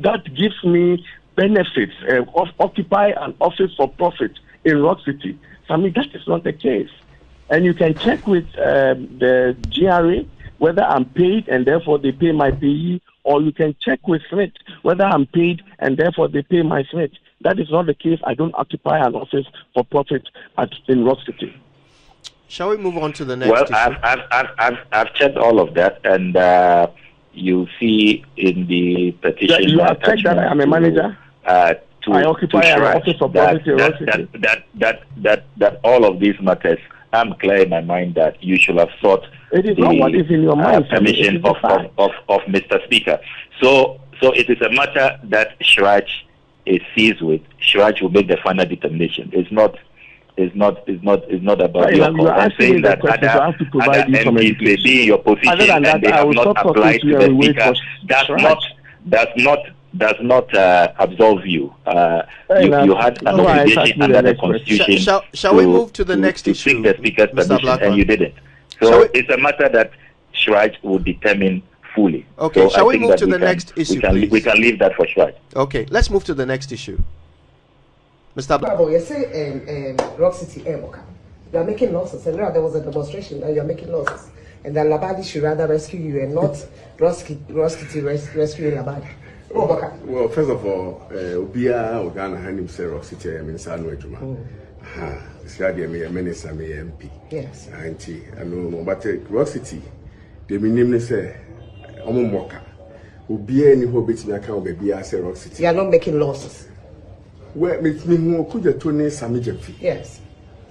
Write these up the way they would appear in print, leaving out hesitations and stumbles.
that gives me benefits, occupy an office for profit in Rock City. I mean, that is not the case. And you can check with the GRA whether I'm paid and therefore they pay my payee, or you can check with SSNIT whether I'm paid and therefore they pay my SSNIT. That is not the case. I don't occupy an office for profit in Rock City. Shall we move on to the next issue? I've checked all of that, and you see in the petition. You have checked that I am a manager. I occupy an office for profit in Rock City. That all of these matters, I'm clear in my mind that you should have sought not what is in your mind, permission of Mr. Speaker. So it is a matter that Shraj is seized with. Shraj will make the final determination. It's not about your call. I'm saying that other MPs may be in your position and they have not applied to the Speaker. Does not absolve you. You had an obligation under the Constitution. Shall we move to the next issue? To seek the Speaker's permission, and you didn't. So it's a matter that Shraj will determine fully. Okay, so shall we move to the next issue, please? We can leave that for Shraj. Okay, let's move to the next issue. Mr. Bravo, you say Rock City you are making losses, and there was a demonstration that you are making losses, and that Labadi should rather rescue you and not Rock City rescue Labadi. Well, first of all, Obia Ogana had him say Rock City, I mean, Sanwe Juma. Sadia me a minister, me MP. Yes. Auntie, I know, but Rock City, the minimum say, Omomoka. Obia any hobbits me account, baby, I say Rock City. You are not making losses. Where meet me who could you turn Sammy Jeffy? Yes.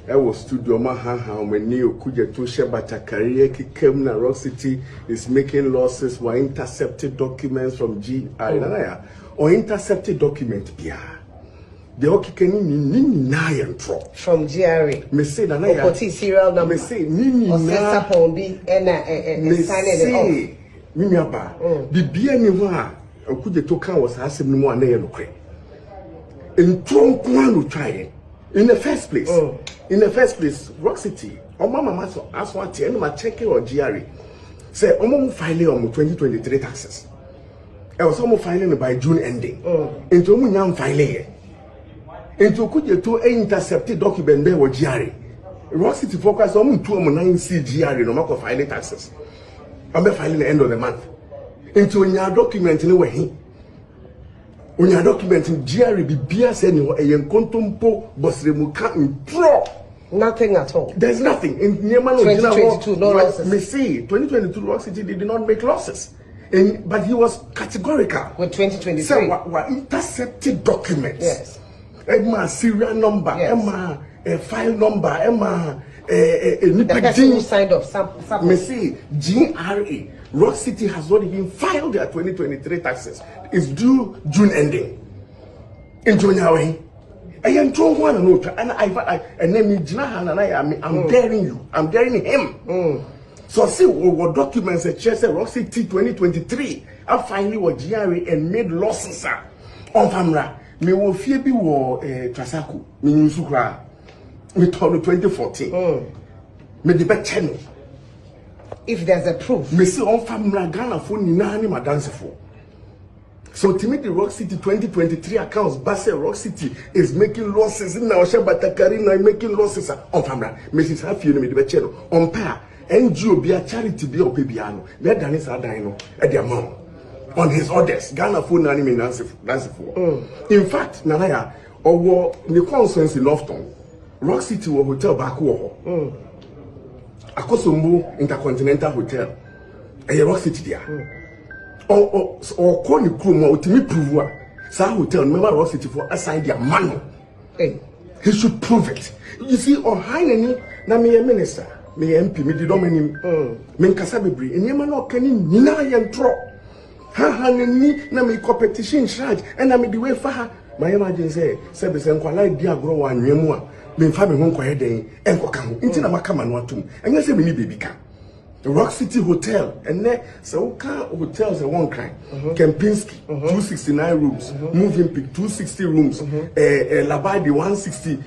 I was studio Maha when Neo Kuja to Shebata career Kemna Rock City is making losses were intercepted documents from GRA or intercepted document Pia. The Okikeni from GRA. Me say that serial number. Me say Nini na be and sign Mimiaba. The Bianiwa Kuja to can was asking me more than in Trump one try in the first place. In the first place, Rock City, Mama Maso asked one thing, I'm checking on GRA. Say, I'm filing on 2023 taxes. I was almost filing by June ending. Into Munyam filing. Into could you to intercepted document there with GRA. Rock City focus on 209C GRA, no matter filing taxes. I'm filing the end of the month. Into your document in a way. When you're documenting GRA, BBS anyway, a young contumpo, Bosremuka in pro. Nothing at all. There's nothing. In 2022, no losses. Me see, 2022, Rock City did not make losses. But he was categorical. With 2023. So, what intercepted documents. Yes. Emma serial number, yes. Emma file number, Emma the person who signed off. Me see, GRA. Rock City has already been filed their 2023 taxes. It's due June ending. In June, I am told one and and then I'm daring you. I'm daring him. So see what documents that said Rock City 2023. I finally was GRA and made losses on camera. Me will fear be war Trasaku. Me Nusukra. Me told 2014. Me debate channel. If there's a proof. Me see on family Ghana for Nina ma dance for. So to make the Rock City 2023 accounts, Basse Rock City is making losses in our Shabata Karina making losses on family. Mrs. Hafi me the channel on pair. NGO be a charity be or babyano. Let Danis Adino at the amount. On his orders, Ghana for Nani me dance for. In fact, Nanaya or the conference in Lofton, Rock City or hotel back war. Akosombo Intercontinental Hotel, a Rock City there. Or call the crew or to me prove some hotel, remember Rock City for assign their money. He should prove it. You see, or Hineni, na me a minister, me MP, me the dominim, men Casabibri, and Yamano can Nina and Tro. Ha ni na me competition charge, and I me the way for her. My emergency service and quality dear grow and Yamua. Me family won't quiet day and come into the Makaman Watum, and you say me baby can. The Rock City Hotel, and there so hotels are one kind. Kempinski, 269 rooms, Moving Peak, 260 rooms, Labadi 160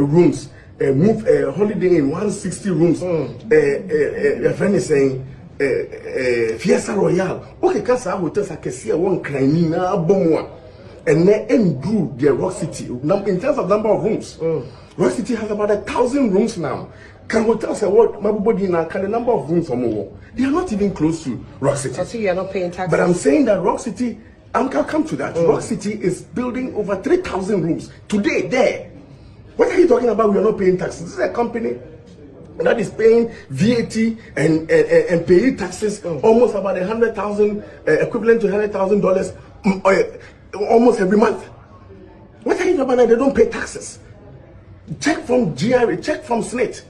rooms, Holiday Inn 160 rooms, a friend is saying Fiesta Royale. Okay, Casa hotels I can see one crying na bomwa. And then do the Rock City in terms of number of rooms. Rock City has about 1,000 rooms now. Can hotels say what my body now can the number of rooms or more? They are not even close to Rock City. So you are not paying taxes. But I'm saying that Rock City, I'll come to that. Rock City is building over 3,000 rooms today there. What are you talking about? We are not paying taxes. This is a company that is paying VAT and paying taxes almost about 100,000, equivalent to $100,000 almost every month. What are you talking about? They don't pay taxes. Check from GRA, check from SSNIT.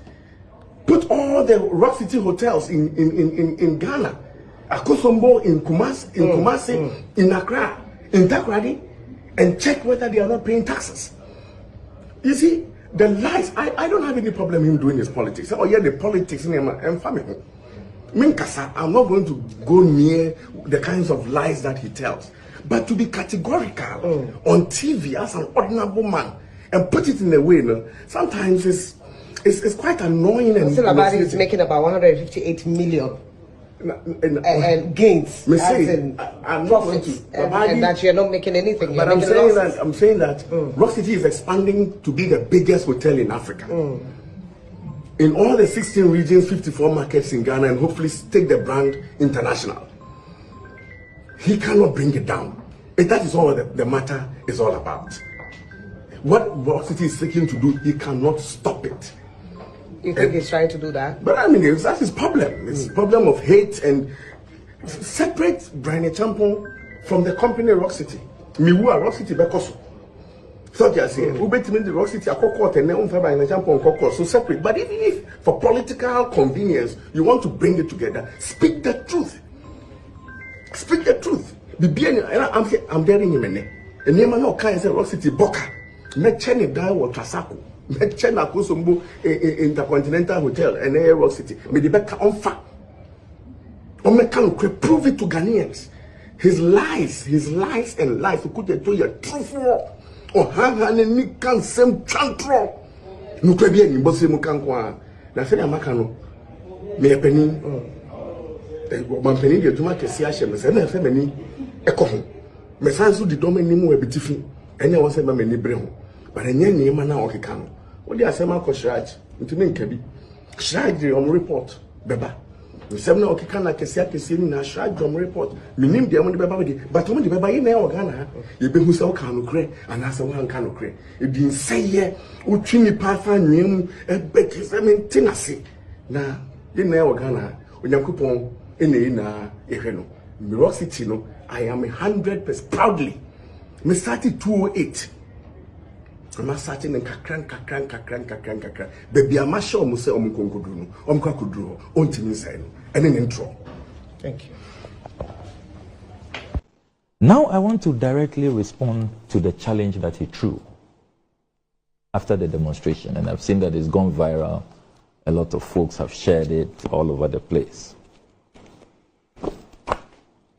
Put all the Rock City hotels in Ghana, Akosombo, in Kumasi, in Accra, in Takoradi, and check whether they are not paying taxes. You see, the lies, I don't have any problem him doing his politics. Oh yeah, the politics in him and family. Minkasa, I'm not going to go near the kinds of lies that he tells. But to be categorical on TV as an ordinary man and put it in a way, sometimes it's quite annoying. And still about it's making about 158 million and gains. I'm not going to, and that you're not making anything. But I'm saying that Rock City is expanding to be the biggest hotel in Africa. In all the 16 regions, 54 markets in Ghana, and hopefully take the brand international. He cannot bring it down. And that is all the matter is all about. What Rock City is seeking to do, he cannot stop it. You think he's trying to do that? But I mean, that's his problem. It's a problem of hate and separate Brian Champon from the company Rock City. Miwa Rock City Bekoso. So I say, who bet me the Rock City Akoko and then Brian Champon Koko. So separate. But even if for political convenience you want to bring it together, speak the truth. Speak the truth. I'm daring him and name no kind say Rock City Boka. Me chene die wa Trasako. Me chene Akosombo Intercontinental Hotel and Rock City. Me the back on fa. O me can prove it to Ghanaians. His lies and lies to could to your truth. O han ni kan sem chantro. No kwe bi ni bosse mu kan kwa. Na se na maka no. Me penin. Mampeni de juma kesi ahye me se na fe mani ekoho me sanso di dom animu ebitifi enya won se ma mani bre ho but enya nyema na okeka no wo di asema ko shraj ntimi nkabi shraj di on report beba we se na okeka na kesi ni na shraj on report minim de am de beba de but mo de beba yi na e organa ha ye be hu se wo kan no kre ana se wo han kan no kre e di nseye wo twini pa fa nwem e be kese mentinase na ye na e organa ha onyankopon ene na ehwe no Rock City no I am 100% proudly. Me started 208. I'm starting in kakran. Baby, I'm sure I'm say omkonkodru no. Omkwakudru ontimi nsai no. And an intro. Thank you. Now I want to directly respond to the challenge that he threw after the demonstration, and I've seen that it's gone viral. A lot of folks have shared it all over the place.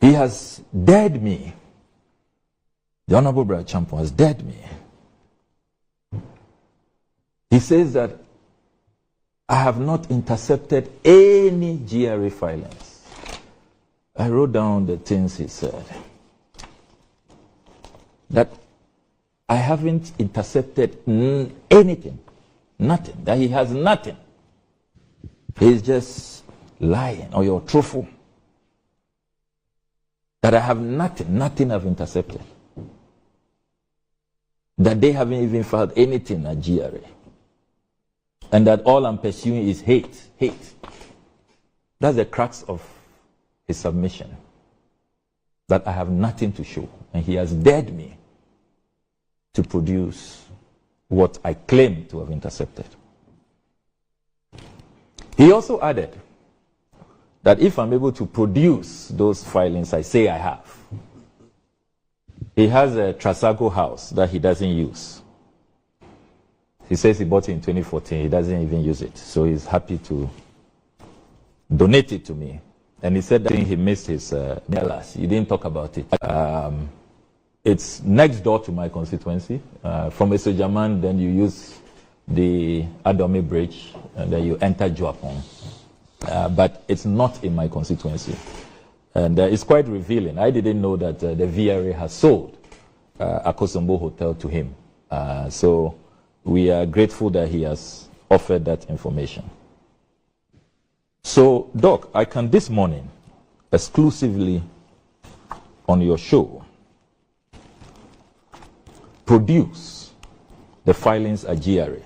He has dared me. The Honorable Brian Champon has dared me. He says that I have not intercepted any GRA filings. I wrote down the things he said. That I haven't intercepted anything. Nothing. That he has nothing. He's just lying, or you're truthful. That I have nothing I've intercepted. That they haven't even filed anything at GRA. And that all I'm pursuing is hate. That's the crux of his submission. That I have nothing to show. And he has dared me to produce what I claim to have intercepted. He also added that if I'm able to produce those filings I say I have, he has a Trasago house that he doesn't use. He says he bought it in 2014. He doesn't even use it. So he's happy to donate it to me. And he said that he missed his Nellas. You didn't talk about it. It's next door to my constituency. From Esojaman, then you use the Adome Bridge, and then you enter Juapon. but it's not in my constituency. And it's quite revealing. I didn't know that the VRA has sold Akosombo Hotel to him. So we are grateful that he has offered that information. So, Doc, I can this morning, exclusively on your show, produce the filings at GRA.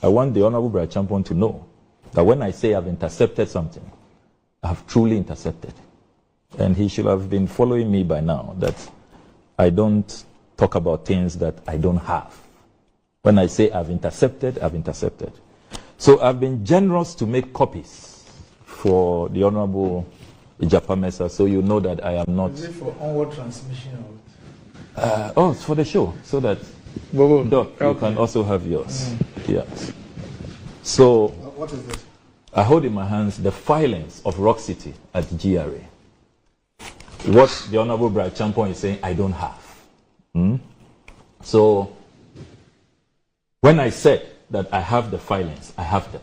I want the Honorable Brother Champon to know that when I say I've intercepted something, I've truly intercepted. And he should have been following me by now, that I don't talk about things that I don't have. When I say I've intercepted, I've intercepted. So I've been generous to make copies for the Honorable Ijapamesa, so you know that I am not... Is it for onward transmission? Oh, it's for the show, so that, Doc, you can also have yours. Yes. So, what is this? I hold in my hands the filings of Rock City at GRA. What the Honorable Brad Champon is saying, I don't have. So, when I said that I have the filings, I have them.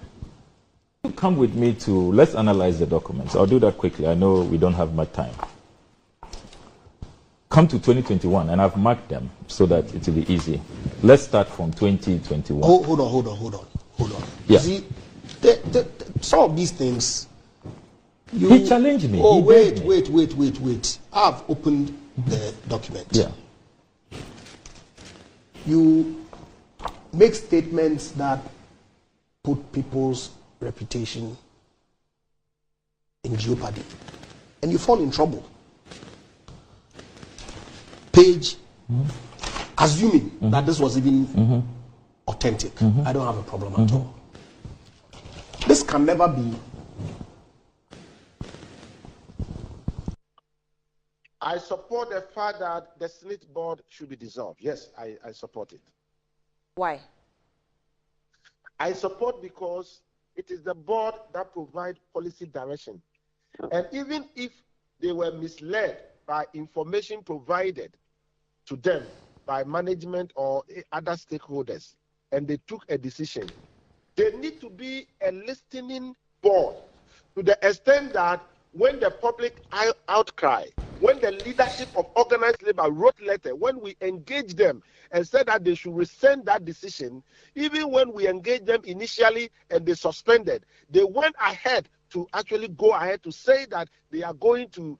Come with me to, let's analyze the documents. I'll do that quickly. I know we don't have much time. Come to 2021, and I've marked them so that it will be easy. Let's start from 2021. Hold on. Yeah. See, some of these things... He challenged me. Oh, wait. I've opened the document. Yeah. You make statements that put people's reputation in jeopardy, and you fall in trouble. Page, assuming that this was even authentic, I don't have a problem at all. This can never be. I support the fact that the SSNIT board should be dissolved. Yes, I support it. Why? I support because it is the board that provides policy direction. And even if they were misled by information provided to them by management or other stakeholders, and they took a decision, there need to be a listening board to the extent that when the public outcry, when the leadership of organized labor wrote letter, when we engage them and said that they should rescind that decision, even when we engaged them initially and they suspended, they went ahead to actually go ahead to say that they are going to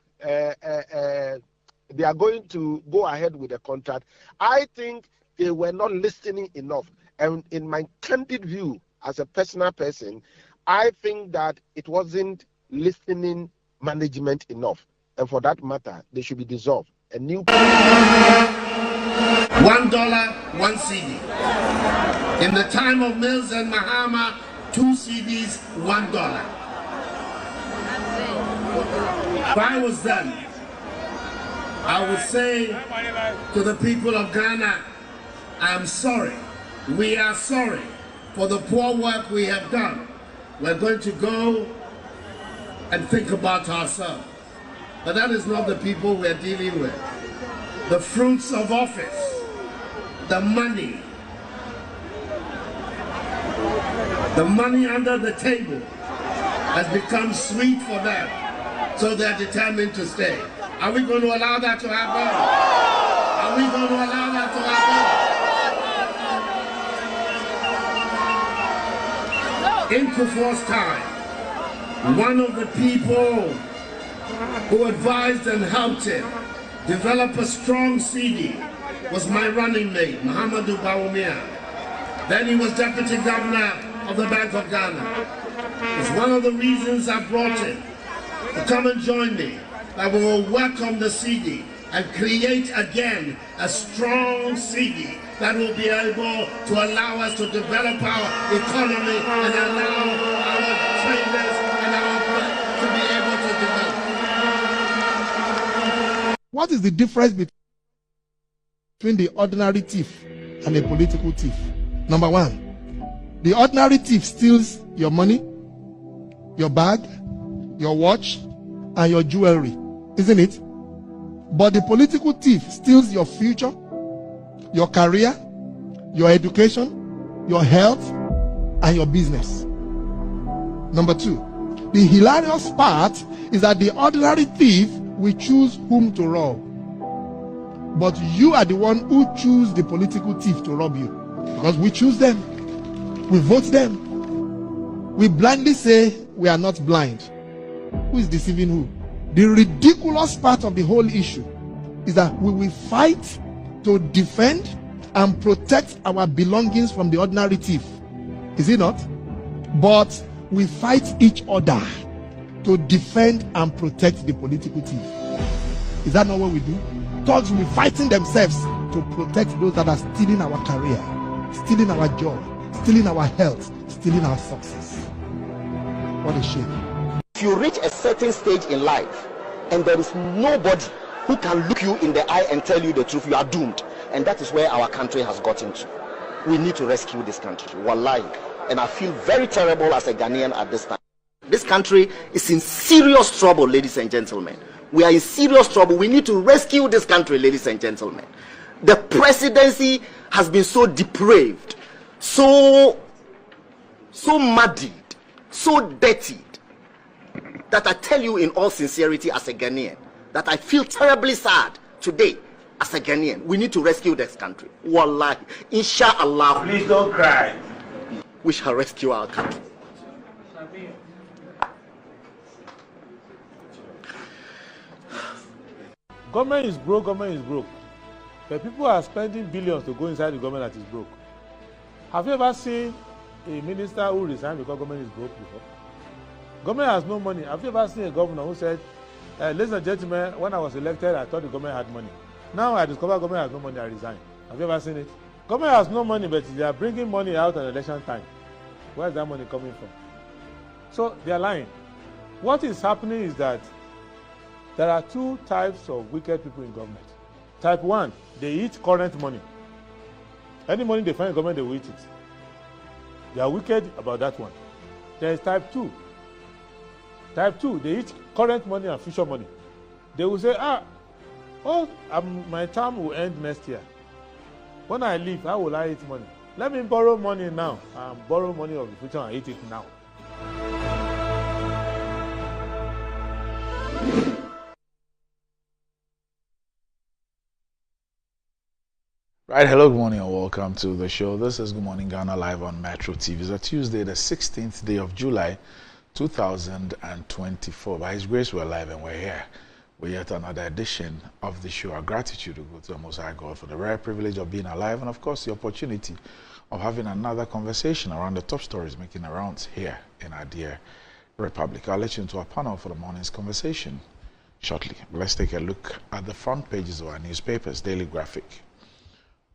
go ahead with the contract. I think they were not listening enough. And in my candid view, as a personal person, I think that it wasn't listening management enough. And for that matter, they should be dissolved. A new $1, 1 CD. In the time of Mills and Mahama, 2 CDs, $1. If I was them, I would say to the people of Ghana, I'm sorry. We are sorry for the poor work we have done. We're going to go and think about ourselves. But that is not the people we're dealing with. The fruits of office, the money under the table has become sweet for them, so they're determined to stay. Are we going to allow that to happen? Are we going to allow that to happen? In Kufuor's time, one of the people who advised and helped him develop a strong CD was my running mate, Muhammadu Bawumia. Then he was deputy governor of the Bank of Ghana. It's one of the reasons I brought him to come and join me, that we will work on the CD and create again a strong CD that will be able to allow us to develop our economy and allow our traders and our to be able to develop. What is the difference between the ordinary thief and a political thief? Number one, the ordinary thief steals your money, your bag, your watch, and your jewelry, isn't it? But the political thief steals your future, your career, your education, your health, and your business. Number two, The hilarious part is that the ordinary thief will choose whom to rob. But you are the one who choose the political thief to rob you. Because we choose them. We vote them. We blindly say we are not blind. Who is deceiving who? The ridiculous part of the whole issue is that we will fight to defend and protect our belongings from the ordinary thief. Is it not? But we fight each other to defend and protect the political thief. Is that not what we do? Thugs will be fighting themselves to protect those that are stealing our career, stealing our job, stealing our health, stealing our success. What a shame. If you reach a certain stage in life and there is nobody who can look you in the eye and tell you the truth, you are doomed. And that is where our country has gotten to. We need to rescue this country. Wallahi. And I feel very terrible as a Ghanaian at this time. This country is in serious trouble, ladies and gentlemen. We are in serious trouble. We need to rescue this country, ladies and gentlemen. The presidency has been so depraved, so muddied, so dirtied, that I tell you in all sincerity as a Ghanaian, that I feel terribly sad today as a Ghanaian. We need to rescue this country. Wallahi. Inshallah. Please don't cry. We shall rescue our country. Government is broke, government is broke. But people are spending billions to go inside the government that is broke. Have you ever seen a minister who resigned because government is broke before? Government has no money. Have you ever seen a governor who said, ladies and gentlemen, when I was elected, I thought the government had money. Now I discover government has no money, I resign. Have you ever seen it? Government has no money, but they are bringing money out at election time. Where is that money coming from? So they are lying. What is happening is that there are two types of wicked people in government. Type 1, they eat current money. Any money they find in government, they will eat it. They are wicked about that one. There is type 2. Type 2, they eat current money and future money. They will say, my term will end next year. When I leave, how will I eat money? Let me borrow money now and borrow money of the future and eat it now. Right, hello, good morning and welcome to the show. This is Good Morning Ghana live on Metro TV. It's a Tuesday, the 16th day of July, 2024. By His grace, we're live and we're here with yet another edition of the show. Our gratitude to go to the Most High God for the rare privilege of being alive and, of course, the opportunity of having another conversation around the top stories making the rounds here in our dear Republic. I'll let you into our panel for the morning's conversation shortly. Let's take a look at the front pages of our newspapers. Daily Graphic.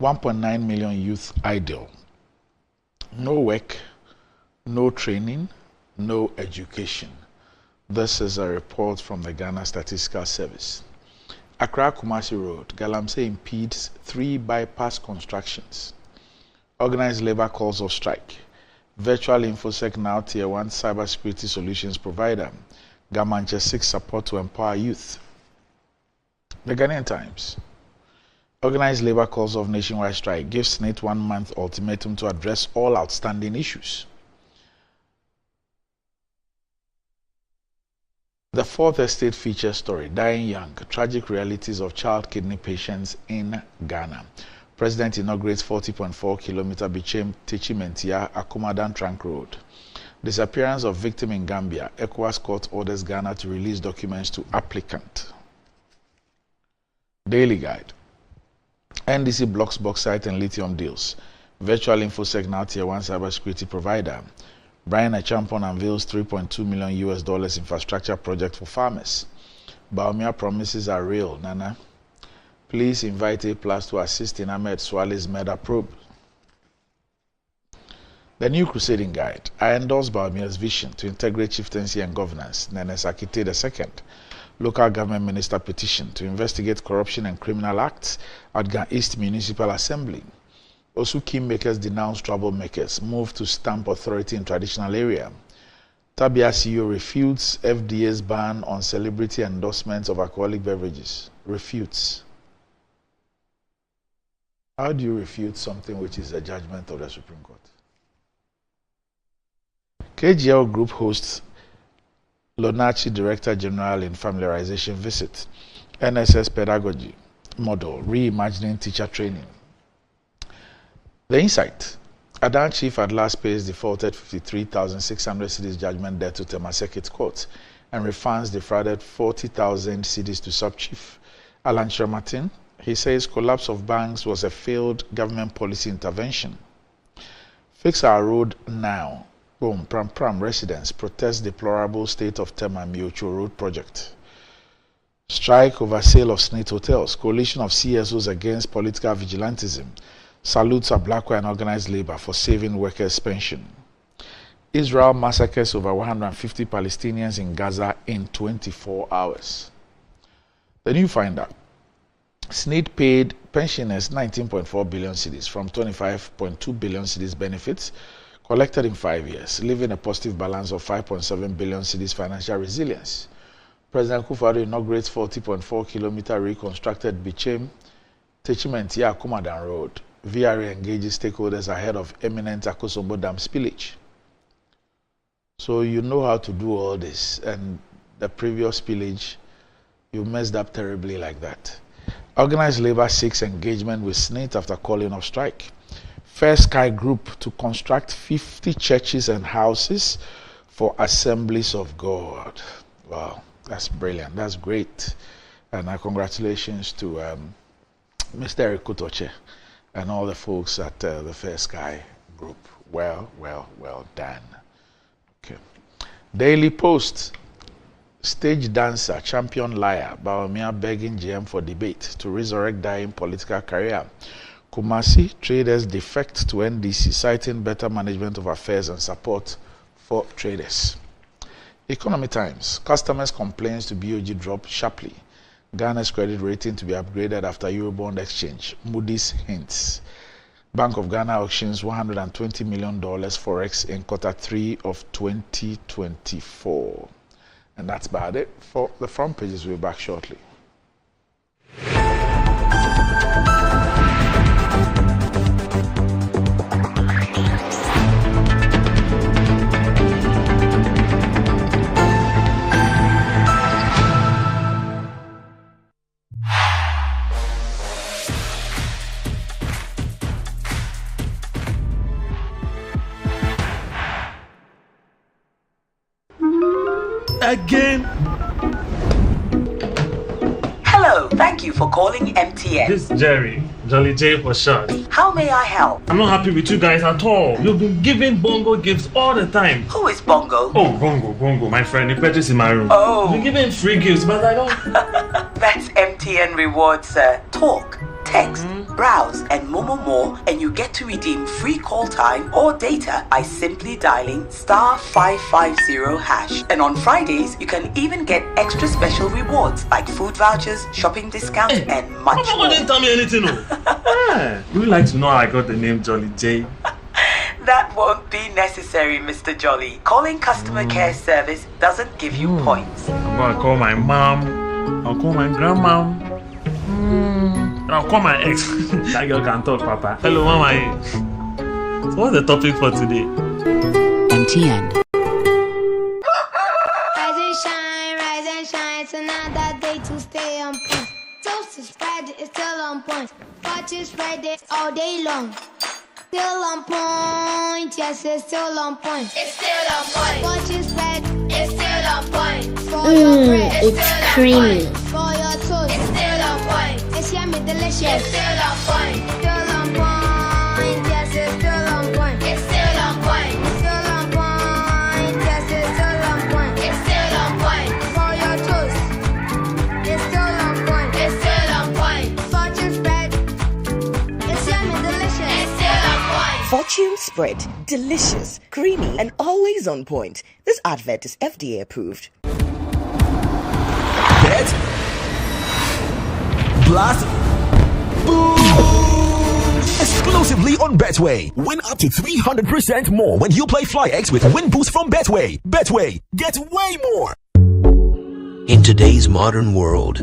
1.9 million youth idle. No work, no training, no education. This is a report from the Ghana Statistical Service. Accra Kumasi Road, Galamsey impedes 3 bypass constructions. Organized labor calls of strike. Virtual InfoSec now Tier 1 cybersecurity solutions provider. Gamanche 6 support to empower youth. The Ghanaian Times. Organized labor calls off nationwide strike. Gives SSNIT 1-month ultimatum to address all outstanding issues. The Fourth Estate feature story, Dying Young, tragic realities of child kidney patients in Ghana. President inaugurates 40.4-kilometer Bichim-Techimentia Akumadan Trunk Road. Disappearance of victim in Gambia. ECOWAS court orders Ghana to release documents to applicant. Daily Guide. NDC blocks bauxite and lithium deals. Virtual InfoSec now Tier 1 cybersecurity provider. Brian Achampon unveils $3.2 million infrastructure project for farmers. Baumia promises are real. Nana, please invite A+ to assist in Ahmed Swale's murder probe. The New Crusading Guide. I endorse Baumia's vision to integrate chieftaincy and governance. Nene Sakite II. Local government minister petition to investigate corruption and criminal acts at Ghana East Municipal Assembly. Osu Kingmakers denounce troublemakers. Move to stamp authority in traditional area. Tabia CEO refutes FDA's ban on celebrity endorsements of alcoholic beverages. Refutes. How do you refute something which is a judgment of the Supreme Court? KGL Group hosts Lonachi Director General in Familiarization Visit. NSS Pedagogy Model, Reimagining Teacher Training. The insight. Adan Chief at last pays defaulted 53,600 cedis judgment debt to Temasek Court and refunds defrauded 40,000 cedis to Sub-Chief. Alan Shermatin, he says collapse of banks was a failed government policy intervention. Fix our road now. Boom, Pram residents protest deplorable state of Tema Miocho Road project. Strike over sale of SSNIT hotels. Coalition of CSOs against political vigilantism. Salutes Ablakwa and organized labor for saving workers' pension. Israel massacres over 150 Palestinians in Gaza in 24 hours. The new finder. SSNIT paid pensioners 19.4 billion cedis from 25.2 billion cedis benefits collected in 5 years, leaving a positive balance of 5.7 billion cedis financial resilience. President Akufo-Addo inaugurates 40.4-kilometer reconstructed Bichem Techimenti Akumadan Road. VRA engages stakeholders ahead of imminent Akosombo Dam spillage. So you know how to do all this, and the previous spillage, you messed up terribly like that. Organized labor seeks engagement with SSNIT after calling off strike. Fair Sky Group to construct 50 churches and houses for Assemblies of God. Wow, that's brilliant. That's great. And congratulations to Mr. Eric Kutoche and all the folks at the Fair Sky Group. Well done. Okay. Daily Post. Stage dancer, champion liar, Baumia begging GM for debate to resurrect dying political career. Kumasi, traders defect to NDC, citing better management of affairs and support for traders. Economy Times, customers' complaints to BOG drop sharply. Ghana's credit rating to be upgraded after Eurobond exchange. Moody's hints. Bank of Ghana auctions $120 million forex in Q3 of 2024. And that's about it for the front pages. We'll be back shortly. Again. Hello, thank you for calling MTN. This is Jerry, Jolly J for short. How may I help? I'm not happy with you guys at all. You've been giving Bongo gifts all the time. Who is Bongo? Oh, Bongo, my friend. He purchased in my room. Oh. You've been giving free gifts, but I don't. That's MTN Rewards, sir. Talk, text, browse, and more, and you get to redeem free call time or data by simply dialing *550#. And on Fridays, you can even get extra special rewards like food vouchers, shopping discounts, and much more. Didn't tell me anything. Would you like to know how I got the name Jolly J? That won't be necessary, Mr. Jolly. Calling customer care service doesn't give you points. I'm gonna call my mom. I'll call my grandma. I'll call my ex. That girl can talk, Papa. Hello, Mama. So what's the topic for today? MTN. Rise and shine. It's another day to stay on point. Toast is Friday, it's still on point. Watch is Friday all day long. Still on point, yes, it's still on point. It's still on point. Watch is Friday, it's still on point. For your bread, it's creamy. For your toast, it's still on point. It's yummy, delicious. It's still on point. Still on point. Yes, it's still on point. It's still on point. Still on point. Yes, it's still on point. It's still on point. For your toast, it's still on point. It's still on point. Fortune spread, it's yummy, delicious. It's still on point. Fortune spread, delicious, creamy, and always on point. This advert is FDA approved. Bet. Blast. Boom! Exclusively on Betway. Win up to 300% more when you play FlyX with Win Boost from Betway. Betway, get way more. In today's modern world,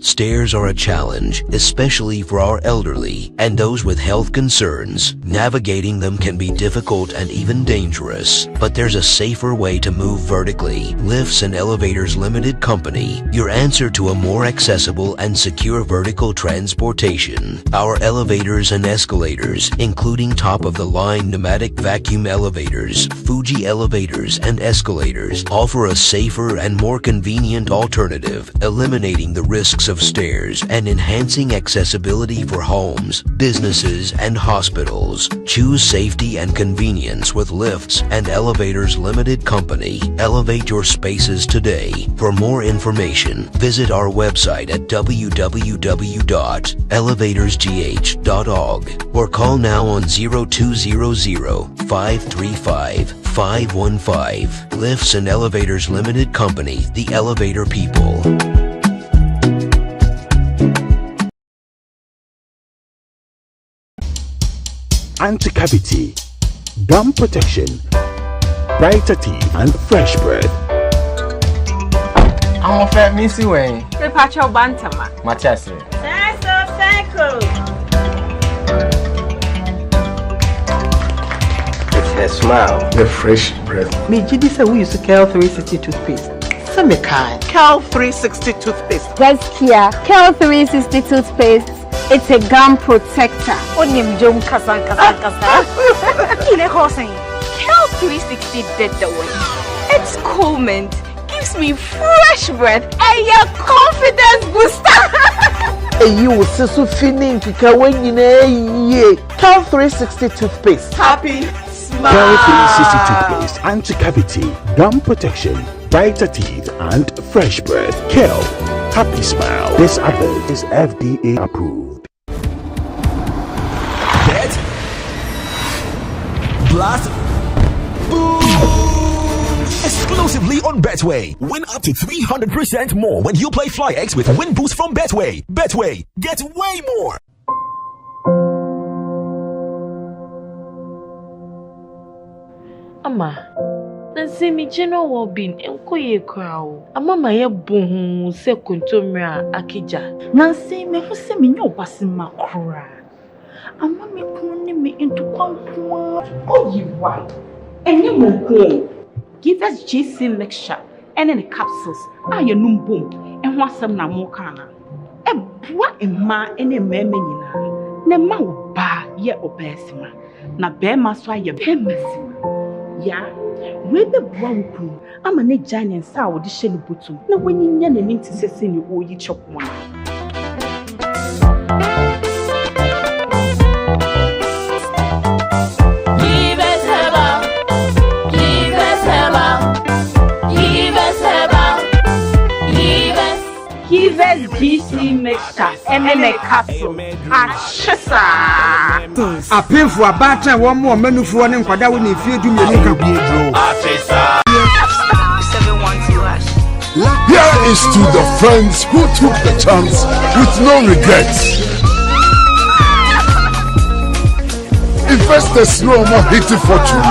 Stairs are a challenge, especially for our elderly and those with health concerns. Navigating them can be difficult and even dangerous, but there's a safer way to move vertically. Lifts and Elevators Limited Company, your answer to a more accessible and secure vertical transportation. Our elevators and escalators, including top-of-the-line pneumatic vacuum elevators, Fuji elevators and escalators, offer a safer and more convenient alternative, eliminating the risks of stairs and enhancing accessibility for homes, businesses, and hospitals. Choose safety and convenience with Lifts and Elevators Limited Company. Elevate your spaces today. For more information, visit our website at www.elevatorsgh.org or call now on 0200-535-515. Lifts and Elevators Limited Company, the elevator people. Anti-cavity, gum protection, brighter teeth, and fresh breath. I'm a fat missy way. The patcho bantama. Matias. It's her smile. The fresh breath. Me, Gidi said we use Kel 360 toothpaste. Some kind. Kel 360 toothpaste. That's Kia. Kel 360 toothpaste. It's a gum protector. Onim jom kasan. Kile hosen. Kel 360 did the way. It's cool mint. Gives me fresh breath and your confidence booster. And you will see so feeling when you know Kel 360 toothpaste. Happy smile. Kel 360 toothpaste, anti-cavity, gum protection, brighter teeth, and fresh breath. Kel, happy smile. This advert is FDA approved. Bet, blast, boom! Exclusively on Betway. Win up to 300% more when you play FlyX with Win Boost from Betway. Betway, get way more. Ama, nansi mi general well-being enkoye kwao. Ama ma ye bohu se kontomra akija. Nansi me hu se me nyo basi makura. Ama me kunu me into kwankwa. Oh you why? Enye mo ko. Give us GC mixture and in the capsules. Ah ye num boom. En ho asem na mo kana. E boa emma ene meme nyina. Na ma wo ba ye obesima. Na be ma so aye be masima. Ya, we be boa wo kunu. Ama ne giant sa wo de hye ne botum. Na wanyinya na nim tisese ne wo yi chopwa. GC mixture and a capsule. Ashisa. A pin for a batter, one more menu for one and Kwada when if you do me a Ashisa. Here is to the friends who took the chance with no regrets. Investors no more hating fortune.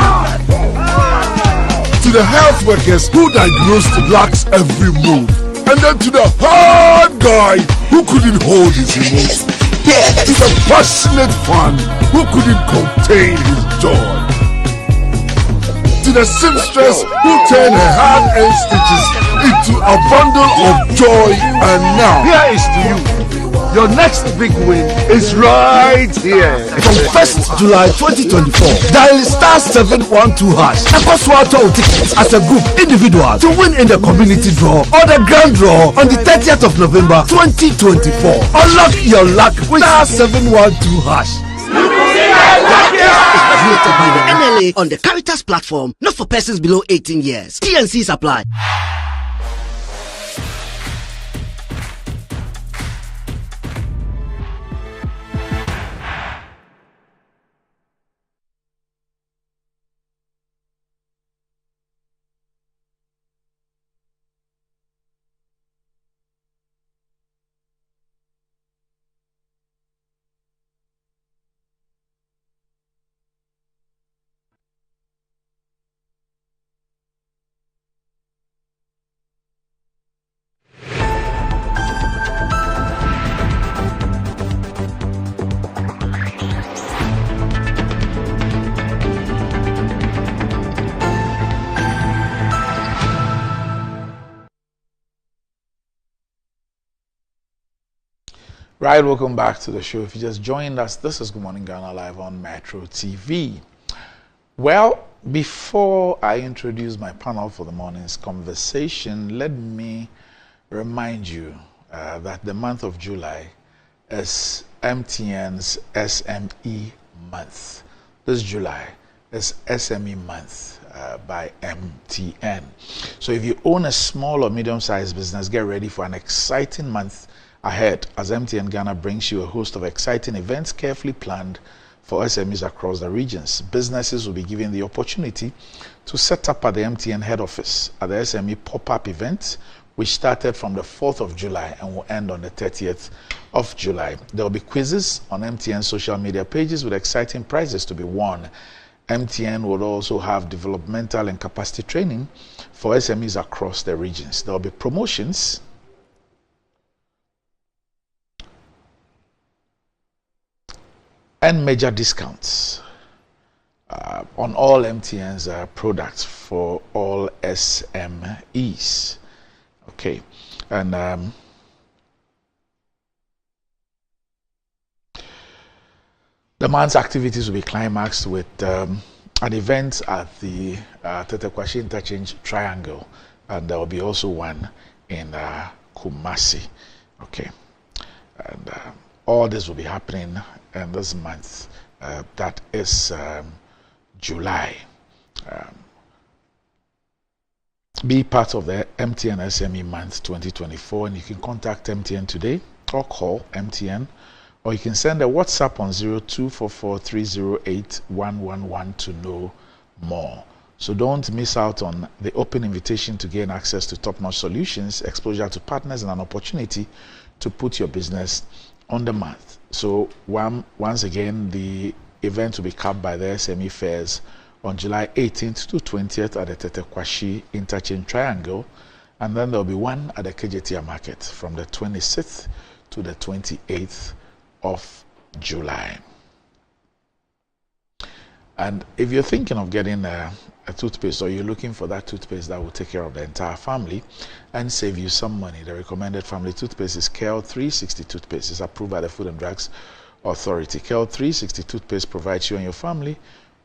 To the health workers who diagnosed blacks every move. And then to the hard guy who couldn't hold his emotions. To the passionate fan who couldn't contain his joy. To the seamstress who turned her hand-earned stitches into a bundle of joy. And now, here is to you. Your next big win is right here. From 1st July 2024, dial *712# and Coswato tickets as a group individual to win in the community draw or the grand draw on the 30th of November 2024. Unlock your luck with *712#. Created by the NLA on the Caritas platform, not for persons below 18 years. TNCs apply. Right, welcome back to the show. If you just joined us, this is Good Morning Ghana live on Metro TV. Well, before I introduce my panel for the morning's conversation, let me remind you that the month of July is MTN's SME month. This July is SME month by MTN. So if you own a small or medium-sized business, get ready for an exciting month ahead as MTN Ghana brings you a host of exciting events carefully planned for SMEs across the regions. Businesses will be given the opportunity to set up at the MTN head office at the SME pop-up event, which started from the 4th of July and will end on the 30th of July. There will be quizzes on MTN social media pages with exciting prizes to be won. MTN will also have developmental and capacity training for SMEs across the regions. There will be promotions and major discounts on all MTN's products for all SMEs. Okay, and the month's activities will be climaxed with an event at the Tetekwashi Interchange Triangle, and there will be also one in Kumasi. Okay, and all this will be happening in this month, that is July. Be part of the MTN SME month 2024, and you can contact MTN today or call MTN, or you can send a WhatsApp on 0244308111 to know more. So don't miss out on the open invitation to gain access to top-notch solutions, exposure to partners, and an opportunity to put your business on the month. So once again, the event will be capped by the SME fairs on July 18th to 20th at the Tetekwashi Interchange Triangle, and then there will be one at the KJTR Market from the 26th to the 28th of July. And if you're thinking of getting a toothpaste, or you're looking for that toothpaste that will take care of the entire family and save you some money, the recommended family toothpaste is KL 360 toothpaste. It's approved by the Food and Drugs Authority. KL 360 toothpaste provides you and your family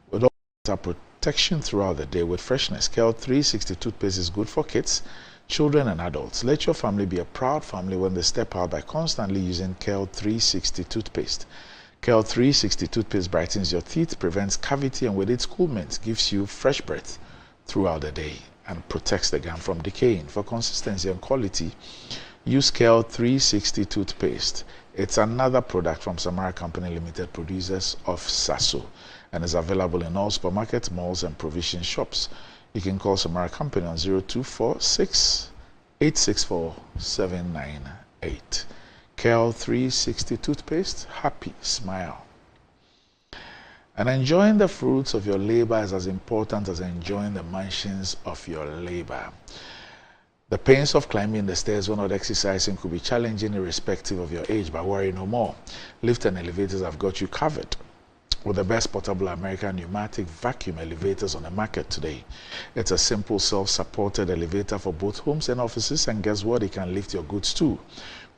with all protection throughout the day with freshness. KL 360 toothpaste is good for kids, children, and adults. Let your family be a proud family when they step out by constantly using KL 360 toothpaste. KL 360 toothpaste brightens your teeth, prevents cavity, and with its cool mint gives you fresh breath throughout the day and protects the gum from decaying. For consistency and quality, use KL 360 toothpaste. It's another product from Samara Company Limited, producers of Sasso, and is available in all supermarkets, malls, and provision shops. You can call Samara Company on 0246 864 798. KL 360 toothpaste, happy smile. And enjoying the fruits of your labor is as important as enjoying the mansions of your labor. The pains of climbing the stairs when not exercising could be challenging irrespective of your age, but worry no more. Lift and elevators have got you covered with the best portable American pneumatic vacuum elevators on the market today. It's a simple self-supported elevator for both homes and offices, and guess what? It can lift your goods too.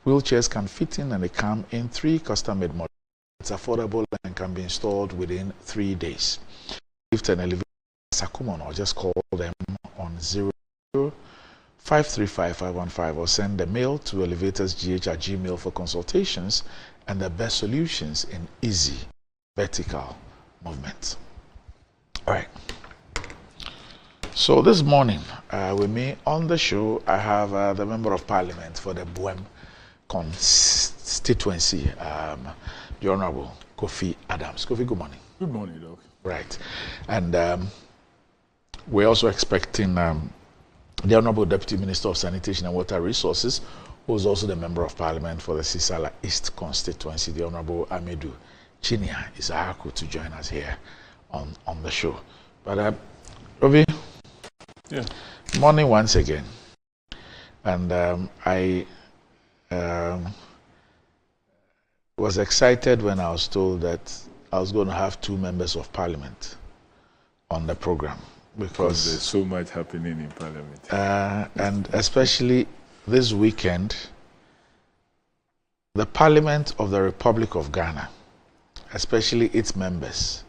Wheelchairs can fit in, and they come in 3 custom-made models. It's affordable and can be installed within 3 days. Lift an elevator Sakumon, or just call them on 0535-515 or send a mail to elevatorsgh@gmail for consultations and the best solutions in easy vertical movement. All right. So this morning, with me on the show, I have the Member of Parliament for the Buem constituency, the Honorable Kofi Adams. Kofi, good morning. Good morning, Doc. Right. And we're also expecting the Honorable Deputy Minister of Sanitation and Water Resources, who is also the Member of Parliament for the Sisala East constituency, the Honorable Amedu Chinia Isahaku, to join us here on the show. But Robbie, yeah. Morning once again. And I was excited when I was told that I was going to have 2 members of Parliament on the program, because there's so much happening in Parliament. And especially this weekend, the Parliament of the Republic of Ghana, especially its members,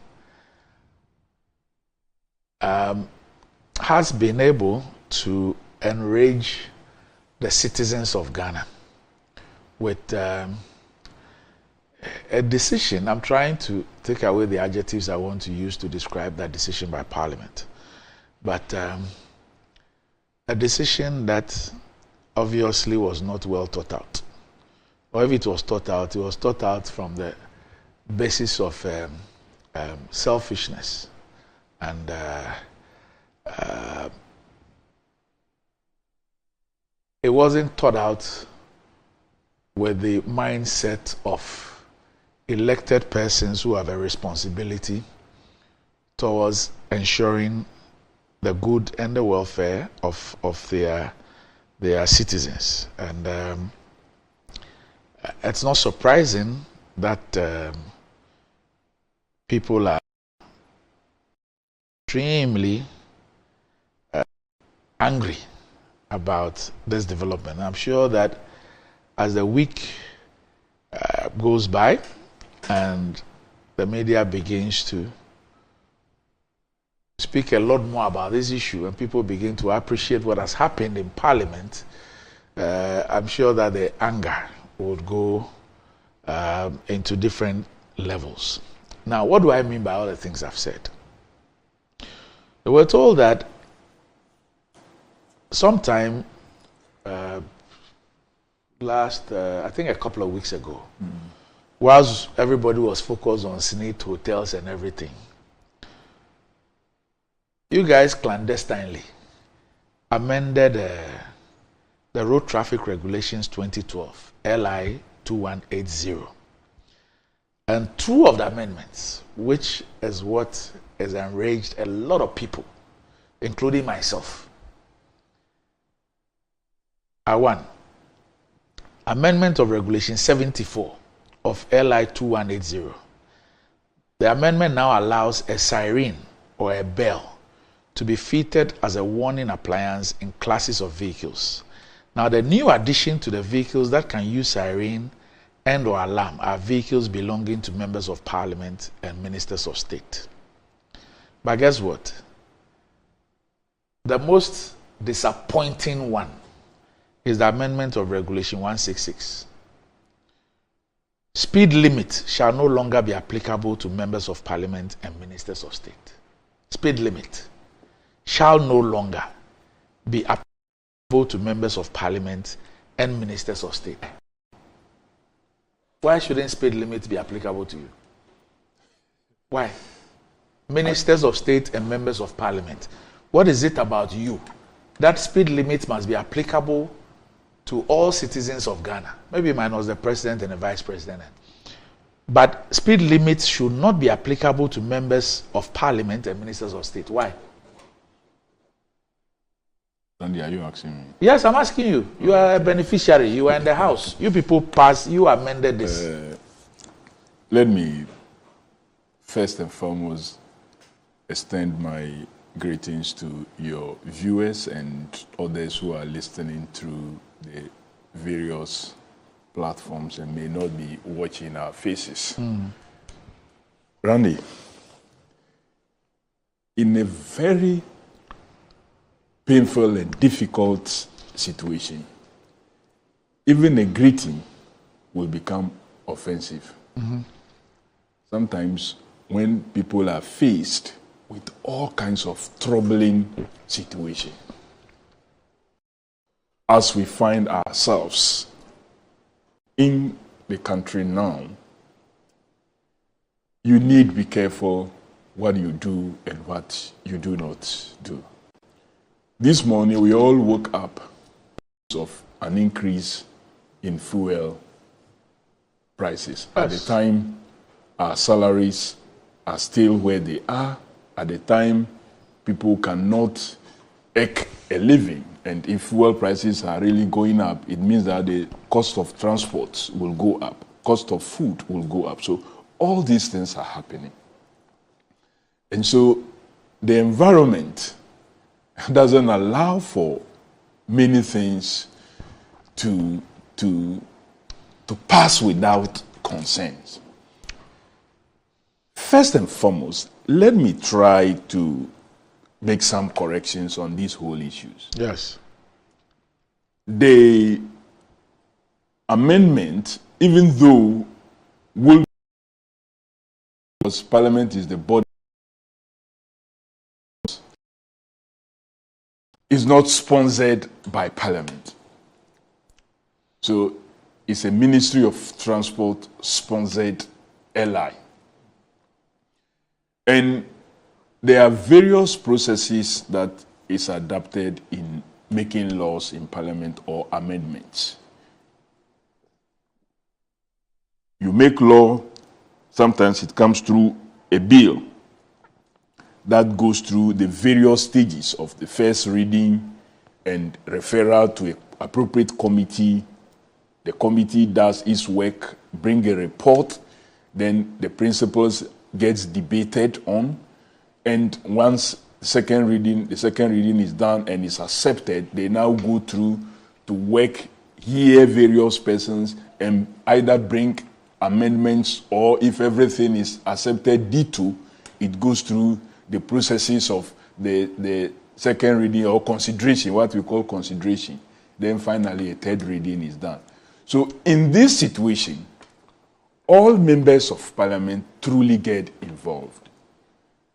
has been able to enrage the citizens of Ghana with a decision. I'm trying to take away the adjectives I want to use to describe that decision by Parliament. But a decision that obviously was not well thought out. Or if it was thought out, it was thought out from the basis of selfishness and it wasn't thought out with the mindset of elected persons who have a responsibility towards ensuring the good and the welfare of their citizens. And it's not surprising that people are extremely angry about this development. I'm sure that as the week goes by and the media begins to speak a lot more about this issue and people begin to appreciate what has happened in Parliament, I'm sure that the anger would go into different levels. Now, what do I mean by all the things I've said? We were told that sometime I think a couple of weeks ago, whilst everybody was focused on SSNIT hotels and everything, you guys clandestinely amended the Road Traffic Regulations 2012, LI 2180. And two of the amendments, which is what has enraged a lot of people, including myself, are one, Amendment of Regulation 74 of LI 2180. The amendment now allows a sirene or a bell to be fitted as a warning appliance in classes of vehicles. Now, the new addition to the vehicles that can use siren and or alarm are vehicles belonging to members of Parliament and ministers of state. But guess what? The most disappointing one is the Amendment of Regulation 166. Speed limit shall no longer be applicable to members of Parliament and ministers of state. Speed limit shall no longer be applicable to members of Parliament and ministers of state. Why shouldn't speed limit be applicable to you? Why? Ministers of state and members of Parliament. What is it about you that speed limit must be applicable to all citizens of Ghana? Maybe minus the president and the vice president. But speed limits should not be applicable to members of Parliament and ministers of state. Why? Randy, are you asking me? Yes, I'm asking you. You are a beneficiary. You are in the house. You people passed. You amended this. Let me first and foremost extend my greetings to your viewers and others who are listening through the various platforms and may not be watching our faces. Randy, in a very painful and difficult situation, even a greeting will become offensive. Sometimes when people are faced with all kinds of troubling situations, as we find ourselves in the country now, you need to be careful what you do and what you do not do. This morning, we all woke up of an increase in fuel prices. Yes. At the time, our salaries are still where they are. At the time, people cannot eke a living. And if fuel prices are really going up, it means that the cost of transport will go up. Cost of food will go up. So all these things are happening. And so the environment doesn't allow for many things to to pass without concerns. First and foremost, let me try to make some corrections on these whole issues. Yes. The amendment, even though because Parliament is the body, is not sponsored by Parliament. So it's a Ministry of Transport sponsored LI. And there are various processes that is adapted in making laws in Parliament or amendments. You make law, sometimes it comes through a bill that goes through the various stages of the first reading and referral to an appropriate committee. The committee does its work, bring a report, then the principles gets debated on, and once the second reading is done and is accepted, they now go through to work, hear various persons, and either bring amendments, or if everything is accepted D2, it goes through the processes of the second reading or consideration, what we call consideration. Then finally a third reading is done. So in this situation, all members of Parliament truly get involved.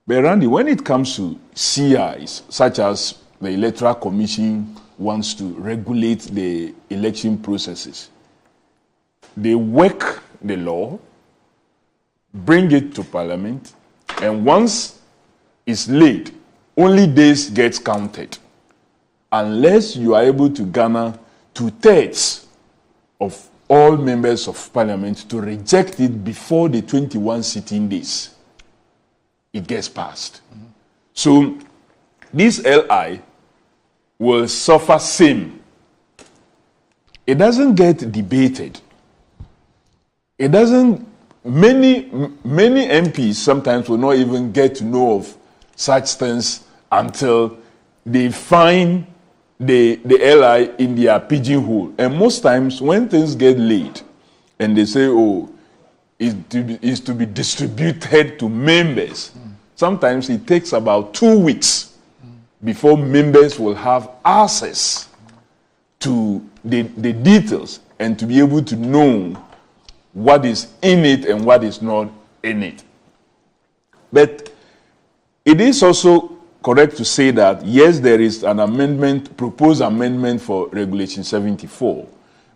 But Randy, when it comes to CIs, such as the Electoral Commission wants to regulate the election processes, they work the law, bring it to Parliament, and once it's laid, only days gets counted. Unless you are able to garner 2/3 of all members of Parliament to reject it before the 21 sitting days, it gets passed. So this LI will suffer same. It doesn't get debated. It doesn't, many MPs sometimes will not even get to know of such things until they find the LI in their pigeonhole. And most times when things get laid and they say, oh, it's to be distributed to members, sometimes it takes about 2 weeks before members will have access to the details and to be able to know what is in it and what is not in it. But it is also correct to say that, yes, there is an amendment, proposed amendment for Regulation 74,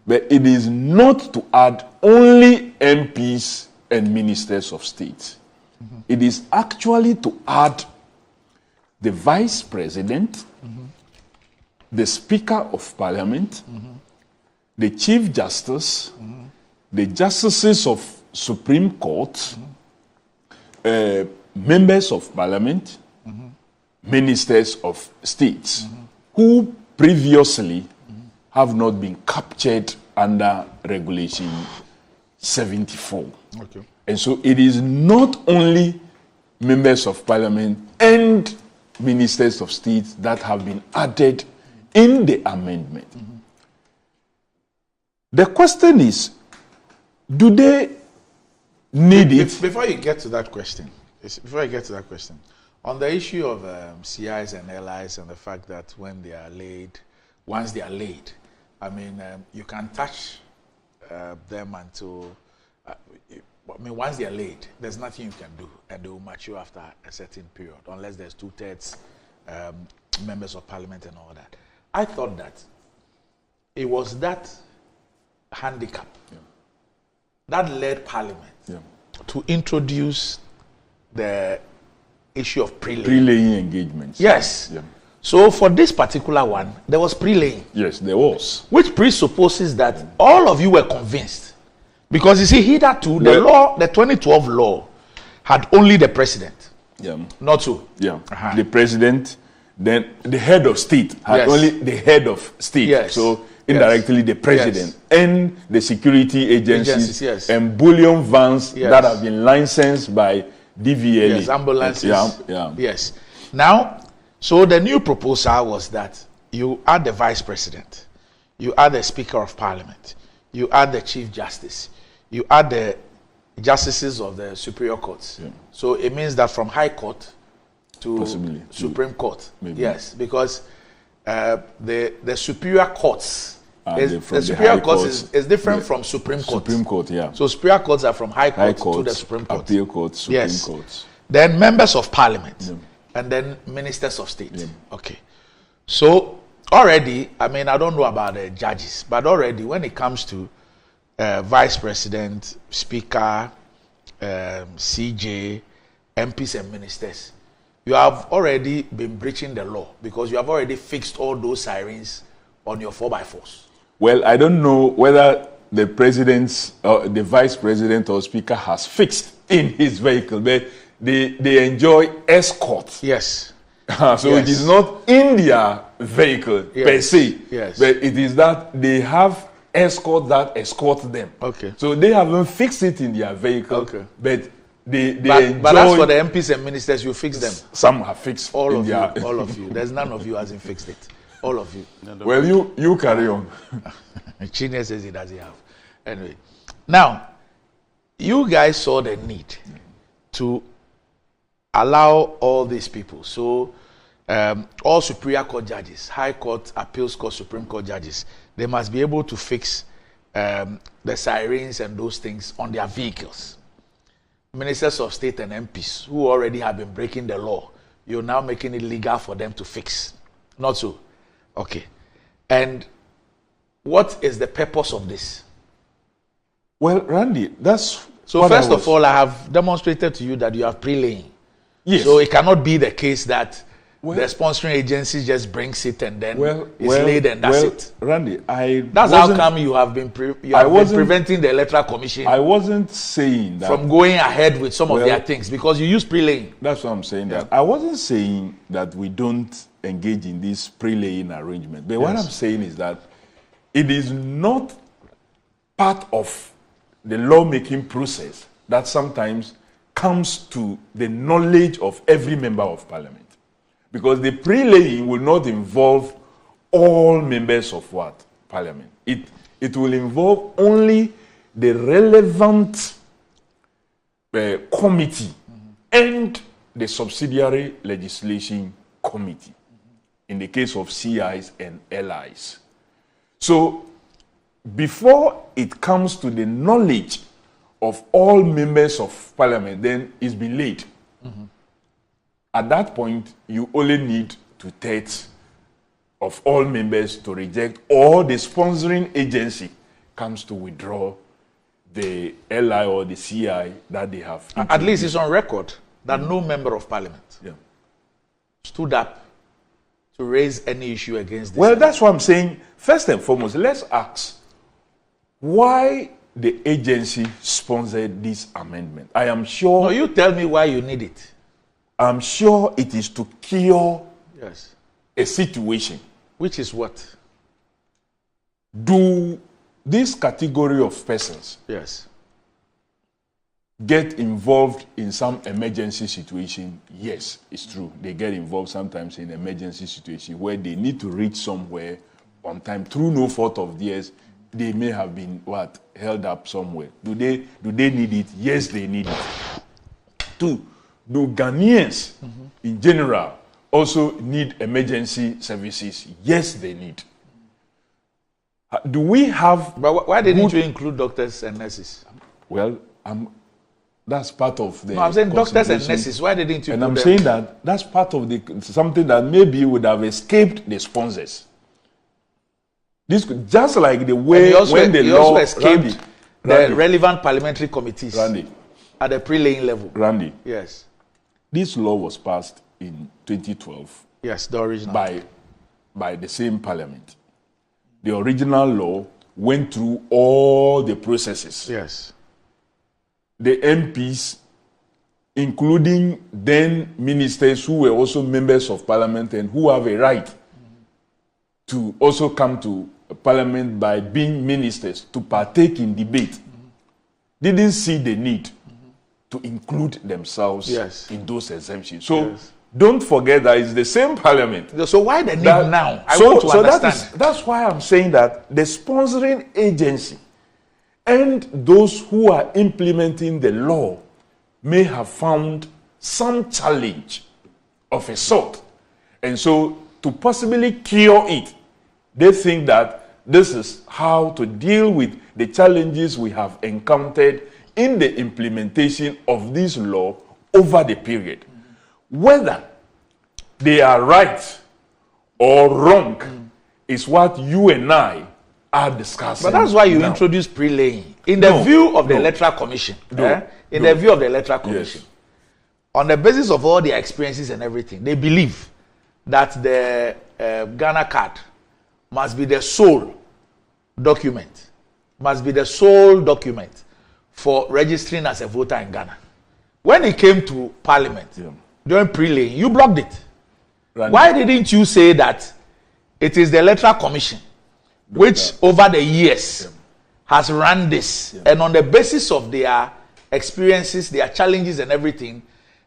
but it is not to add only MPs and ministers of state. It is actually to add the Vice President, the Speaker of Parliament, the Chief Justice, the Justices of Supreme Court, members of Parliament, ministers of states, who previously have not been captured under Regulation 74. Okay. And so it is not only members of Parliament and ministers of state that have been added in the amendment. The question is, do they need it? Before you get to that question, on the issue of CIs and LIs and the fact that when they are laid, once they are laid, I mean, you can touch them until, once they are laid, there's nothing you can do, and they will mature after a certain period, unless there's 2/3 members of Parliament and all that. I thought that it was that handicap that led Parliament to introduce the issue of pre-laying engagements. Yes. Yeah. So for this particular one, there was pre-laying. Yes, there was. Which presupposes that all of you were convinced. Because you see, hitherto, the law, the 2012 law, had only the president. Yeah. Not so. Yeah. The president, then the head of state had only the head of state. Yes. So indirectly the president and the security agencies and bullion vans that have been licensed by DVLA. Yes, ambulances. Yes. Now, so the new proposal was that you add the vice president, you add the Speaker of Parliament, you add the Chief Justice, you add the justices of the superior courts. Yeah. So it means that from High Court to possibly Supreme Court. Maybe. Yes, because the superior courts, the superior courts is different from Supreme Court. Supreme Court, yeah. So superior courts are from High Court to the Supreme Court. Appeal Court, Supreme Court. Then members of Parliament, and then ministers of state. Yeah. Okay. So already, I mean, I don't know about the judges, but already when it comes to Vice President, Speaker, CJ, MPs and ministers, you have already been breaching the law because you have already fixed all those sirens on your 4x4s. Well, I don't know whether the president's, the vice president or speaker has fixed in his vehicle, but they enjoy escort. Yes. So it is not in their vehicle per se, but it is that they have escort that escort them. Okay. So they haven't fixed it in their vehicle, but they enjoy. But as for the MPs and ministers, you fix them. Some have fixed all of you. All of you. There's none of you hasn't fixed it. All of you. Well, you carry on. Chinya says he doesn't have. Anyway, now you guys saw the need to allow all these people. So all Superior Court judges, High Court, Appeals Court, Supreme Court judges, they must be able to fix the sirens and those things on their vehicles. Ministers of state and MPs who already have been breaking the law, you're now making it legal for them to fix. Not so. Okay. And what is the purpose of this? Well, Randy, that's... So first of all, I have demonstrated to you that you have pre-laying. Yes. So it cannot be the case that the sponsoring agency just brings it and then it's laid and that's it. Randy, that's how come you have been preventing the Electoral Commission. I wasn't saying that from going ahead with some of their things because you use pre-laying. That's what I'm saying. That I wasn't saying that we don't engage in this pre-laying arrangement. But what I'm saying is that it is not part of the lawmaking process that sometimes comes to the knowledge of every member of Parliament. Because the pre-laying will not involve all members of Parliament. It will involve only the relevant committee and the subsidiary legislation committee in the case of CIs and LIs. So before it comes to the knowledge of all members of Parliament, then it's been laid. At that point, you only need 2/3 of all members to reject, or the sponsoring agency comes to withdraw the LI or the CI that they have. At least it's on record that no member of Parliament stood up to raise any issue against this. Well, that's what I'm saying. First and foremost, let's ask why the agency sponsored this amendment. I am sure... No, you tell me why you need it. I'm sure it is to cure a situation. Which is what? Do this category of persons get involved in some emergency situation? Yes, it's true. They get involved sometimes in emergency situation where they need to reach somewhere on time through no fault of theirs. They may have been held up somewhere. Do they need it? Yes, they need it. 2, do Ghanaians in general also need emergency services? Yes, they need. Do we have... But why didn't you include doctors and nurses? Well, that's part of the... No, I'm saying doctors and nurses. Why didn't you? And I'm saying that that's part of something that maybe would have escaped the sponsors. This could, just like the way when the law escaped the relevant parliamentary committees at the pre-laying level. Randy. Yes. This law was passed in 2012. Yes, the original. By the same parliament. The original law went through all the processes. Yes. The MPs, including then ministers who were also members of Parliament and who have a right to also come to Parliament by being ministers to partake in debate, didn't see the need to include themselves in those exemptions. So don't forget that it's the same Parliament. So why the need now? I want to understand. That's why I'm saying that the sponsoring agency and those who are implementing the law may have found some challenge of a sort. And so to possibly cure it, they think that this is how to deal with the challenges we have encountered in the implementation of this law over the period. Whether they are right or wrong is what you and I are discussing. But that's why you now. introduce pre-laying. In the view of the Electoral Commission, the view of the Electoral Commission, on the basis of all their experiences and everything, they believe that the Ghana card must be the sole document, for registering as a voter in Ghana. When it came to Parliament, during pre-laying, you blocked it. Why didn't you say that it is the Electoral Commission which over the years has run this, and on the basis of their experiences, their challenges and everything,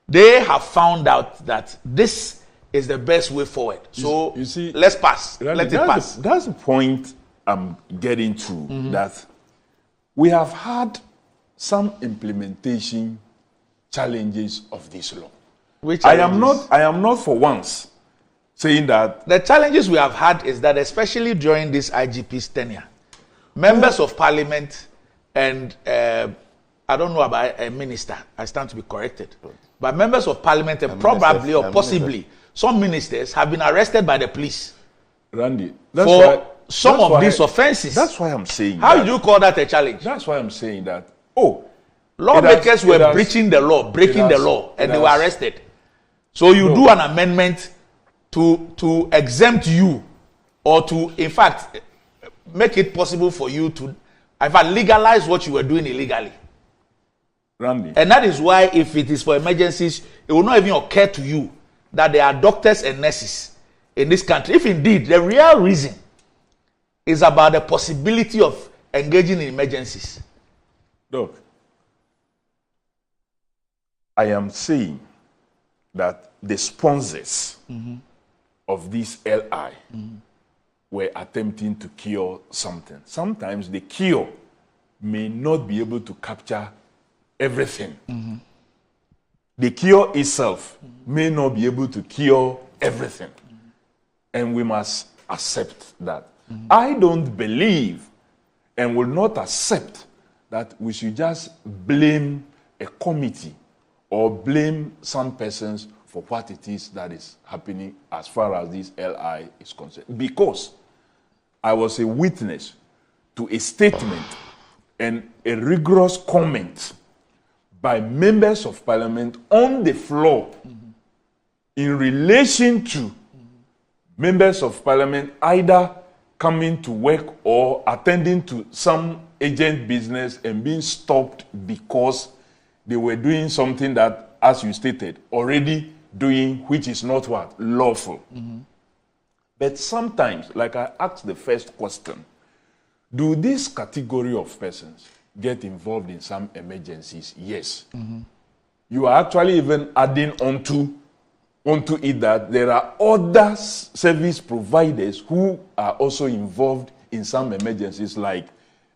they have found out that this is the best way forward. So you see, let's pass. Let it pass. That's the point I'm getting to, that we have had some implementation challenges of this law. I am not for once saying that the challenges we have had is that, especially during this IGP's tenure, members of Parliament and I don't know about a minister, I stand to be corrected, but members of Parliament and probably or possibly some ministers have been arrested by the police. Randy, for some of these offenses. That's why I'm saying How do you call that a challenge? That's why I'm saying that, lawmakers were breaching the law, breaking the law, and they were arrested. So you do an amendment to exempt you, or to, in fact, make it possible for you to, in fact, legalize what you were doing illegally. Randy. And that is why, if it is for emergencies, it will not even occur to you that there are doctors and nurses in this country. If indeed the real reason is about the possibility of engaging in emergencies. Look, I am saying that the sponsors of this LI were attempting to cure something. Sometimes the cure may not be able to capture everything. The cure itself may not be able to cure everything. And we must accept that. I don't believe and will not accept that we should just blame a committee or blame some persons for what it is that is happening as far as this LI is concerned. Because I was a witness to a statement and a rigorous comment by members of Parliament on the floor in relation to members of Parliament either coming to work or attending to some agent business and being stopped because they were doing something that, as you stated, already doing, which is not what? Lawful. But sometimes, like I asked the first question, do this category of persons get involved in some emergencies? Yes. You are actually even adding onto it that there are other service providers who are also involved in some emergencies, like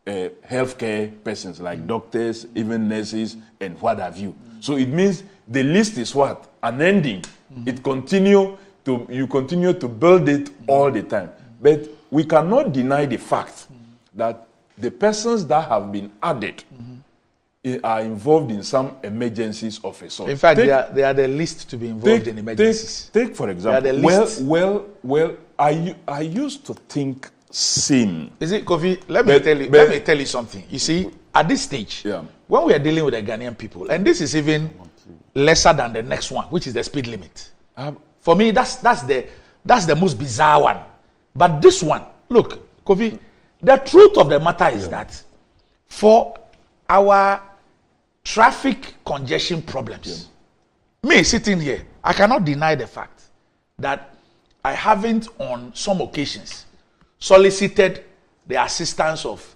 healthcare persons, like doctors, even nurses, and what have you. So it means the list is what? Unending. You continue to build it all the time. But we cannot deny the fact that the persons that have been added are involved in some emergencies of a sort. In fact, they are the least to be involved in emergencies. Take for example, well, I used to think same. Is it, Kofi? Let me tell you something. You see, at this stage, when we are dealing with the Ghanaian people, and this is even lesser than the next one, which is the speed limit. For me, that's the most bizarre one. But this one, look, Kofi, the truth of the matter is that for our traffic congestion problems, me sitting here, I cannot deny the fact that I haven't on some occasions solicited the assistance of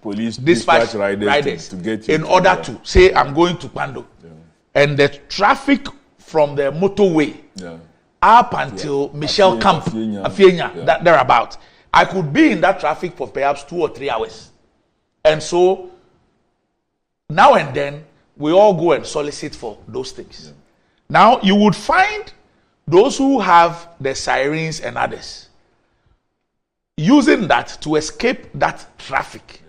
police dispatch riders to get you in order to say I'm going to Kwando. And the traffic from the motorway up until Michelle Camp, Afienya, thereabout, I could be in that traffic for perhaps 2 or 3 hours And so, now and then, we all go and solicit for those things. Yeah. Now, you would find those who have the sirens and others using that to escape that traffic,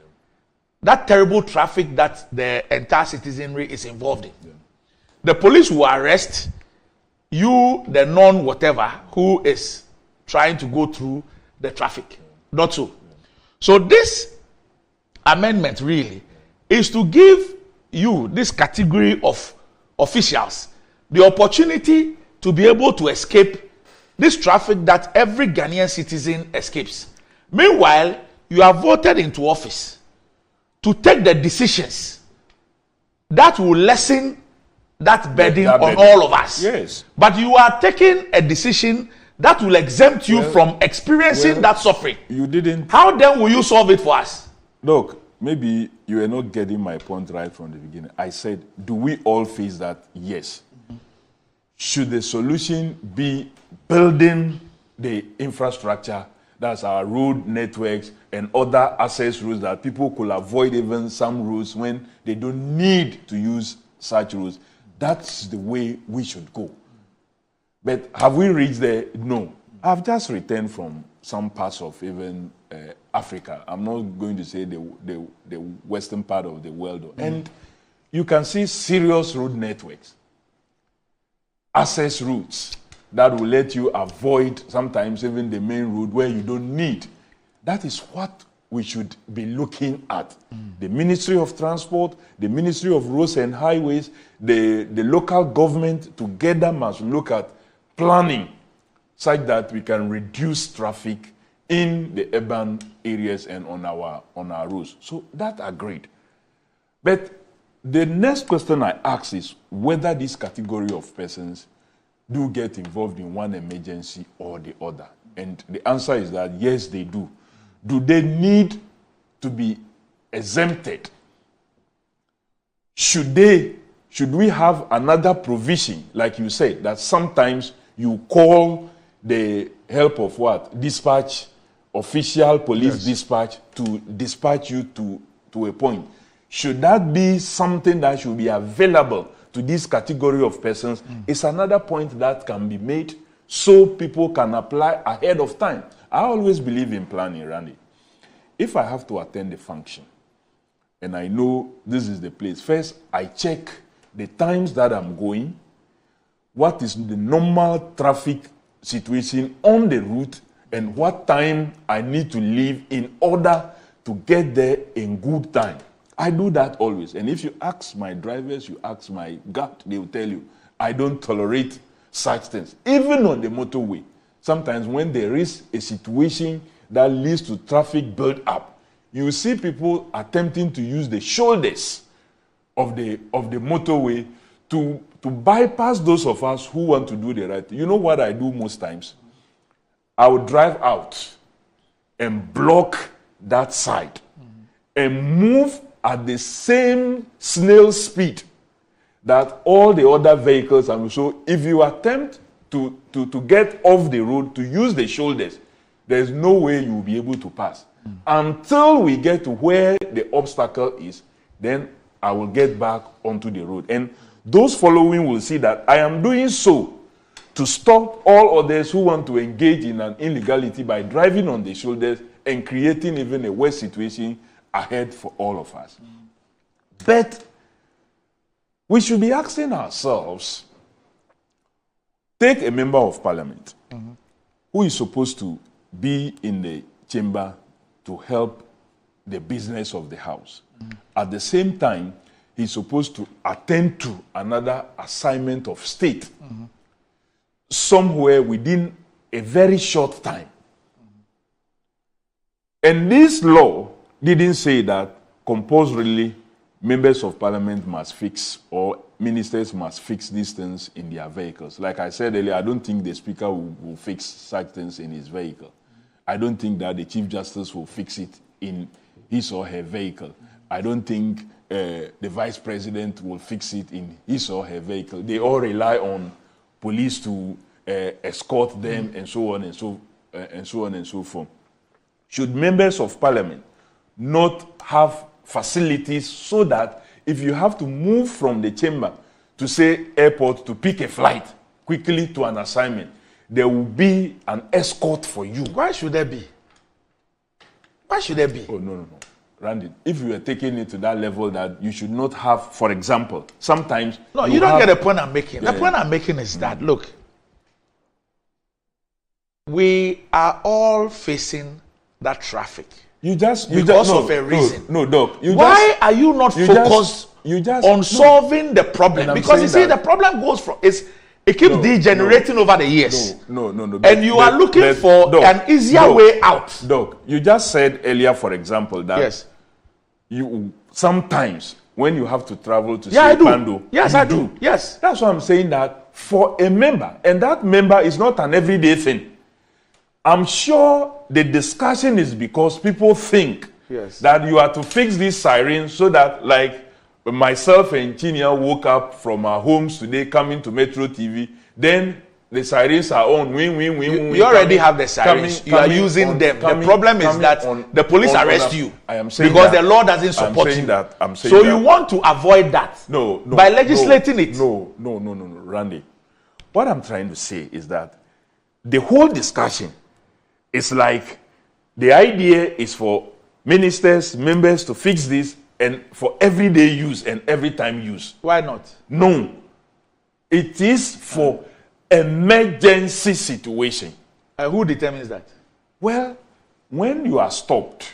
that terrible traffic that the entire citizenry is involved in. Yeah. The police will arrest you, the non-whatever, who is trying to go through the traffic. Not so. So this amendment really is to give you, this category of officials, the opportunity to be able to escape this traffic that every Ghanaian citizen escapes. Meanwhile, you are voted into office to take the decisions that will lessen that burden on all of us. Yes. But you are taking a decision that will exempt you from experiencing that suffering. You didn't. How then will you solve it for us? Look, maybe you are not getting my point right from the beginning. I said, do we all face that? Yes. Mm-hmm. Should the solution be building the infrastructure, that's our road networks and other access routes that people could avoid even some routes when they don't need to use such routes? That's the way we should go. But have we reached there? No. I've just returned from some parts of even Africa. I'm not going to say the western part of the world. Mm. And you can see serious road networks, access routes that will let you avoid sometimes even the main road where you don't need. That is what we should be looking at. Mm. The Ministry of Transport, the Ministry of Roads and Highways, the local government together must look at planning such that we can reduce traffic in the urban areas and on our roads. So that agreed. But the next question I ask is whether this category of persons do get involved in one emergency or the other. And the answer is that yes, they do. Do they need to be exempted? Should we have another provision, like you said, that sometimes you call the help of what? Dispatch, official police dispatch to dispatch you to a point. Should that be something that should be available to this category of persons? It's another point that can be made so people can apply ahead of time. I always believe in planning, Randy. If I have to attend a function and I know this is the place, first I check the times that I'm going, what is the normal traffic situation on the route, and what time I need to leave in order to get there in good time. I do that always. And if you ask my drivers, you ask my guard, they will tell you, I don't tolerate such things. Even on the motorway, sometimes when there is a situation that leads to traffic build up, you see people attempting to use the shoulders of the motorway to bypass those of us who want to do the right thing. You know what I do most times? I would drive out and block that side and move at the same snail speed that all the other vehicles are. So if you attempt to get off the road, to use the shoulders, there's no way you will be able to pass. Until we get to where the obstacle is, then I will get back onto the road. And those following will see that I am doing so to stop all others who want to engage in an illegality by driving on the shoulders and creating even a worse situation ahead for all of us. But we should be asking ourselves, take a member of parliament who is supposed to be in the chamber to help the business of the house. At the same time, he's supposed to attend to another assignment of state somewhere within a very short time. And this law didn't say that compulsorily members of parliament must fix or ministers must fix these things in their vehicles. Like I said earlier, I don't think the speaker will fix such things in his vehicle. I don't think that the chief justice will fix it in his or her vehicle. I don't think the vice president will fix it in his or her vehicle. They all rely on police to escort them and so on and so on and so forth. Should members of parliament not have facilities so that if you have to move from the chamber to, say, airport to pick a flight quickly to an assignment, there will be an escort for you. Why should there be? Why should there be? Oh, no. Randy, if you are taking it to that level that you should not have, for example, sometimes... No, you don't get the point I'm making. The point I'm making is that, look, we are all facing that traffic. Because of a reason. No, Doc. Why are you not focused on solving the problem? Because you see, the problem goes from... It keeps degenerating over the years. No. And you are looking for an easier way out. Doc, you just said earlier, for example, that you sometimes when you have to travel to say Pando. Yes, I do. Yes. That's why I'm saying that for a member, and that member is not an everyday thing. I'm sure the discussion is because people think that you are to fix these sirens so that, like, myself and Chinia woke up from our homes today coming to Metro TV, then the sirens are on. You already have the sirens. You are using them. The problem is that the police arrest you because the law doesn't support you. So you want to avoid that by legislating it. No, Randy. What I'm trying to say is that the whole discussion is like the idea is for ministers, members to fix this and for everyday use and every time use. Why not? No. It is for emergency situation. Who determines that? Well, when you are stopped.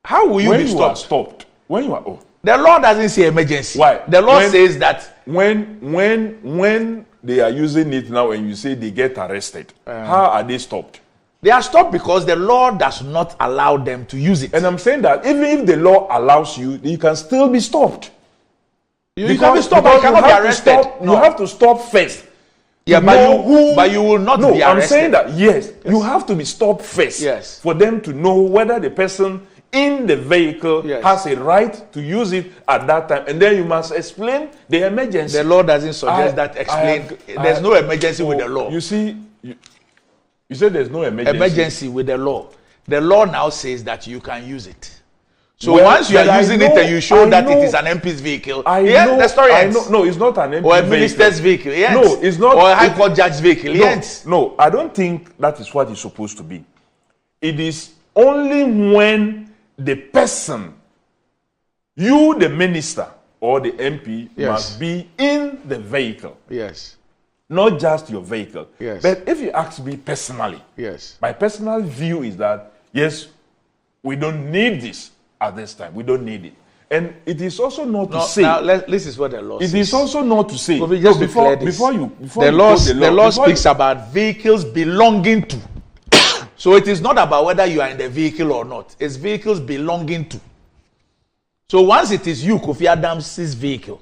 How will you be stopped? When you are stopped. When you are... The law doesn't say emergency. Why? The law says that... When they are using it now and you say they get arrested, how are they stopped? They are stopped because the law does not allow them to use it. And I'm saying that even if the law allows you, you can still be stopped. You can be stopped, but you cannot be arrested. You have to stop first. Yeah, but you will not be arrested. I'm saying that, yes, you have to be stopped first for them to know whether the person in the vehicle has a right to use it at that time. And then you must explain the emergency. The law doesn't suggest that explain. There's no emergency with the law. You see, you said there's no emergency with the law. The law now says that you can use it. So once you are using it and you show that it is an MP's vehicle, the story ends. No, it's not an MP or a minister's vehicle. Yes. No, it's not. Or a high court judge's vehicle. Yes. No, I don't think that is what it's supposed to be. It is only when the person, you the minister or the MP, must be in the vehicle. Yes. Not just your vehicle. Yes. But if you ask me personally, my personal view is that, yes, we don't need this at this time. We don't need it. And it is also not to say... Now, this is what the law says. It is also not to say... The law speaks about vehicles belonging to. So it is not about whether you are in the vehicle or not. It's vehicles belonging to. So once it is you, Kofi Adams' vehicle,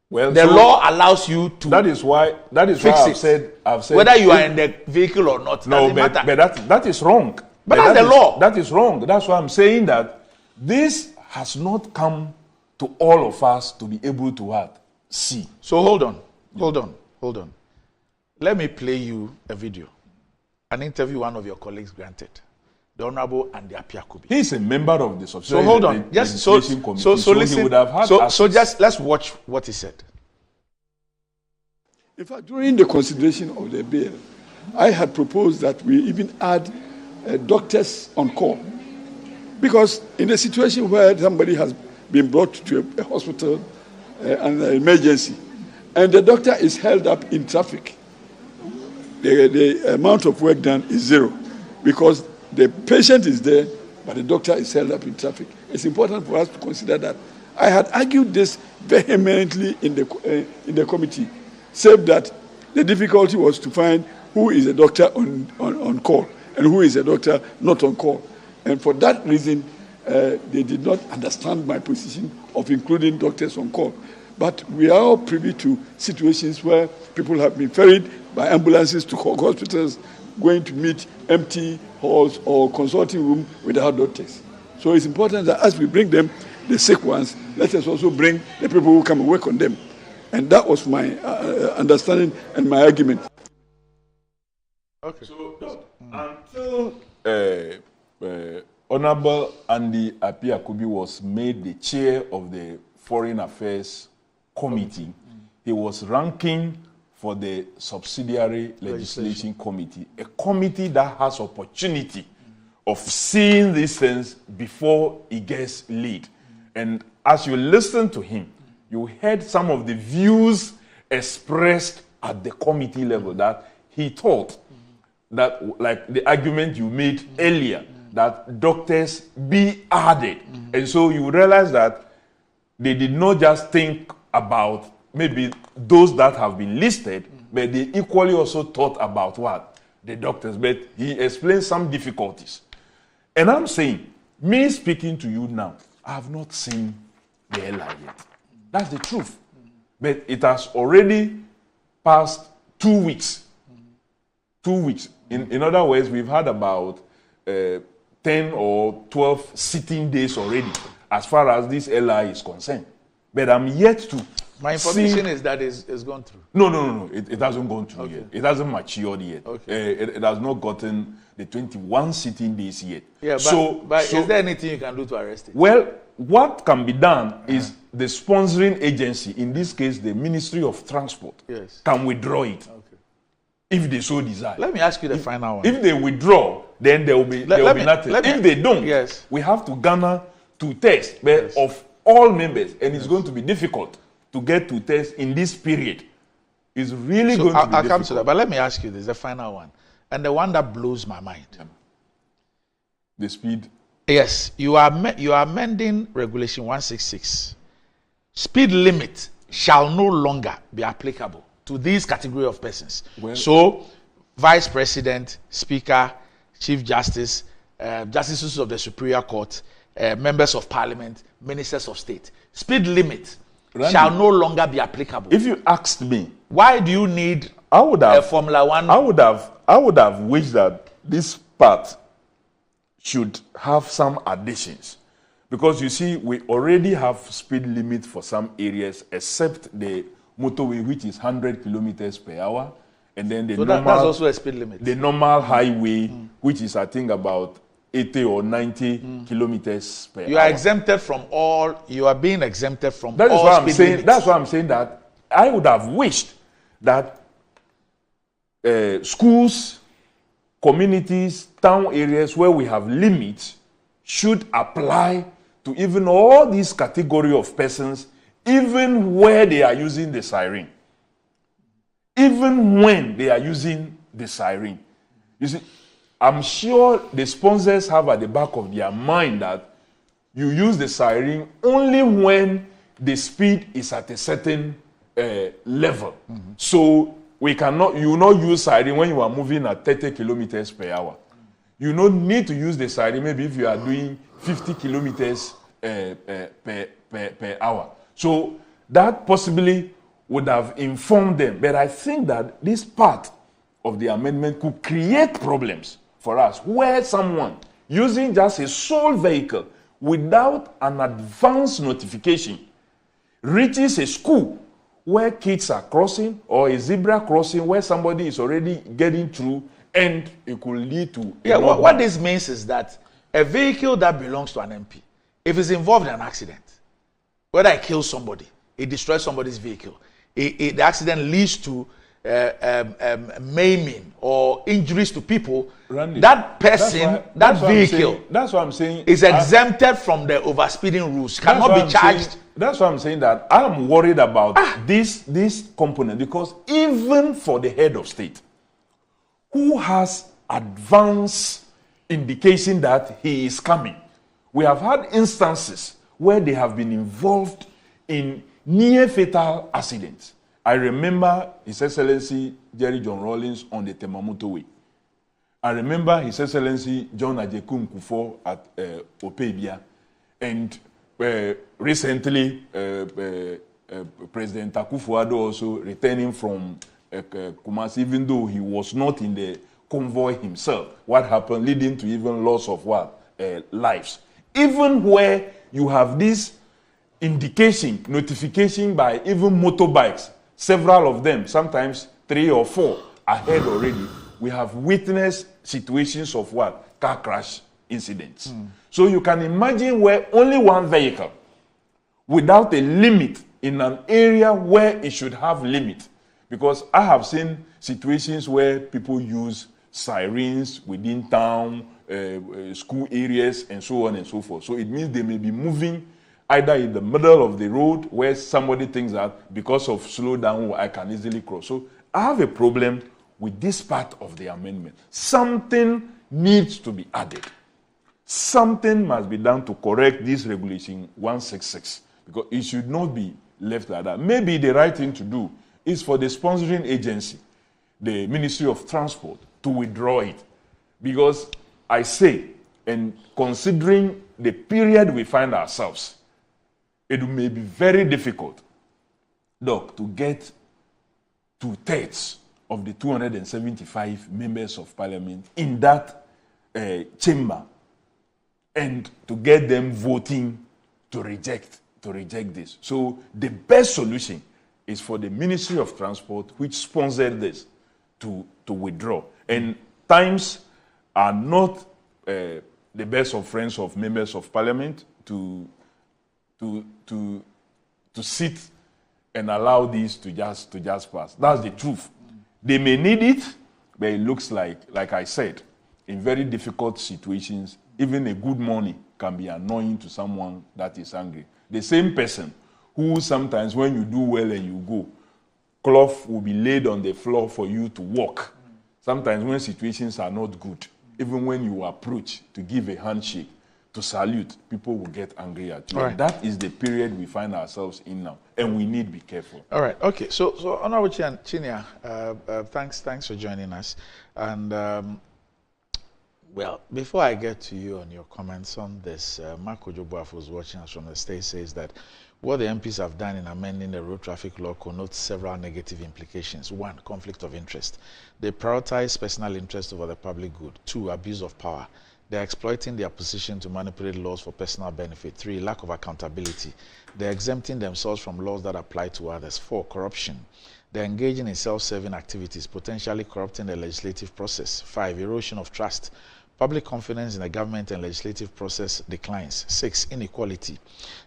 the law allows you to. That is why I've said whether you are in the vehicle or not. No, but that is wrong. But that's the law. That is wrong. That's why I'm saying that this has not come to all of us to be able to see. So hold on. Let me play you a video, an interview one of your colleagues granted, the Honorable Andy Apiakubi. He is a member of the So hold on. Just so listen. So just let's watch what he said. In fact, during the consideration of the bill, I had proposed that we even add doctors on call. Because in a situation where somebody has been brought to a hospital, an emergency, and the doctor is held up in traffic, the amount of work done is zero. Because the patient is there, but the doctor is held up in traffic. It's important for us to consider that. I had argued this vehemently in the committee, said that the difficulty was to find who is a doctor on call and who is a doctor not on call. And for that reason, they did not understand my position of including doctors on call. But we are all privy to situations where people have been ferried by ambulances to hospitals, going to meet empty halls or consulting room without doctors. So it's important that as we bring them, the sick ones, let us also bring the people who come and work on them. And that was my understanding and my argument. Okay. So, until Honorable Andy Apiakubi was made the chair of the Foreign Affairs Committee. He was ranking for the Subsidiary Legislation Committee, a committee that has opportunity of seeing these things before it gets lead. And as you listen to him, you heard some of the views expressed at the committee level that he thought that, like the argument you made earlier, that doctors be added. And so you realize that they did not just think about maybe those that have been listed, but they equally also thought about what? The doctors. But he explained some difficulties. And I'm saying, me speaking to you now, I have not seen the LI yet. That's the truth. But it has already passed 2 weeks. 2 weeks. In other words, we've had about 10 or 12 sitting days already as far as this LI is concerned. But I'm yet to My information is that it's gone through. No. It hasn't gone through yet. It hasn't matured yet. Okay. It has not gotten the 21 sitting days yet. Yeah, but is there anything you can do to arrest it? Well, what can be done is the sponsoring agency, in this case the Ministry of Transport, can withdraw it if they so desire. Let me ask you the final one. If they withdraw, then there will be nothing. If they don't, we have to garner to test of all members, and it's going to be difficult to get to test in this period. It's really going to be difficult. I'll come to that, but let me ask you this, the final one, and the one that blows my mind. The speed. Yes, you are amending Regulation 166. Speed limit shall no longer be applicable to these category of persons. Well, so, Vice President, Speaker, Chief Justice, Justices of the Superior Court, Members of Parliament, Ministers of State. Speed limit shall no longer be applicable. If you asked me, why do you need a Formula One? I would have wished that this part should have some additions, because you see, we already have speed limit for some areas, except the motorway, which is 100 kilometers per hour, and then the normal. That's also a speed limit. The normal highway, which is I think about 80 or 90 kilometers per hour. You are exempted from all. You are being exempted from that all is what speed I'm saying. limits. That's why I'm saying that I would have wished that schools, communities, town areas where we have limits should apply to even all these category of persons, even where they are using the siren. Even when they are using the siren. You see, I'm sure the sponsors have at the back of their mind that you use the siren only when the speed is at a certain level. So you will not use siren when you are moving at 30 kilometers per hour. You don't need to use the siren maybe if you are doing 50 kilometers per hour. So that possibly would have informed them. But I think that this part of the amendment could create problems for us, where someone using just a sole vehicle without an advance notification reaches a school where kids are crossing, or a zebra crossing where somebody is already getting through, and it could lead to what this means is that a vehicle that belongs to an MP, if it's involved in an accident, whether it kills somebody, it destroys somebody's vehicle, the accident leads to maiming or injuries to people, Randy, that person, that vehicle, that's what I'm saying, is exempted from the overspeeding rules, cannot be charged. That's why I'm saying that I'm worried about this component, because even for the head of state, who has advance indication that he is coming, we have had instances where they have been involved in near fatal accidents. I remember His Excellency Jerry John Rawlings on the Temamoto Way. I remember His Excellency John Ajeku Nkufo at Opebia. And recently, President Akufo-Addo also returning from Kumasi, even though he was not in the convoy himself. What happened, leading to even loss of lives. Even where you have this indication, notification by even motorbikes, several of them, sometimes 3 or 4 ahead already, we have witnessed situations of car crash incidents. So you can imagine where only one vehicle without a limit in an area where it should have limit. Because I have seen situations where people use sirens within town, school areas, and so on and so forth. So it means they may be moving either in the middle of the road where somebody thinks that because of slow down, I can easily cross. So I have a problem with this part of the amendment. Something needs to be added. Something must be done to correct this regulation 166, because it should not be left like that. Maybe the right thing to do is for the sponsoring agency, the Ministry of Transport, to withdraw it. Because I say, and considering the period we find ourselves, it may be very difficult, Doc, to get 2/3 of the 275 members of parliament in that chamber and to get them voting to reject this. So the best solution is for the Ministry of Transport, which sponsored this, to withdraw. And times are not the best of friends of members of parliament to sit and allow these to just pass. That's the truth. They may need it, but it looks like I said, in very difficult situations, even a good morning can be annoying to someone that is angry. The same person who sometimes when you do well and you go, cloth will be laid on the floor for you to walk. Sometimes when situations are not good, even when you approach to give a handshake, to salute, people will get angry at you. Right. That is the period we find ourselves in now, and we need to be careful. All right. Okay. So Honorable Chinia, thanks for joining us. And well, before I get to you on your comments on this, Mark Ojobuaf, who's watching us from the state, says that what the MPs have done in amending the road traffic law connotes several negative implications. 1, conflict of interest. They prioritize personal interest over the public good. 2, abuse of power. They're exploiting their position to manipulate laws for personal benefit. 3, lack of accountability. They're exempting themselves from laws that apply to others. 4, corruption. They're engaging in self-serving activities, potentially corrupting the legislative process. 5, erosion of trust. Public confidence in the government and legislative process declines. 6, inequality.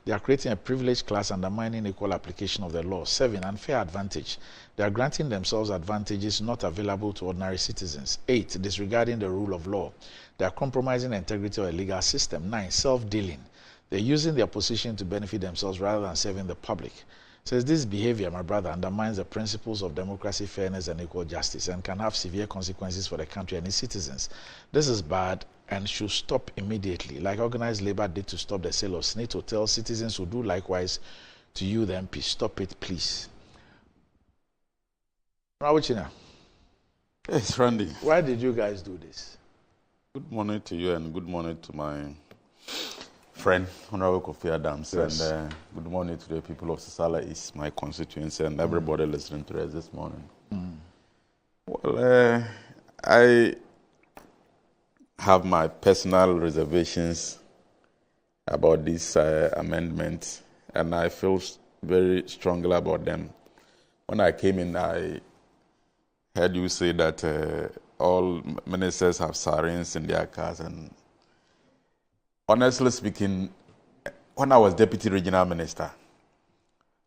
They are creating a privileged class, undermining equal application of the law. 7, unfair advantage. They are granting themselves advantages not available to ordinary citizens. 8, disregarding the rule of law. They are compromising the integrity of a legal system. 9, self-dealing. They're using their position to benefit themselves rather than serving the public. Says this behavior, my brother, undermines the principles of democracy, fairness, and equal justice and can have severe consequences for the country and its citizens. This is bad and should stop immediately, like organized labor did to stop the sale of SSNIT hotels. Citizens will do likewise to you, the MP. Stop it, please. Rawuchina. Yes, Randy. Why did you guys do this? Good morning to you and good morning to my friend, Honorable Kofi Adams. Yes. And good morning to the people of Sisala East, my constituency, and everybody listening to us this morning. Well, I have my personal reservations about this amendment, and I feel very strongly about them. When I came in, I heard you say that all ministers have sirens in their cars, and honestly speaking, when I was Deputy Regional Minister,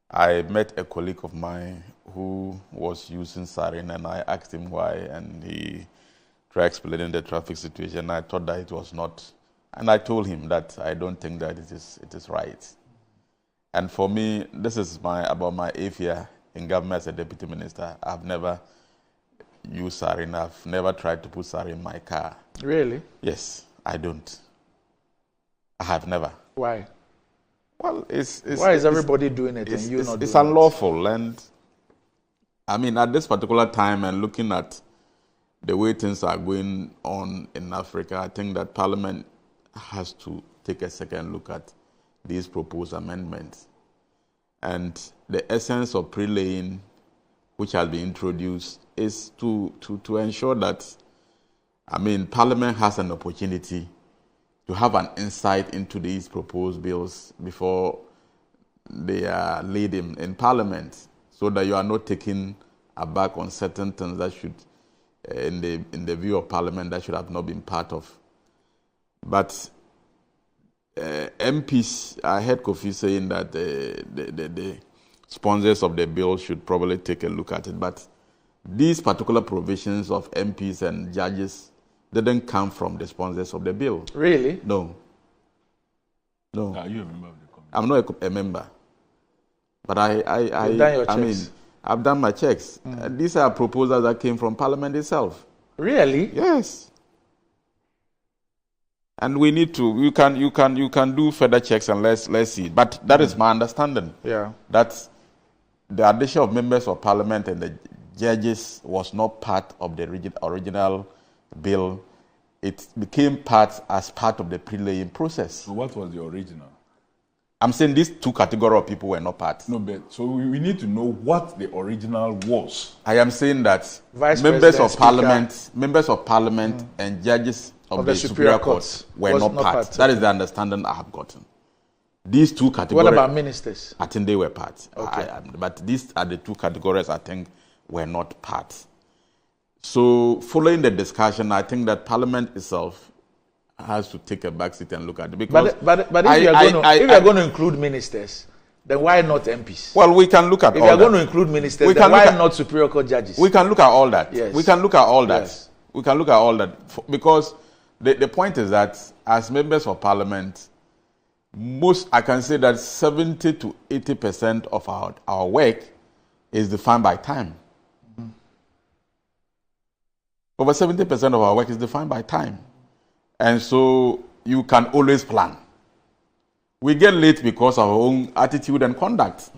I met a colleague of mine who was using siren, and I asked him why, and he tried explaining the traffic situation. I thought that it was not, and I told him that I don't think that it is right. And for me, this is about my 8th year in government as a Deputy Minister. I've never used siren. I've never tried to put siren in my car. Really? Yes, I don't. I have never. Why? Well, why is everybody doing it and you not doing it? It's unlawful, and I mean at this particular time and looking at the way things are going on in Africa, I think that Parliament has to take a second look at these proposed amendments. And the essence of pre-laying, which has been introduced, is to ensure that, I mean, Parliament has an opportunity to have an insight into these proposed bills before they are laid in Parliament, so that you are not taken aback on certain things that should, in the view of Parliament, that should have not been part of But MPs, I heard Kofi saying that the sponsors of the bill should probably take a look at it. But these particular provisions of MPs and judges didn't come from the sponsors of the bill. Really? No. Are you a member of the committee? I'm not a member. But You've done your checks? I mean, I've done my checks. These are proposals that came from Parliament itself. Really? Yes. And we need to. You can do further checks and let's see. But that is my understanding. Yeah. That the addition of members of Parliament and the judges was not part of the original bill. It became as part of the pre-laying process. So what was the original? I'm saying these two categories of people were not part. No, but so we need to know what the original was. I am saying that members of Parliament and judges of the Superior Court were not part. That is the understanding I have gotten. These two categories. What about ministers? I think they were part. Okay. But these are the two categories I think were not part. So following the discussion, I think that Parliament itself has to take a back seat and look at it. Because but if you are going to include ministers, then why not MPs? Well, we can look at all that. If you are going to include ministers, then why not Superior Court judges? We can look at all that. Yes. We can look at all that. Yes. We can look at all that. Because the point is that as members of Parliament, I can say that 70 to 80% of our work is defined by time. Over 70% of our work is defined by time. And so you can always plan. We get late because of our own attitude and conduct.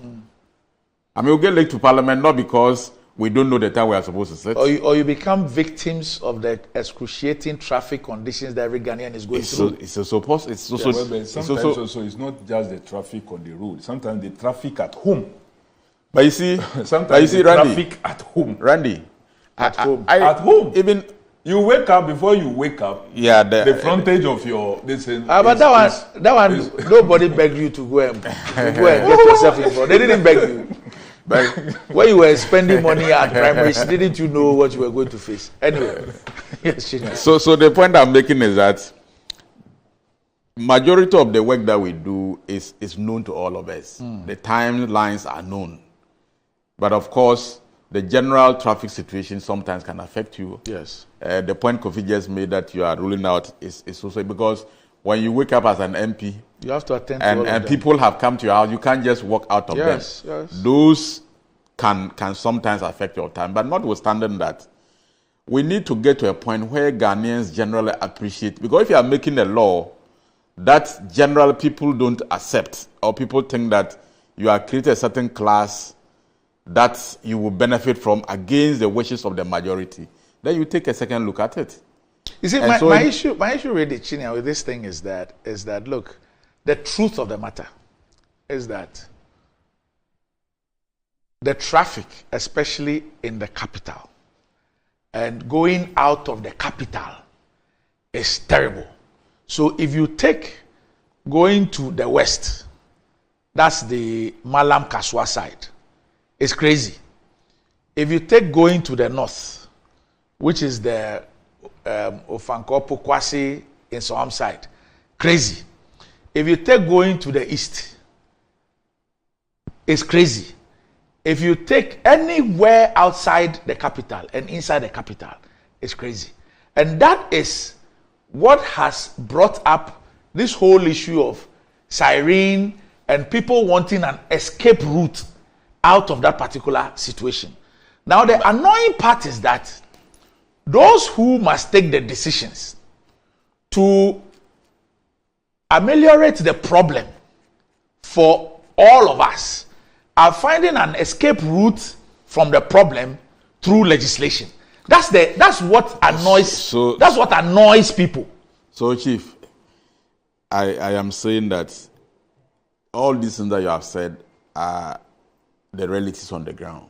I mean, we get late to Parliament not because we don't know the time we are supposed to sit. Or you become victims of the excruciating traffic conditions that every Ghanaian is going through. Sometimes it's not just the traffic on the road. Sometimes the traffic at home. But you see, Randy, traffic at home. Randy, at home. Even you wake up before you wake up. Yeah, the frontage of your but that one nobody begged you to go and get yourself involved. They didn't beg you. But when you were spending money at primaries, didn't you know what you were going to face? Anyway, yes, so the point I'm making is that majority of the work that we do is known to all of us. The timelines are known, but of course, the general traffic situation sometimes can affect you. Yes. The point Kofi just made that you are ruling out is also because when you wake up as an MP, you have to attend to all of them. And people have come to your house, you can't just walk out of them. Yes. Those can sometimes affect your time. But notwithstanding that, we need to get to a point where Ghanaians generally appreciate, because if you are making a law that generally people don't accept, or people think that you are creating a certain class that you will benefit from against the wishes of the majority, then you take a second look at it. You see, my issue really, Chinia, with this thing is that look, the truth of the matter is that the traffic, especially in the capital, and going out of the capital is terrible. So if you take going to the west, that's the Malam Kaswa side, it's crazy. If you take going to the north, which is the Ofanko Pokwasi in Soham side, crazy. If you take going to the east, it's crazy. If you take anywhere outside the capital and inside the capital, it's crazy. And that is what has brought up this whole issue of sirene and people wanting an escape route out of that particular situation. Now, the annoying part is that those who must take the decisions to ameliorate the problem for all of us are finding an escape route from the problem through legislation. That's what annoys people. So, Chief, I am saying that all these things that you have said are the realities on the ground.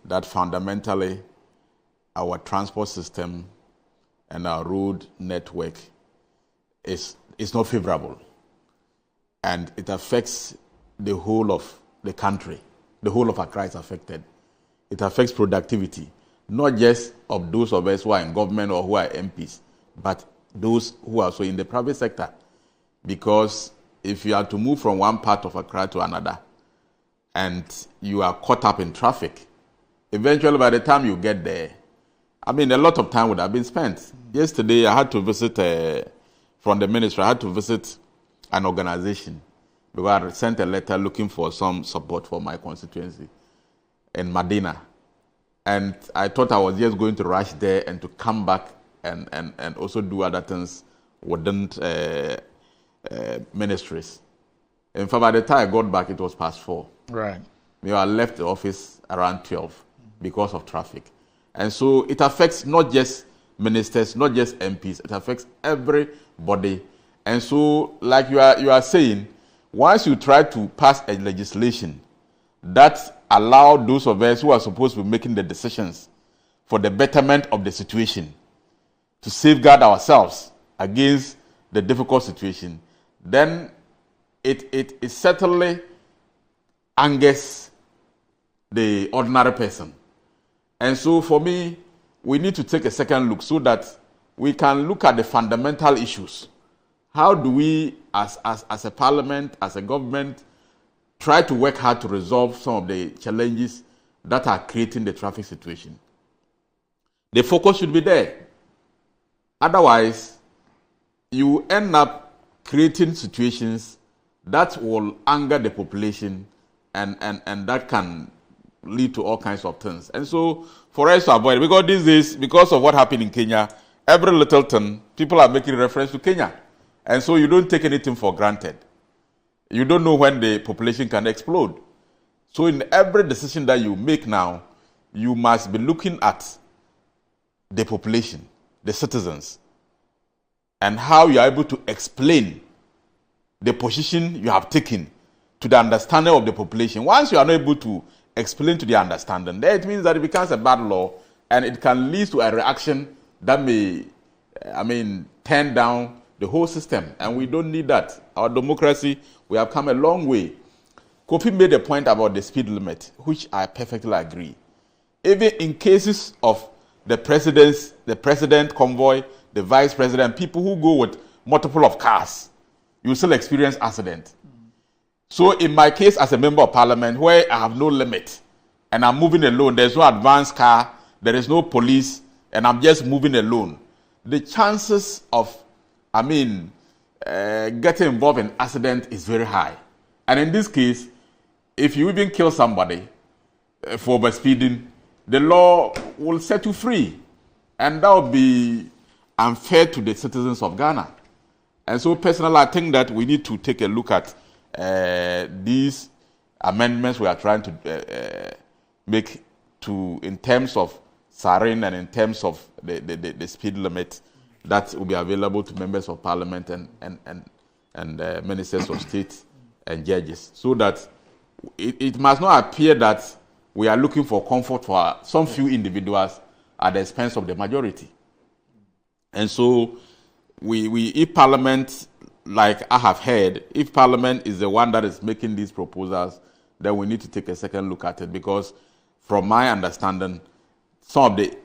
That fundamentally our transport system and our road network is not favorable, and it affects the whole of the country. The whole of Accra is affected. It affects productivity, not just of those of us who are in government or who are MPs, but those who are also in the private sector. Because if you are to move from one part of Accra to another and you are caught up in traffic, eventually by the time you get there, I mean, a lot of time would have been spent. Yesterday, I had to visit, from the ministry, I had to visit an organization because I had sent a letter looking for some support for my constituency in Medina. And I thought I was just going to rush there and to come back and also do other things within ministries. In fact, by the time I got back, it was past 4. Right. I left the office around 12 because of traffic. And so it affects not just ministers, not just MPs, it affects everybody. And so, like you are saying, once you try to pass a legislation that allow those of us who are supposed to be making the decisions for the betterment of the situation to safeguard ourselves against the difficult situation, then it certainly angers the ordinary person. And so for me, we need to take a second look so that we can look at the fundamental issues. How do we, as a parliament, as a government, try to work hard to resolve some of the challenges that are creating the traffic situation? The focus should be there. Otherwise, you end up creating situations that will anger the population and that can lead to all kinds of things. And so, for us to avoid it, because these days, because of what happened in Kenya, every little thing, people are making reference to Kenya. And so you don't take anything for granted. You don't know when the population can explode. So in every decision that you make now, you must be looking at the population, the citizens, and how you are able to explain the position you have taken to the understanding of the population. Once you are not able to explain to the understanding, then it means that it becomes a bad law and it can lead to a reaction that may, turn down the whole system. And we don't need that. Our democracy, we have come a long way. Kofi made a point about the speed limit, which I perfectly agree. Even in cases of the president convoy, the vice president, people who go with multiple of cars, you still experience accident. So in my case as a member of parliament, where I have no limit and I'm moving alone, there's no advanced car, there is no police, and I'm just moving alone, the chances of, getting involved in accident is very high. And in this case, if you even kill somebody for overspeeding, the law will set you free. And that would be unfair to the citizens of Ghana. And so personally, I think that we need to take a look at these amendments we are trying to make in terms of sirene and in terms of the speed limit that will be available to members of parliament and ministers of state and judges, so that it must not appear that we are looking for comfort for some few individuals at the expense of the majority. And so if parliament, like I have heard, if parliament is the one that is making these proposals, then we need to take a second look at it, because from my understanding, some of the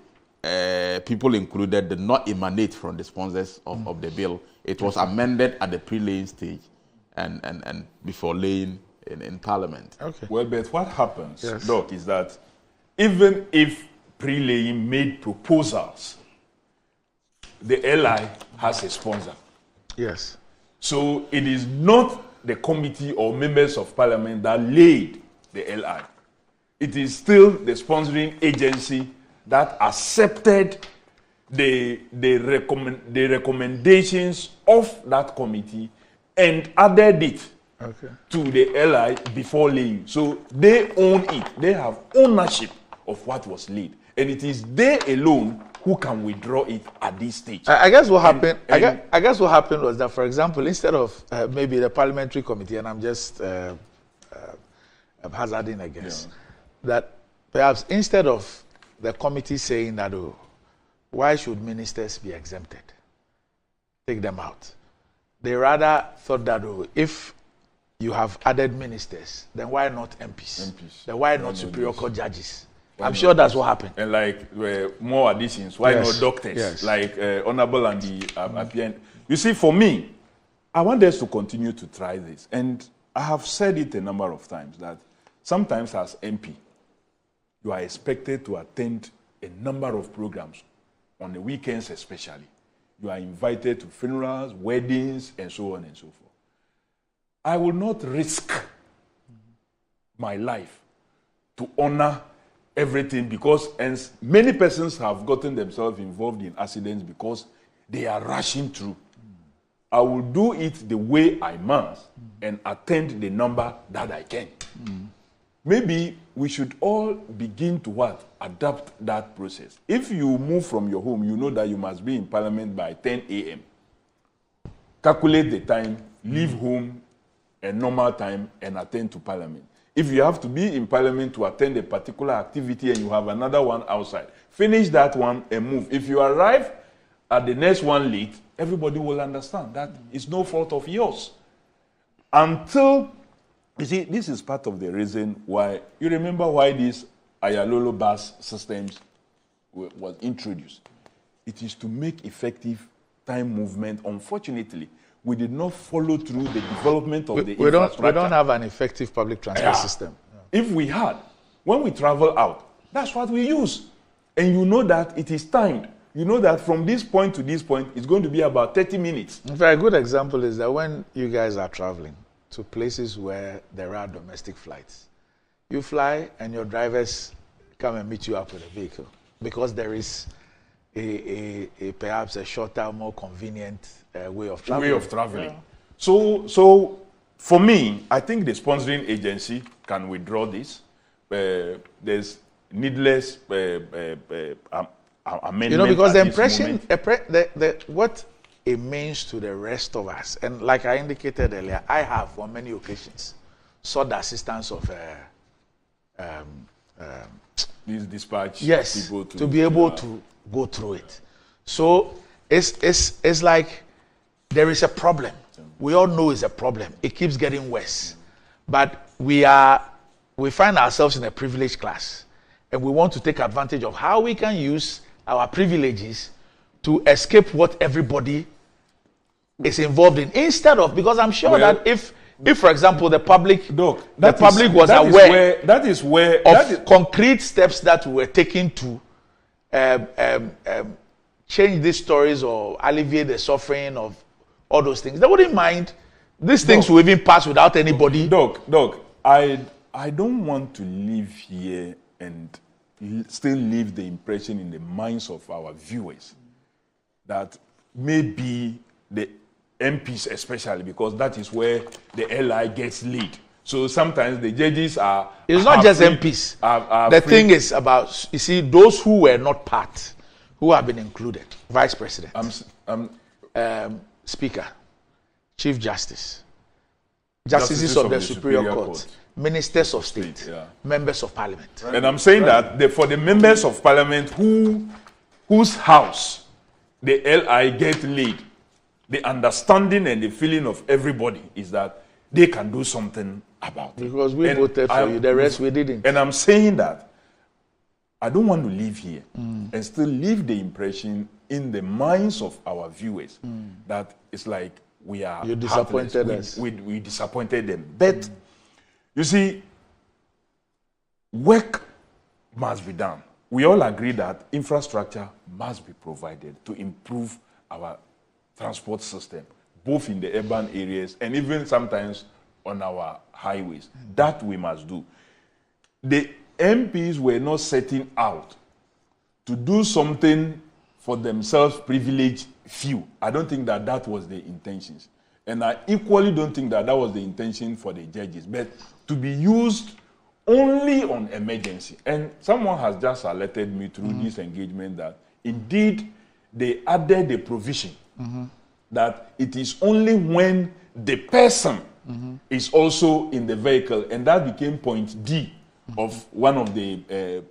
people included did not emanate from the sponsors of the bill. It was amended at the pre-laying stage and before laying in parliament. Okay. Well, but what happens, Doc, is that even if pre-laying made proposals, the LI has a sponsor. Yes. So it is not the committee or members of parliament that laid the LI. It is still the sponsoring agency that accepted the recommendations of that committee and added it to the LI before laying. So they own it. They have ownership of what was laid. And it is they alone who can withdraw it at this stage. I guess what happened. I guess what happened was that, for example, instead of maybe the parliamentary committee, and I'm just hazarding a guess, that perhaps instead of the committee saying that, oh, why should ministers be exempted? Take them out. They rather thought that, oh, if you have added ministers, then why not MPs? Then why not superior court judges? I'm sure that's what happened. And like more additions. Why not doctors? Yes. Like Honorable and the appearance. You see, for me, I want us to continue to try this. And I have said it a number of times that sometimes as MP, you are expected to attend a number of programs, on the weekends especially. You are invited to funerals, weddings, and so on and so forth. I will not risk my life to honor everything because many persons have gotten themselves involved in accidents because they are rushing through. I will do it the way I must and attend the number that I can. Maybe we should all begin to adapt that process. If you move from your home, you know that you must be in Parliament by 10 a.m. Calculate the time, leave home a normal time and attend to Parliament. If you have to be in Parliament to attend a particular activity and you have another one outside, finish that one and move. If you arrive at the next one late, everybody will understand that it's no fault of yours. Until, you see, this is part of the reason why, you remember why this Ayalolo bus systems was introduced. It is to make effective time movement. Unfortunately, we did not follow through the development of the infrastructure. We don't have an effective public transport system. If we had, when we travel out, that's what we use. And you know that it is timed. You know that from this point to this point, it's going to be about 30 minutes. A very good example is that when you guys are traveling to places where there are domestic flights, you fly and your drivers come and meet you up with a vehicle because there is perhaps a shorter, more convenient way of traveling. Yeah. So for me, I think the sponsoring agency can withdraw this. There's needless amendment. Because the impression, what it means to the rest of us, and like I indicated earlier, I have on many occasions sought the assistance of these dispatch people to be able to go through it. So it's like there is a problem. We all know it's a problem. It keeps getting worse. But we find ourselves in a privileged class, and we want to take advantage of how we can use our privileges to escape what everybody is involved in, instead of, because I'm sure that if for example the public was aware of concrete steps that were taken to change these stories or alleviate the suffering of all those things, they wouldn't mind these things will even pass without anybody. Doc, I don't want to live here and still leave the impression in the minds of our viewers that maybe the MPs especially, because that is where the LI gets lead. So sometimes the judges are... It's not just MPs. The thing is about, you see, those who were not part, who have been included. Vice President, Speaker, Chief Justice, Justices of the Superior Court, Ministers of State, Members of Parliament. And I'm saying that for the Members of Parliament whose house the LI get lead, the understanding and the feeling of everybody is that they can do something about it. Because we voted for you, the rest we didn't. And I'm saying that I don't want to live here and still leave the impression in the minds of our viewers that it's like we are... You disappointed us. We disappointed them. But, you see, work must be done. We all agree that infrastructure must be provided to improve our transport system, both in the urban areas and even sometimes on our highways. That we must do. The MPs were not setting out to do something for themselves, privileged few. I don't think that was the intentions. And I equally don't think that was the intention for the judges, but to be used only on emergency. And someone has just alerted me through this engagement that indeed they added the provision that it is only when the person is also in the vehicle, and that became point D of one of the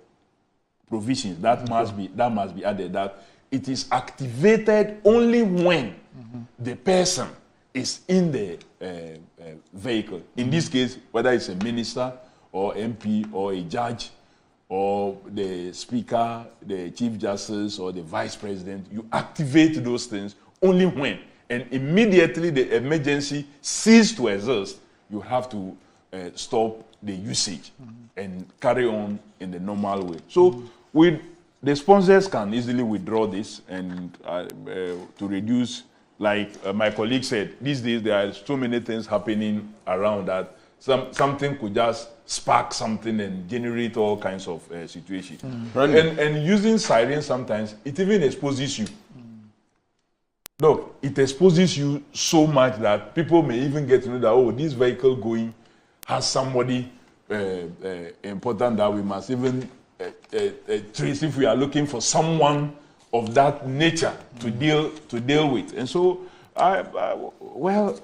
provisions that must be added, that it is activated only when the person is in the vehicle. In this case, whether it's a minister or MP or a judge or the Speaker, the Chief Justice, or the Vice President, you activate those things only when, and immediately the emergency ceases to exist, you have to stop the usage and carry on in the normal way. So the sponsors can easily withdraw this and to reduce, like my colleague said, these days there are so many things happening around that something could just spark something and generate all kinds of situations. And using sirens sometimes, it even exposes you. Look, it exposes you so much that people may even get to know that, oh, this vehicle going has somebody important that we must even trace if we are looking for someone of that nature to deal with. And so, well,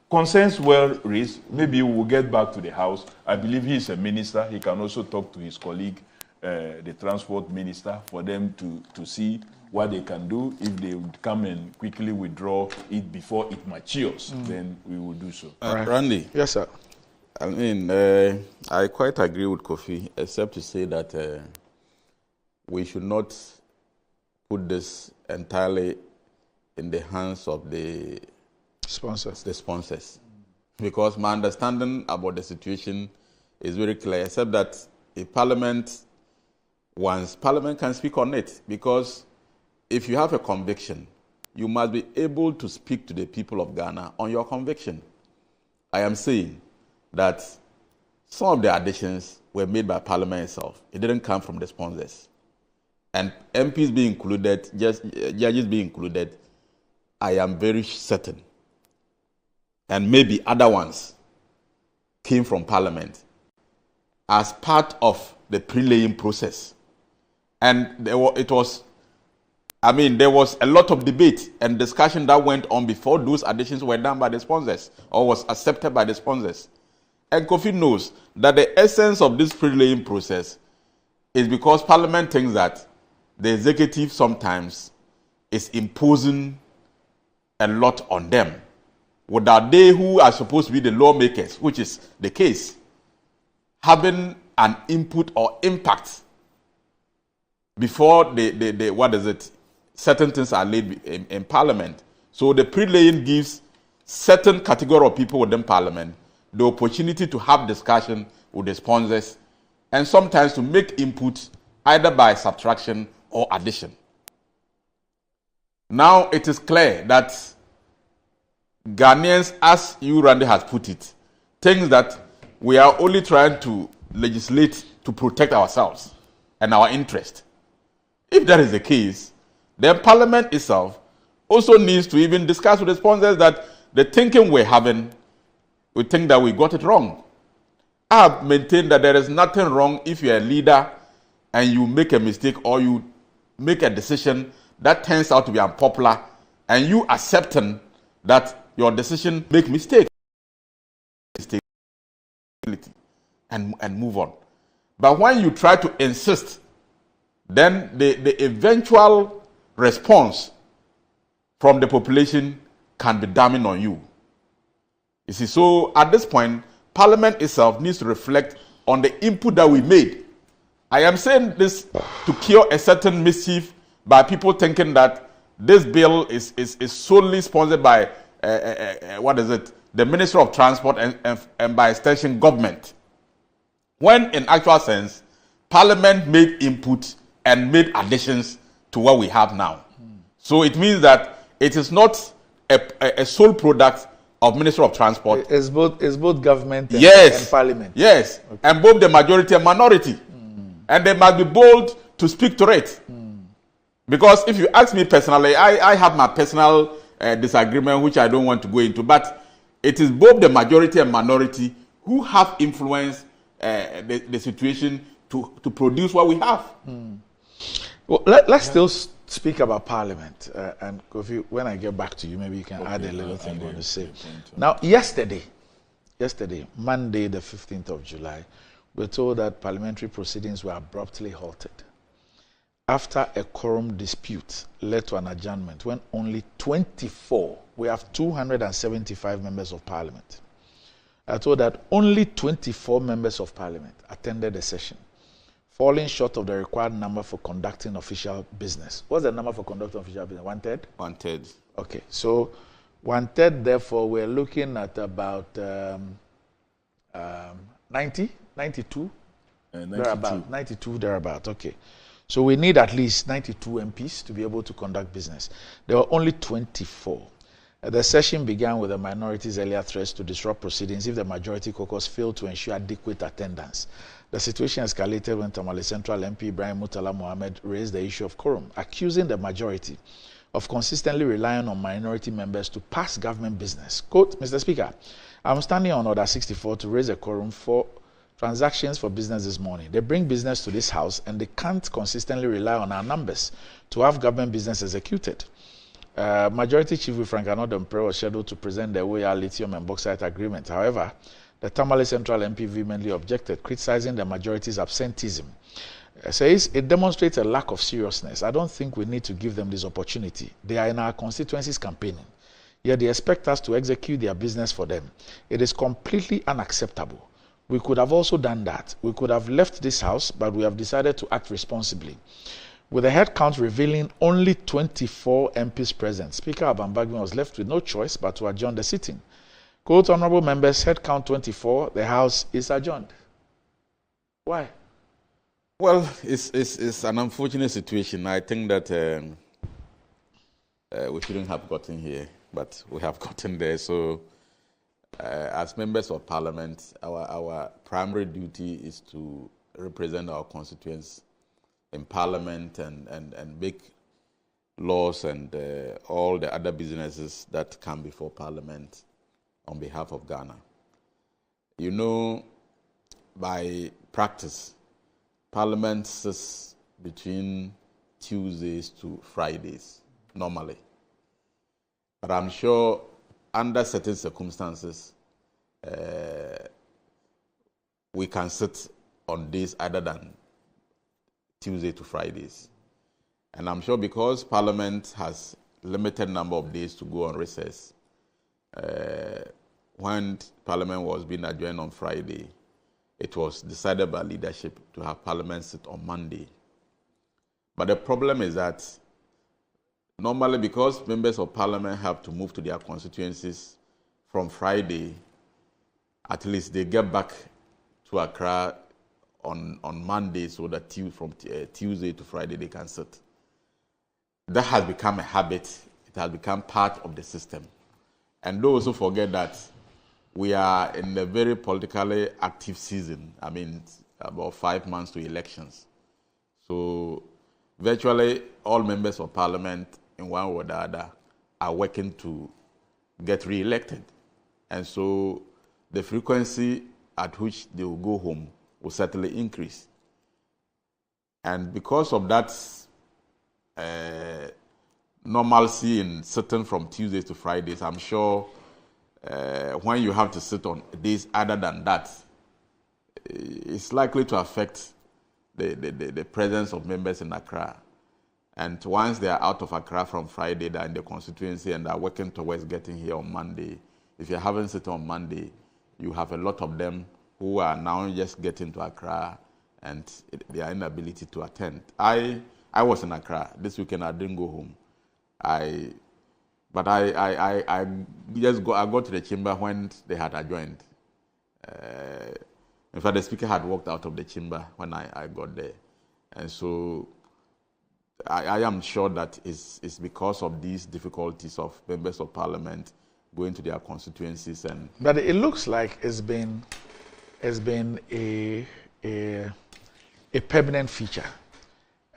concerns well raised. Maybe we'll get back to the House. I believe he is a minister. He can also talk to his colleague, the transport minister, for them to see what they can do. If they would come and quickly withdraw it before it matures, then we will do so. Randy. Yes, sir. I mean, I quite agree with Kofi, except to say that we should not put this entirely in the hands of the sponsors. Because my understanding about the situation is very clear, except that if Parliament can speak on it. Because if you have a conviction, you must be able to speak to the people of Ghana on your conviction. I am saying that some of the additions were made by Parliament itself. It didn't come from the sponsors. And MPs being included, judges being included, I am very certain. And maybe other ones came from Parliament as part of the pre-laying process. And there was a lot of debate and discussion that went on before those additions were done by the sponsors or was accepted by the sponsors. And Kofi knows that the essence of this pre-laying process is because Parliament thinks that the executive sometimes is imposing a lot on them without they who are supposed to be the lawmakers, which is the case, having an input or impact before certain things are laid in Parliament. So the pre-laying gives certain category of people within Parliament the opportunity to have discussion with the sponsors and sometimes to make input either by subtraction or addition. Now it is clear that Ghanaians, as you, Randy, has put it, think that we are only trying to legislate to protect ourselves and our interest. If that is the case, then Parliament itself also needs to even discuss with the sponsors that the thinking we're having, we think that we got it wrong. I have maintained that there is nothing wrong if you're a leader and you make a mistake or you make a decision that turns out to be unpopular and you accepting that your decision make mistakes and move on. But when you try to insist, then the eventual response from the population can be damning on you. You see, so at this point, Parliament itself needs to reflect on the input that we made. I am saying this to cure a certain mischief by people thinking that this bill is solely sponsored by the Ministry of Transport and by extension government. When in actual sense, Parliament made input and made additions to what we have now. So it means that it is not a sole product of Ministry of Transport. It's both government and, and Parliament. Yes, okay. And both the majority and minority. And they must be bold to speak to it. Because if you ask me personally, I have my personal disagreement, which I don't want to go into, but it is both the majority and minority who have influenced the situation to produce what we have. Well, let's still speak about Parliament. And Kofi, when I get back to you, maybe you can add a little thing on the same. Now, yesterday, Monday, the 15th of July, we're told that parliamentary proceedings were abruptly halted after a quorum dispute led to an adjournment when only 24, we have 275 members of Parliament. I told that only 24 members of Parliament attended the session. falling short of the required number for conducting official business. What's the number for conducting official business? 1/3? 1/3. Okay, so 1/3, therefore, we're looking at about 92? 92. Thereabout, 92, thereabout, okay. So we need at least 92 MPs to be able to conduct business. There were only 24. The session began with the minority's earlier threats to disrupt proceedings if the majority caucus failed to ensure adequate attendance. The situation escalated when Tamale Central MP Ibrahim Murtala Mohammed raised the issue of quorum, accusing the majority of consistently relying on minority members to pass government business. Quote, Mr. Speaker, I'm standing on Order 64 to raise a quorum for transactions for business this morning. They bring business to this house and they can't consistently rely on our numbers to have government business executed. Majority Chief Frank Anodonpre was scheduled to present the Oya lithium and bauxite agreement. However, the Tamale Central MP vehemently objected, criticizing the majority's absenteeism. Says it demonstrates a lack of seriousness. I don't think we need to give them this opportunity. They are in our constituencies campaigning, yet they expect us to execute their business for them. It is completely unacceptable. We could have also done that. We could have left this house, but we have decided to act responsibly. With the head count revealing only 24 MPs present, Speaker Abambagman was left with no choice but to adjourn the sitting. Quote, honorable members, head count 24, the House is adjourned. Why? Well, it's an unfortunate situation. I think that we shouldn't have gotten here, but we have gotten there. So, as members of Parliament, our primary duty is to represent our constituents in Parliament and make laws and all the other businesses that come before Parliament on behalf of Ghana. You know, by practice, Parliament sits between Tuesdays to Fridays, normally. But I'm sure under certain circumstances, we can sit on days other than Tuesday to Fridays. And I'm sure because Parliament has limited number of days to go on recess, when Parliament was being adjourned on Friday, it was decided by leadership to have Parliament sit on Monday. But the problem is that normally because members of Parliament have to move to their constituencies from Friday, at least they get back to Accra on Monday so that from Tuesday to Friday they can sit. That has become a habit. It has become part of the system. And those who forget that we are in a very politically active season. I mean, about 5 months to elections. So virtually all members of Parliament in one way or the other are working to get re-elected. And so the frequency at which they will go home will certainly increase. And because of that normalcy in sitting from Tuesdays to Fridays, I'm sure when you have to sit on days other than that, it's likely to affect the presence of members in Accra. And once they are out of Accra from Friday, they're in the constituency and are working towards getting here on Monday. If you haven't sit on Monday, you have a lot of them who are now just getting to Accra and their inability to attend. I was in Accra. This weekend I didn't go home. I got to the chamber when they had adjourned. In fact, the speaker had walked out of the chamber when I got there. And so I am sure that it's because of these difficulties of members of Parliament going to their constituencies. But it looks like it's been a permanent feature.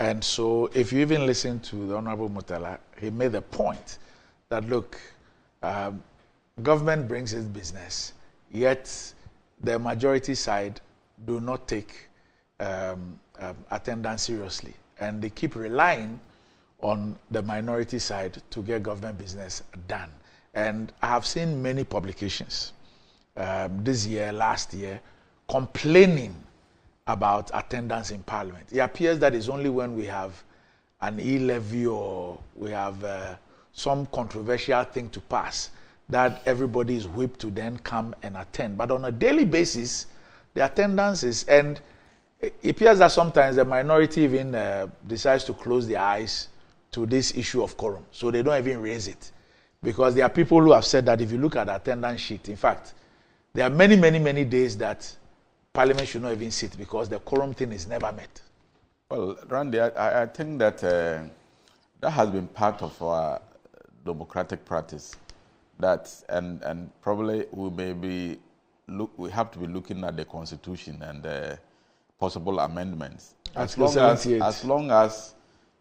And so if you even listen to the Honorable Murtala, he made the point that, look, government brings its business, yet the majority side do not take attendance seriously. And they keep relying on the minority side to get government business done. And I have seen many publications this year, last year, complaining about attendance in Parliament. It appears that it's only when we have an e-levy or we have some controversial thing to pass that everybody is whipped to then come and attend. But on a daily basis, the attendance is, and It appears that sometimes the minority even decides to close their eyes to this issue of quorum, so they don't even raise it. Because there are people who have said that if you look at the attendance sheet, in fact, there are many days that Parliament should not even sit because the quorum thing is never met. Well, Randy, I think that that has been part of our democratic practice. That and probably we have to be looking at the Constitution and possible amendments. As long as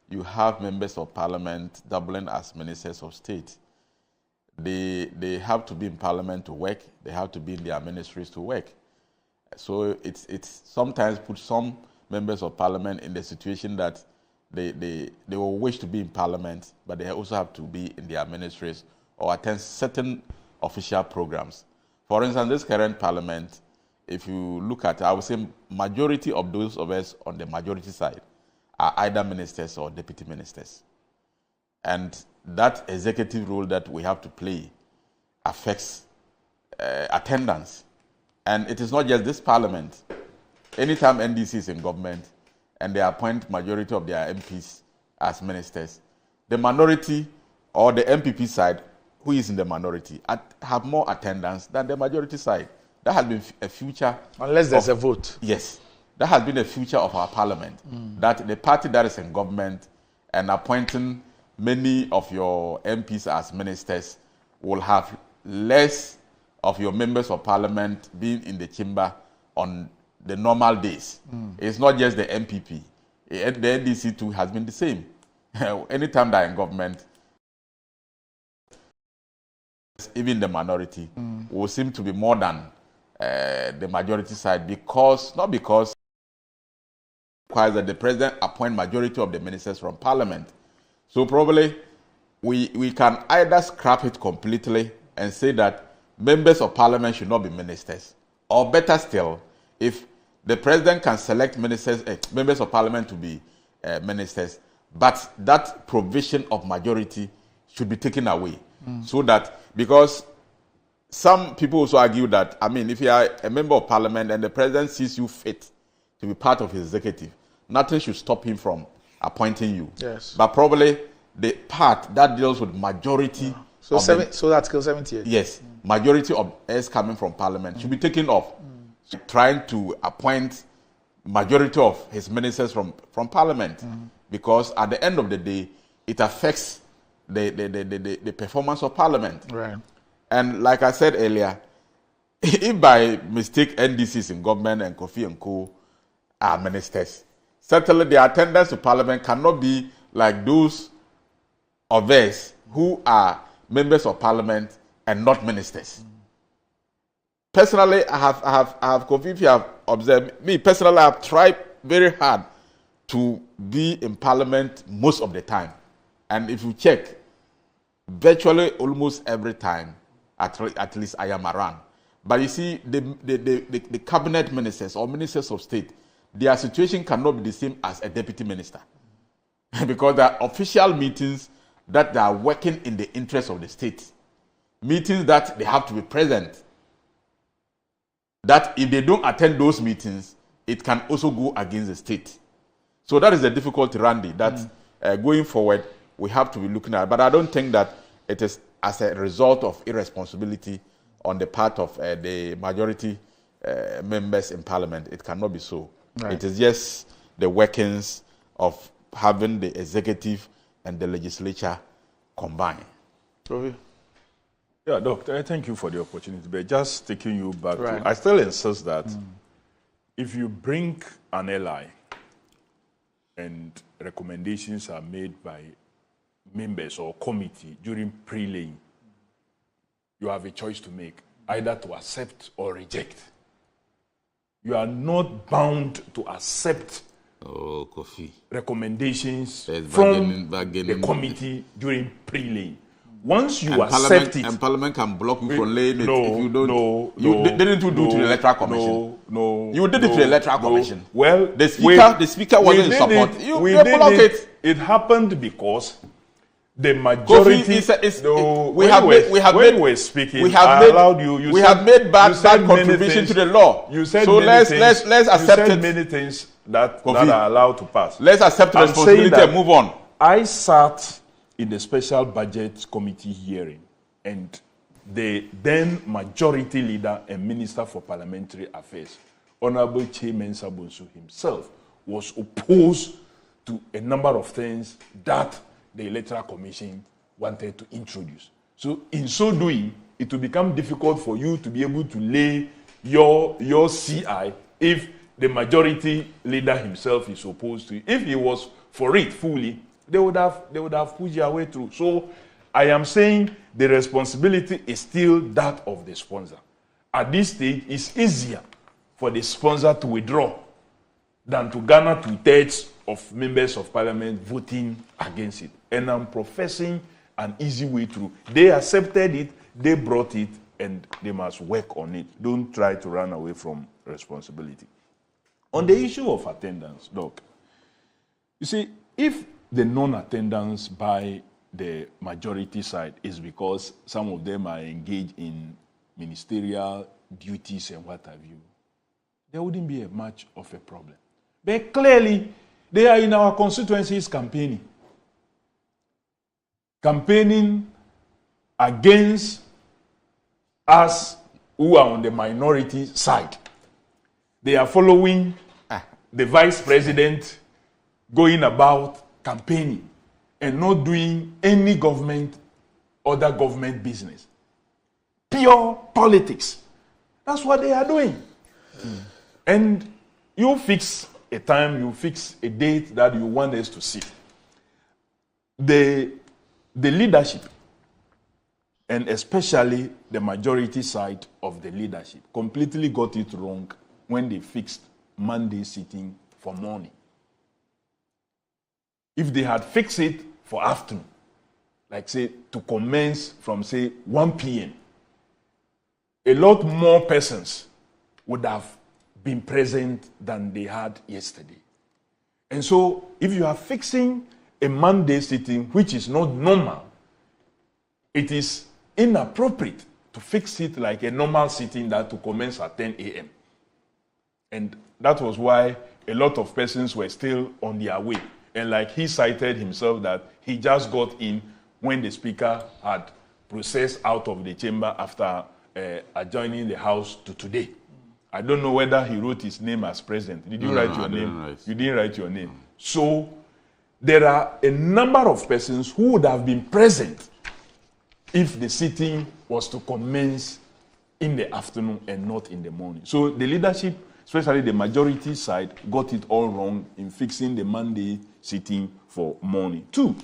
you have members of Parliament doubling as ministers of state, they have to be in Parliament to work. They have to be in their ministries to work. So it's sometimes put some members of Parliament in the situation that they will wish to be in Parliament, but they also have to be in their ministries or attend certain official programs. For instance, this current Parliament, if you look at it, I would say majority of those of us on the majority side are either ministers or deputy ministers. And that executive role that we have to play affects attendance. And it is not just this Parliament. Anytime NDC is in government and they appoint majority of their MPs as ministers, the minority or the MPP side, who is in the minority, have more attendance than the majority side. That has been a feature. Unless there's a vote. Yes. That has been a feature of our Parliament. That the party that is in government and appointing many of your MPs as ministers will have less of your members of Parliament being in the chamber on the normal days. It's not just the MPP. The NDC too has been the same. Anytime they're in government, even the minority will seem to be more than the majority side not because it requires that the president appoint majority of the ministers from Parliament. So probably we can either scrap it completely and say that members of Parliament should not be ministers, or better still, if the president can select members of Parliament to be ministers, but that provision of majority should be taken away. So that, because some people also argue that, I mean, if you are a member of Parliament and the president sees you fit to be part of his executive, nothing should stop him from appointing you. Yes. But probably the part that deals with majority. So that's Article 78. Yes. Majority of us coming from Parliament should be taken off. Trying to appoint majority of his ministers from Parliament. Because at the end of the day, it affects the performance of Parliament. Right. And like I said earlier, if by mistake NDC is in government and Kofi and Co are ministers, certainly the attendance to Parliament cannot be like those of us who are members of Parliament and not ministers. Personally, I have Kofi, if you have observed, me personally, I have tried very hard to be in Parliament most of the time. And if you check, virtually almost every time, at least I am around. But you see, the cabinet ministers or ministers of state, their situation cannot be the same as a deputy minister. Because there are official meetings that they are working in the interest of the state. Meetings that they have to be present. That if they don't attend those meetings, it can also go against the state. So that is the difficulty, Randy, that going forward, we have to be looking at. But I don't think that it is as a result of irresponsibility on the part of the majority members in Parliament. It cannot be so. Right. It is just the workings of having the executive and the legislature combined. Yeah, Doctor, thank you for the opportunity. But just taking you back to, I still insist that if you bring an ally and recommendations are made by members or committee during pre-laying, you have a choice to make, either to accept or reject. You are not bound to accept recommendations from the committee during pre-laying. Once you accept it, and Parliament can block you from laying it if you don't. Didn't you do to the Electoral Commission? No. You did it to the Electoral Commission. Well, the speaker wasn't in support. We block it. It happened because the majority. We have made bad contribution to the law. You said so let's accept it. Many things that are allowed to pass. Let's accept the responsibility and move on. I sat in the special budget committee hearing, and the then majority leader and Minister for Parliamentary Affairs, Honorable Chairman Sabunsu himself, was opposed to a number of things that the Electoral Commission wanted to introduce. So in so doing, it will become difficult for you to be able to lay your CI if the majority leader himself is opposed to it. If he was for it fully, they would have pushed their way through. So I am saying the responsibility is still that of the sponsor. At this stage, it's easier for the sponsor to withdraw than to garner 2/3 of members of parliament voting against it. And I'm professing an easy way through. They accepted it, they brought it, and they must work on it. Don't try to run away from responsibility. On the issue of attendance, Doc, you see, if the non-attendance by the majority side is because some of them are engaged in ministerial duties and what have you, there wouldn't be much of a problem. But clearly, they are in our constituencies campaigning against us who are on the minority side. They are following the vice president going about campaigning and not doing any other government business. Pure politics. That's what they are doing. And you fix a time, you fix a date that you want us to see. The leadership, and especially the majority side of the leadership, completely got it wrong when they fixed Monday sitting for morning. If they had fixed it for afternoon, like say to commence from say 1 p.m., a lot more persons would have been present than they had yesterday. And so if you are fixing a Monday sitting, which is not normal, it is inappropriate to fix it like a normal sitting that to commence at 10 a.m. And that was why a lot of persons were still on their way. And like he cited himself that he just got in when the speaker had processed out of the chamber after adjourning the house to today. I don't know whether he wrote his name as president. Did you write your name? You didn't write your name. So there are a number of persons who would have been present if the sitting was to commence in the afternoon and not in the morning. So the leadership, especially the majority side, got it all wrong in fixing the Monday sitting for morning. 2,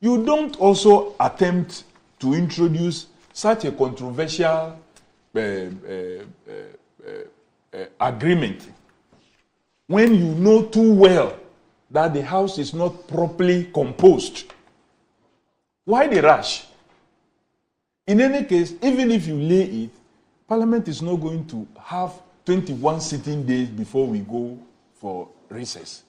you don't also attempt to introduce such a controversial agreement when you know too well that the house is not properly composed. Why the rush? In any case, even if you lay it, Parliament is not going to have 21 sitting days before we go for recess.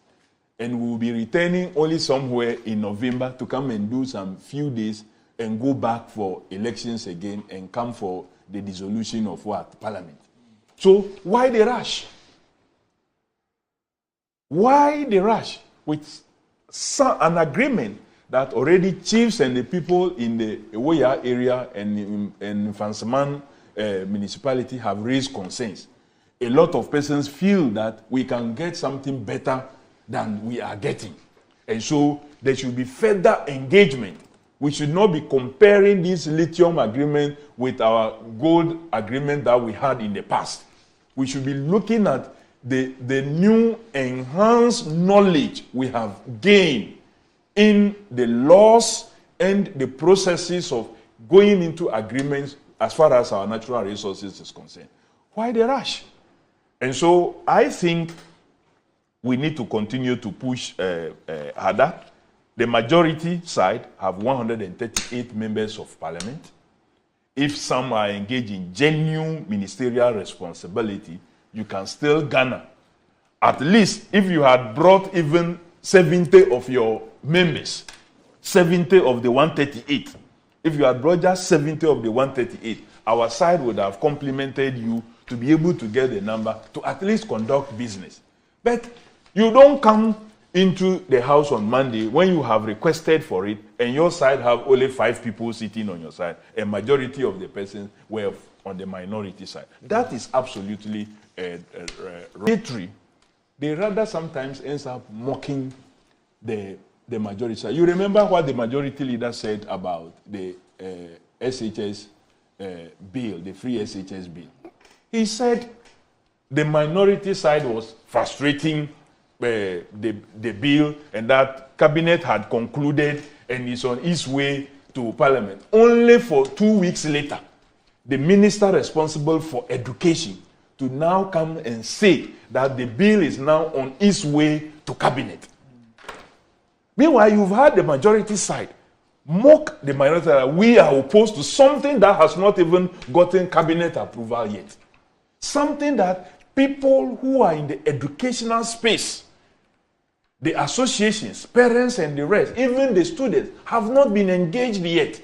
And we will be returning only somewhere in November to come and do some few days and go back for elections again and come for the dissolution of what? Parliament. So why the rush? Why the rush? With an agreement that already chiefs and the people in the Ewoya area and in Fansaman municipality have raised concerns. A lot of persons feel that we can get something better than we are getting. And so there should be further engagement. We should not be comparing this lithium agreement with our gold agreement that we had in the past. We should be looking at the new enhanced knowledge we have gained in the laws and the processes of going into agreements as far as our natural resources is concerned. Why the rush? And so I think we need to continue to push harder. The majority side have 138 members of parliament. If some are engaged in genuine ministerial responsibility, you can still garner. At least if you had brought even 70 of your members 70 of the 138, if you had brought just 70 of the 138, our side would have complimented you to be able to get the number to at least conduct business. But you don't come into the house on Monday when you have requested for it and your side have only 5 people sitting on your side. A majority of the persons were on the minority side. That is absolutely arbitrary. They rather sometimes ends up mocking the majority side. You remember what the majority leader said about the SHS bill, the free SHS bill? He said the minority side was frustrating the bill and that cabinet had concluded and is on its way to Parliament. Only for 2 weeks later, the minister responsible for education to now come and say that the bill is now on its way to cabinet. Meanwhile, you've had the majority side mock the minority side. We are opposed to something that has not even gotten cabinet approval yet. Something that people who are in the educational space, the associations, parents and the rest, even the students, have not been engaged yet.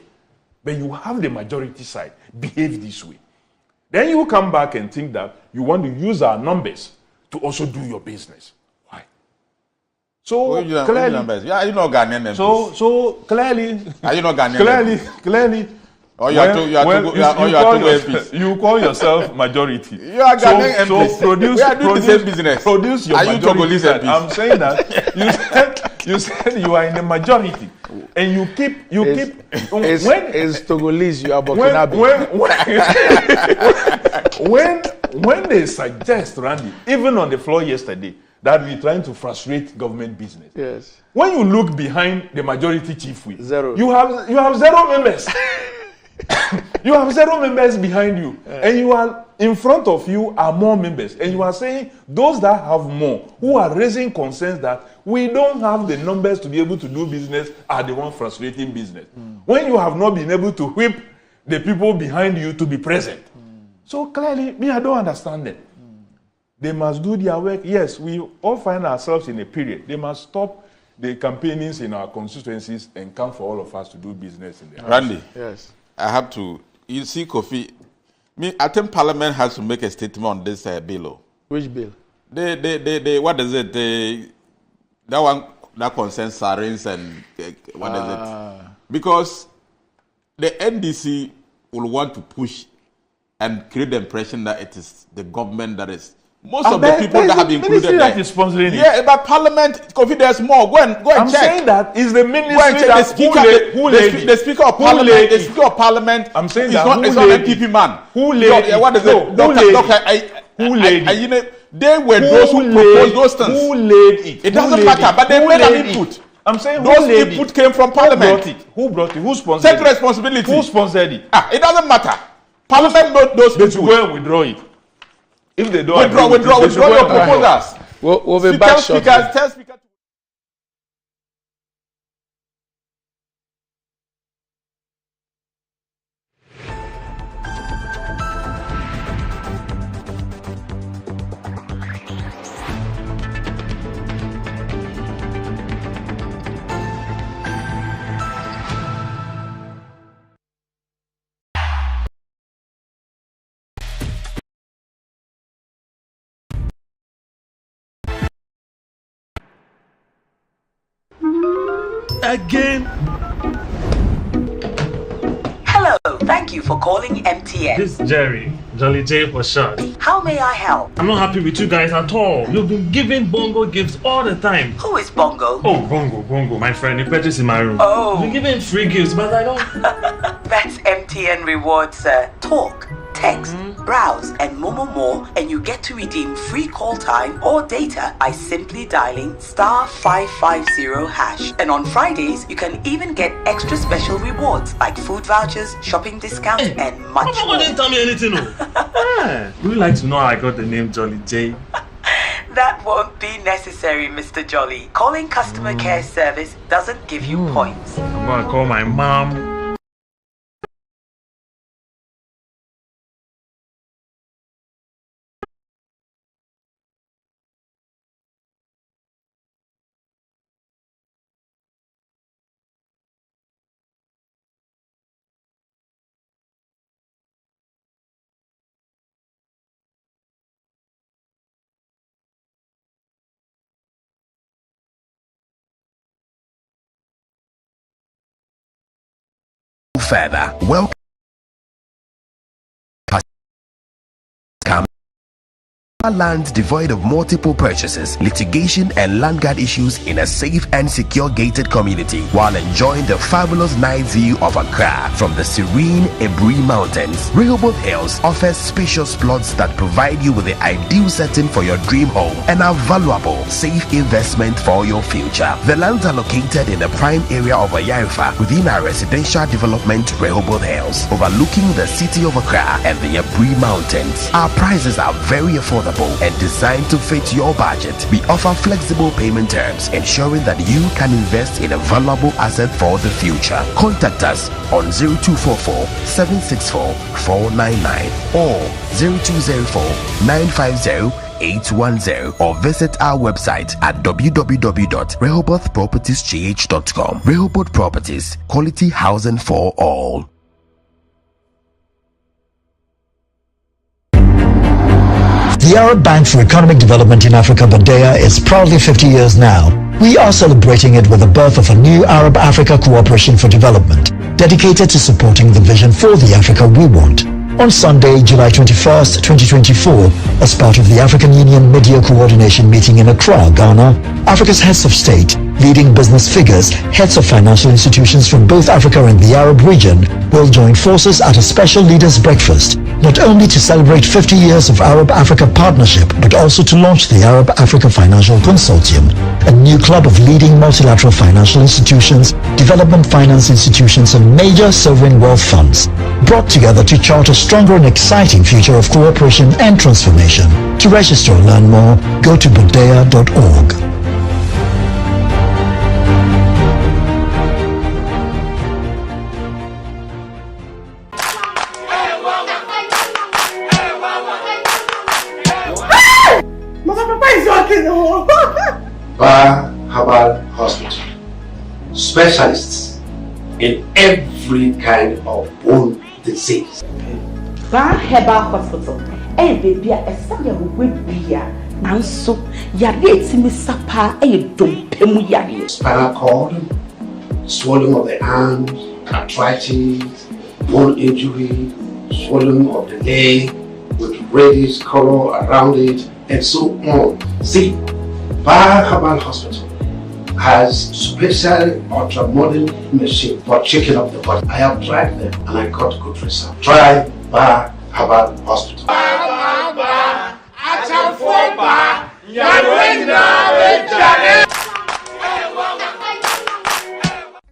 But you have the majority side behave this way. Then you come back and think that you want to use our numbers to also do your business. Why? So clearly, are you not Ghanaian MPs? So clearly, are you not Ghanaian? Clearly. Or you call yourself majority. You are Ghanaian MPs. So produce your majority. I'm saying that you said you are in the majority, and you keep. It's Togolese. You are Burkinabe. When they suggest, Randy, even on the floor yesterday, that we're trying to frustrate government business. Yes. When you look behind the majority chief whip, zero. You have 0 members. You have 0 members behind you, and you are in front of you are more members, and you are saying those that have more, who are raising concerns that we don't have the numbers to be able to do business, are the ones frustrating business. When you have not been able to whip the people behind you to be present. So clearly, I don't understand it. They must do their work. Yes, we all find ourselves in a period. They must stop the campaignings in our constituencies and come for all of us to do business in the house. Randy, yes. I have to. You see, Kofi. I think Parliament has to make a statement on this bill. Which bill? What is it? That one that concerns sirens and what is it? Because the NDC will want to push and create the impression that it is the government that is. Most of the people that have been included that is sponsoring it. But Parliament, Kofi, there's more. Go and I'm check. saying that is the ministry that the Speaker of Parliament. The Speaker of Parliament. I'm saying that it's not an MPP man. Who laid it? What is it? Who laid it? They were those who proposed those things. Who laid it? It doesn't matter, but they made an input. I'm saying those input came from Parliament. Who brought it? Who sponsored it? Take responsibility. Who sponsored it? It doesn't matter. Parliament made those input. They should go and withdraw it. If they don't withdraw your proposals. We'll be back shortly. Tell Speaker. Again. Hello, thank you for calling MTN. This is Jerry, Jolly J for short. How may I help? I'm not happy with you guys at all. You've been giving Bongo gifts all the time. Who is Bongo? Oh, Bongo, my friend. He purchased in my room. Oh. You've been giving free gifts, but I don't. That's MTN rewards, sir. Talk, text, browse, and more, and you get to redeem free call time or data by simply dialing *550#. And on Fridays, you can even get extra special rewards like food vouchers, shopping discounts, and much more. Didn't tell me anything. Would you like to know how I got the name Jolly J? That won't be necessary, Mr. Jolly. Calling customer care service doesn't give you points. I'm gonna call my mom. further, welcome land devoid of multiple purchases, litigation, and land guard issues in a safe and secure gated community while enjoying the fabulous night view of Accra from the serene Ebri Mountains. Rehoboth Hills offers spacious plots that provide you with the ideal setting for your dream home and a valuable, safe investment for your future. The lands are located in the prime area of Ayarifa within our residential development Rehoboth Hills, overlooking the city of Accra and the Ebri Mountains. Our prices are very affordable and designed to fit your budget. We offer flexible payment terms, ensuring that you can invest in a valuable asset for the future. Contact us on 0244 764 499 or 0204 950 810 or visit our website at www.rehobothpropertiesgh.com. Rehoboth Properties, quality housing for all. The Arab Bank for Economic Development in Africa, Badea, is proudly 50 years now. We are celebrating it with the birth of a new Arab-Africa Cooperation for Development, dedicated to supporting the vision for the Africa we want. On Sunday, July 21st, 2024, as part of the African Union Mid-Year Coordination Meeting in Accra, Ghana, Africa's heads of state, leading business figures, heads of financial institutions from both Africa and the Arab region will join forces at a special leaders' breakfast, not only to celebrate 50 years of Arab-Africa partnership, but also to launch the Arab-Africa Financial Consortium, a new club of leading multilateral financial institutions, development finance institutions, and major sovereign wealth funds, brought together to chart a stronger and exciting future of cooperation and transformation. To register or learn more, go to bodea.org. Herbal Hospital. Specialists in every kind of bone disease. Herbal Hospital. Baby, a Sunday will be and so Yadi Sapa, spinal cord, swelling of the arms, arthritis, bone injury, swelling of the leg with reddish color around it, and so on. See, Herbal Hospital has special ultra-modern machine for checking up the body. I have tried them and I got good results. Try Herbal Hospital.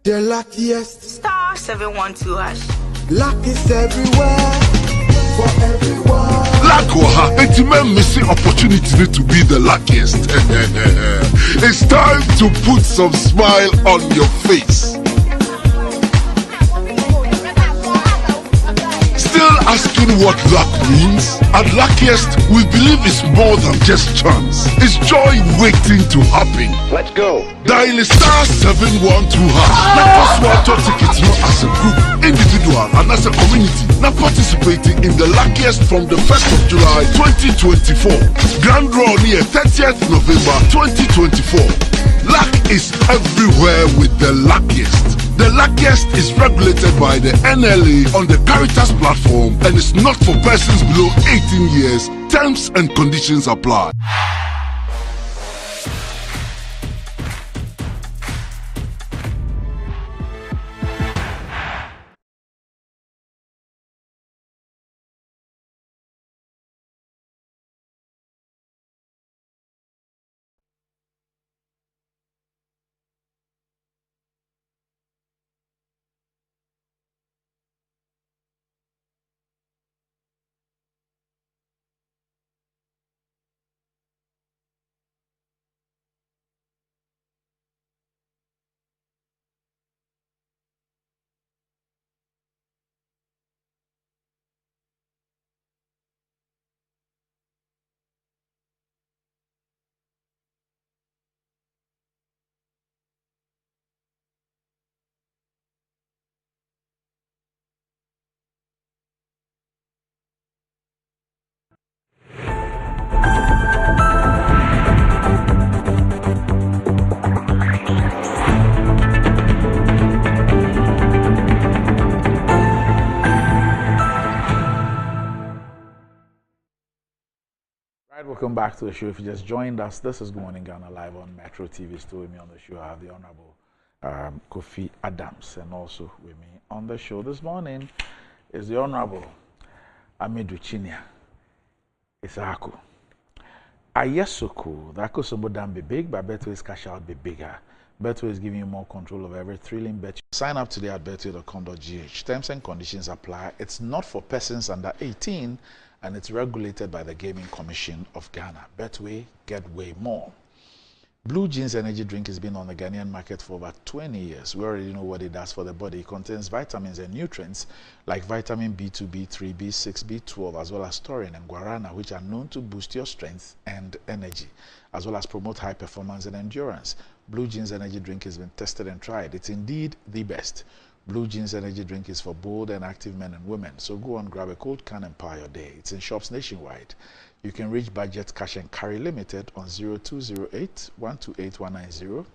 The luckiest. Star 712 hash. Luck is everywhere. For everyone. Luck it's missing opportunity to be the luckiest. It's time to put some smile on your face. Still asking what luck means? At Luckiest, we believe it's more than just chance. It's joy waiting to happen. Let's go. Dial star 712 hash. Now password to tickets not as a group, individual and as a community. Now participating in the Luckiest from the 1st of July 2024. Grand draw near 30th November 2024. Luck is everywhere with the Luckiest. The Luckiest is regulated by the NLA on the Caritas platform and is not for persons below 18 years. Terms and conditions apply. Welcome back to the show. If you just joined us, this is Good Morning Ghana live on Metro TV. Still with me on the show, I have the Honorable Kofi Adams, and also with me on the show this morning is the Honorable Amidu Chinia Isaaku. Ayesoko, that could somebody be big, but Betway's cash out be bigger. Betway is giving you more control of every thrilling bet. Sign up today at betway.com.gh. Terms and conditions apply. It's not for persons under 18, and it's regulated by the Gaming Commission of Ghana. Betway, get way more. Blue Jeans energy drink has been on the Ghanaian market for over 20 years. We already know what it does for the body. It contains vitamins and nutrients like vitamin B2, B3, B6, B12, as well as taurine and guarana, which are known to boost your strength and energy, as well as promote high performance and endurance. Blue Jeans energy drink has been tested and tried. It's indeed the best. Blue Jeans energy drink is for bold and active men and women. So go on, grab a cold can and power your day. It's in shops nationwide. You can reach Budget Cash and Carry Limited on 0208 128 190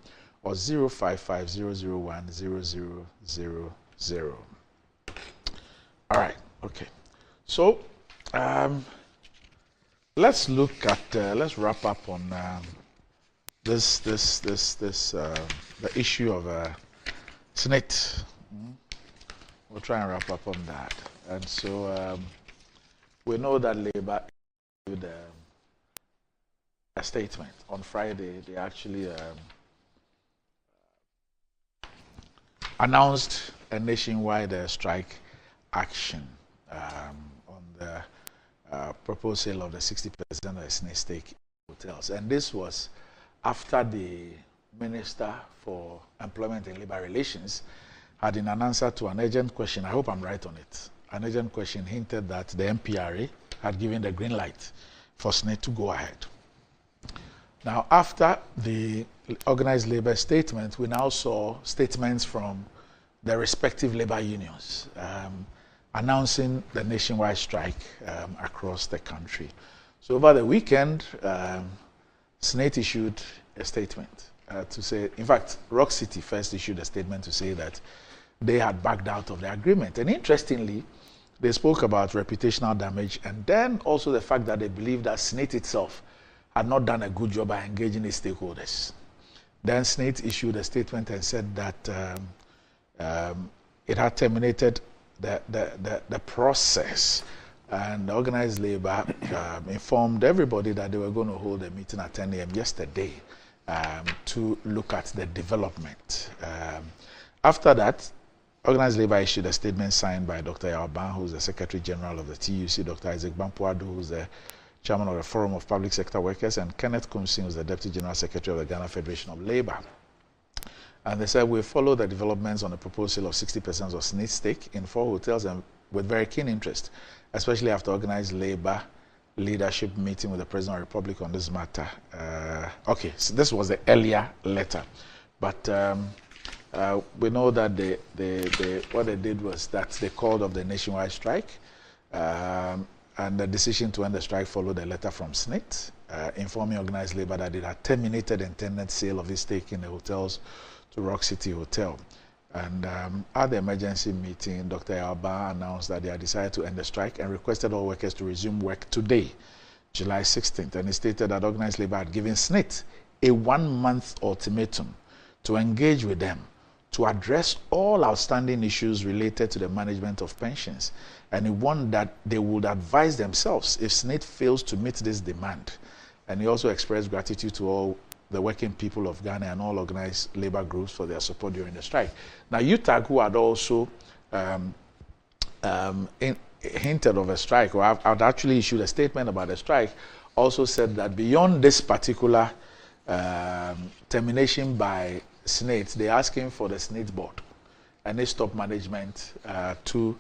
or 055 001 0000. All right, okay. So let's look at let's wrap up on the issue of SSNIT. We'll try and wrap up on that. And so we know that Labour issued a statement on Friday. They actually announced a nationwide strike action on the proposed sale of the 60% of the SSNIT stake in hotels. And this was after the Minister for Employment and Labour Relations had, in an answer to an urgent question, I hope I'm right on it, an urgent question hinted that the MPRA had given the green light for SSNIT to go ahead. Now, after the organized labor statement, we now saw statements from the respective labor unions announcing the nationwide strike across the country. So over the weekend, SSNIT issued a statement to say, in fact, Rock City first issued a statement to say that they had backed out of the agreement. And interestingly, they spoke about reputational damage and then also the fact that they believe that SSNIT itself had not done a good job by engaging its stakeholders. Then SSNIT issued a statement and said that it had terminated the process, and the organized labor informed everybody that they were going to hold a meeting at 10 a.m. yesterday to look at the development. After that, organized labor issued a statement signed by Dr. Yaoban, who's the Secretary General of the TUC, Dr. Isaac Bampuado, who's the Chairman of the Forum of Public Sector Workers, and Kenneth Kumsin, who's the Deputy General Secretary of the Ghana Federation of Labour. And they said, we follow the developments on the proposed sale of 60% of SSNIT stake in 4 hotels and with very keen interest, especially after organized labor leadership meeting with the President of the Republic on this matter. Okay, so this was the earlier letter. But we know that what they did was that they called off the nationwide strike, and the decision to end the strike followed a letter from SSNIT informing organized labor that it had terminated the intended sale of its stake in the hotels to Rock City Hotel. And at the emergency meeting, Dr. Yaoban announced that they had decided to end the strike and requested all workers to resume work today, July 16th. And he stated that organized labor had given SSNIT a 1-month ultimatum to engage with them to address all outstanding issues related to the management of pensions. And he warned that they would advise themselves if SSNIT fails to meet this demand. And he also expressed gratitude to all the working people of Ghana and all organized labor groups for their support during the strike. Now, UTAG, who had also hinted of a strike, or had actually issued a statement about a strike, also said that beyond this particular termination by SSNIT, they're asking for the SSNIT board and its top management to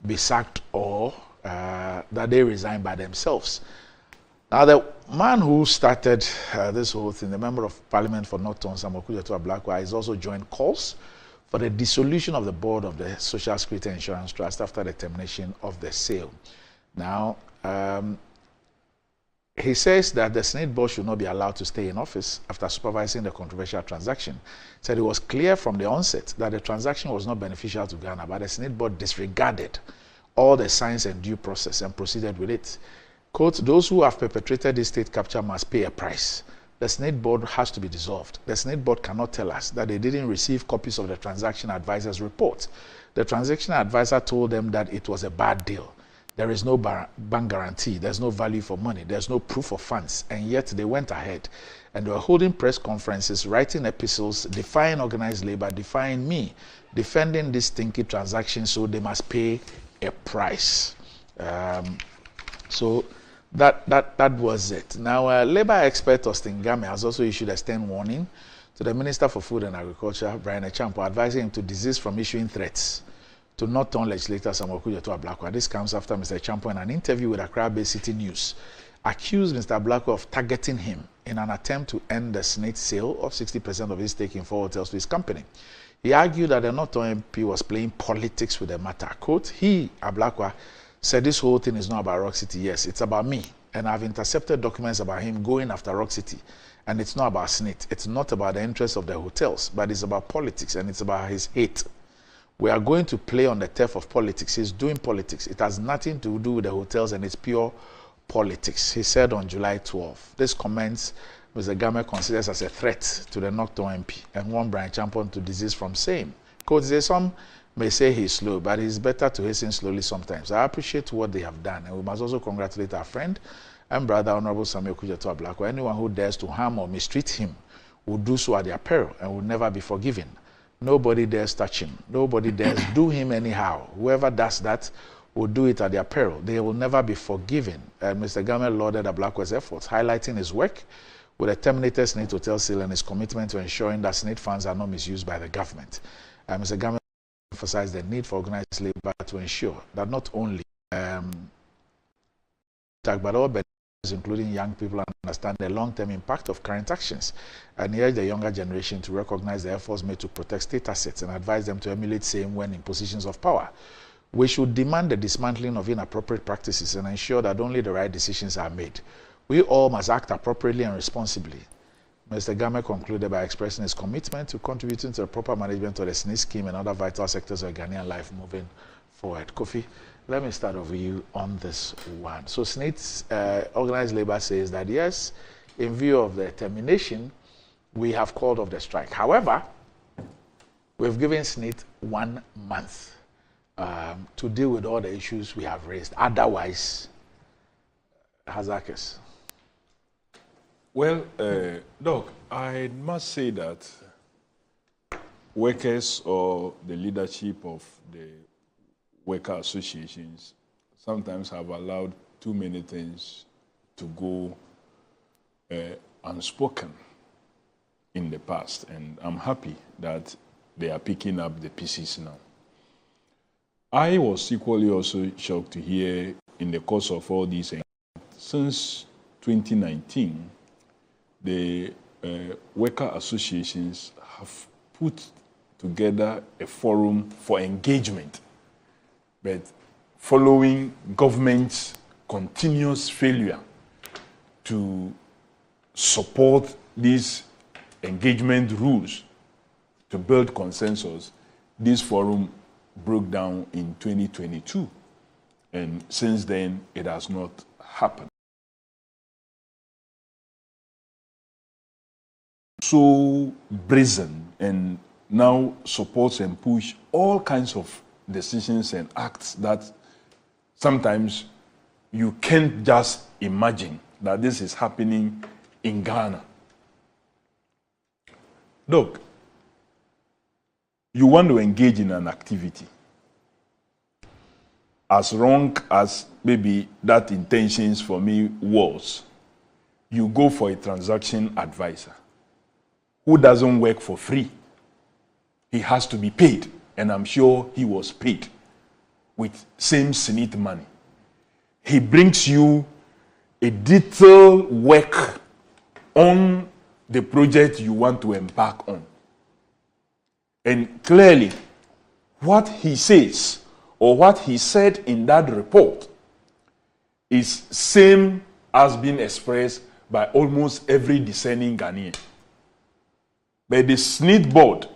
be sacked or that they resign by themselves. Now, the man who started this whole thing, the Member of Parliament for North Tonsa, Mokujetua Blackwa, has also joined calls for the dissolution of the board of the Social Security Insurance Trust after the termination of the sale. Now, he says that the SSNIT board should not be allowed to stay in office after supervising the controversial transaction. He said it was clear from the onset that the transaction was not beneficial to Ghana, but the SSNIT board disregarded all the signs and due process and proceeded with it. Quote, those who have perpetrated this state capture must pay a price. The SSNIT board has to be dissolved. The SSNIT board cannot tell us that they didn't receive copies of the transaction advisor's report. The transaction advisor told them that it was a bad deal. There is no bank guarantee. There's no value for money. There's no proof of funds. And yet they went ahead and they were holding press conferences, writing epistles, defying organized labor, defying me, defending this stinky transaction, so they must pay a price. So that was it. Now, labor expert Austin Game has also issued a stern warning to the Minister for Food and Agriculture, Brian Echampo, advising him to desist from issuing threats to not turn legislator Samuel Okudzeto Ablakwa. This comes after Mr. Echampo, in an interview with Accra-based City News, accused Mr. Ablakwa of targeting him in an attempt to end the SSNIT sale of 60% of his stake in 4 hotels to his company. He argued that the North MP was playing politics with the matter. Quote, he, Ablakwa, said this whole thing is not about Rock City. Yes, it's about me. And I've intercepted documents about him going after Rock City. And it's not about SSNIT. It's not about the interests of the hotels, but it's about politics, and it's about his hate. We are going to play on the turf of politics. He's doing politics. It has nothing to do with the hotels, and it's pure politics, he said on July 12. This comments Mr. Game considers as a threat to the North MP and warned Brian Echampo to desist from same. Quote, some may say he's slow, but it's better to hasten slowly sometimes. I appreciate what they have done, and we must also congratulate our friend and brother, Honorable Samuel Okudzeto Ablakwa. Anyone who dares to harm or mistreat him will do so at their peril and will never be forgiven. Nobody dares touch him. Nobody dares do him anyhow. Whoever does that will do it at their peril. They will never be forgiven. Mr. Game lauded Ablakwa's efforts, highlighting his work with a terminated SSNIT hotel sale and his commitment to ensuring that SSNIT funds are not misused by the government. Mr. Game emphasized the need for organized labor to ensure that not only but all beneficiaries, including young people, understand the long-term impact of current actions, and urge the younger generation to recognize the efforts made to protect state assets and advise them to emulate same when in positions of power. We should demand the dismantling of inappropriate practices and ensure that only the right decisions are made. We all must act appropriately and responsibly. Mr. Game concluded by expressing his commitment to contributing to the proper management of the SSNIT scheme and other vital sectors of Ghanaian life moving forward. Kofi, let me start with you on this one. So SSNIT's organized labor says that yes, in view of the termination, we have called off the strike. However, we've given SSNIT 1 month to deal with all the issues we have raised. Otherwise, Hazakis. Well, Doc, I must say that workers or the leadership of the worker associations sometimes have allowed too many things to go unspoken in the past, and I'm happy that they are picking up the pieces now. I was equally also shocked to hear in the course of all these, since 2019, the worker associations have put together a forum for engagement, but following government's continuous failure to support these engagement rules to build consensus, this forum broke down in 2022, and since then it has not happened. So brazen, and now supports and push all kinds of decisions and acts that sometimes you can't just imagine that this is happening in Ghana. Look, you want to engage in an activity, as wrong as maybe that intentions for me was, you go for a transaction advisor who doesn't work for free. He has to be paid, and I'm sure he was paid with same SSNIT money. He brings you a detailed work on the project you want to embark on. And clearly, what he says or what he said in that report is same as being expressed by almost every discerning Ghanaian. But the SSNIT board,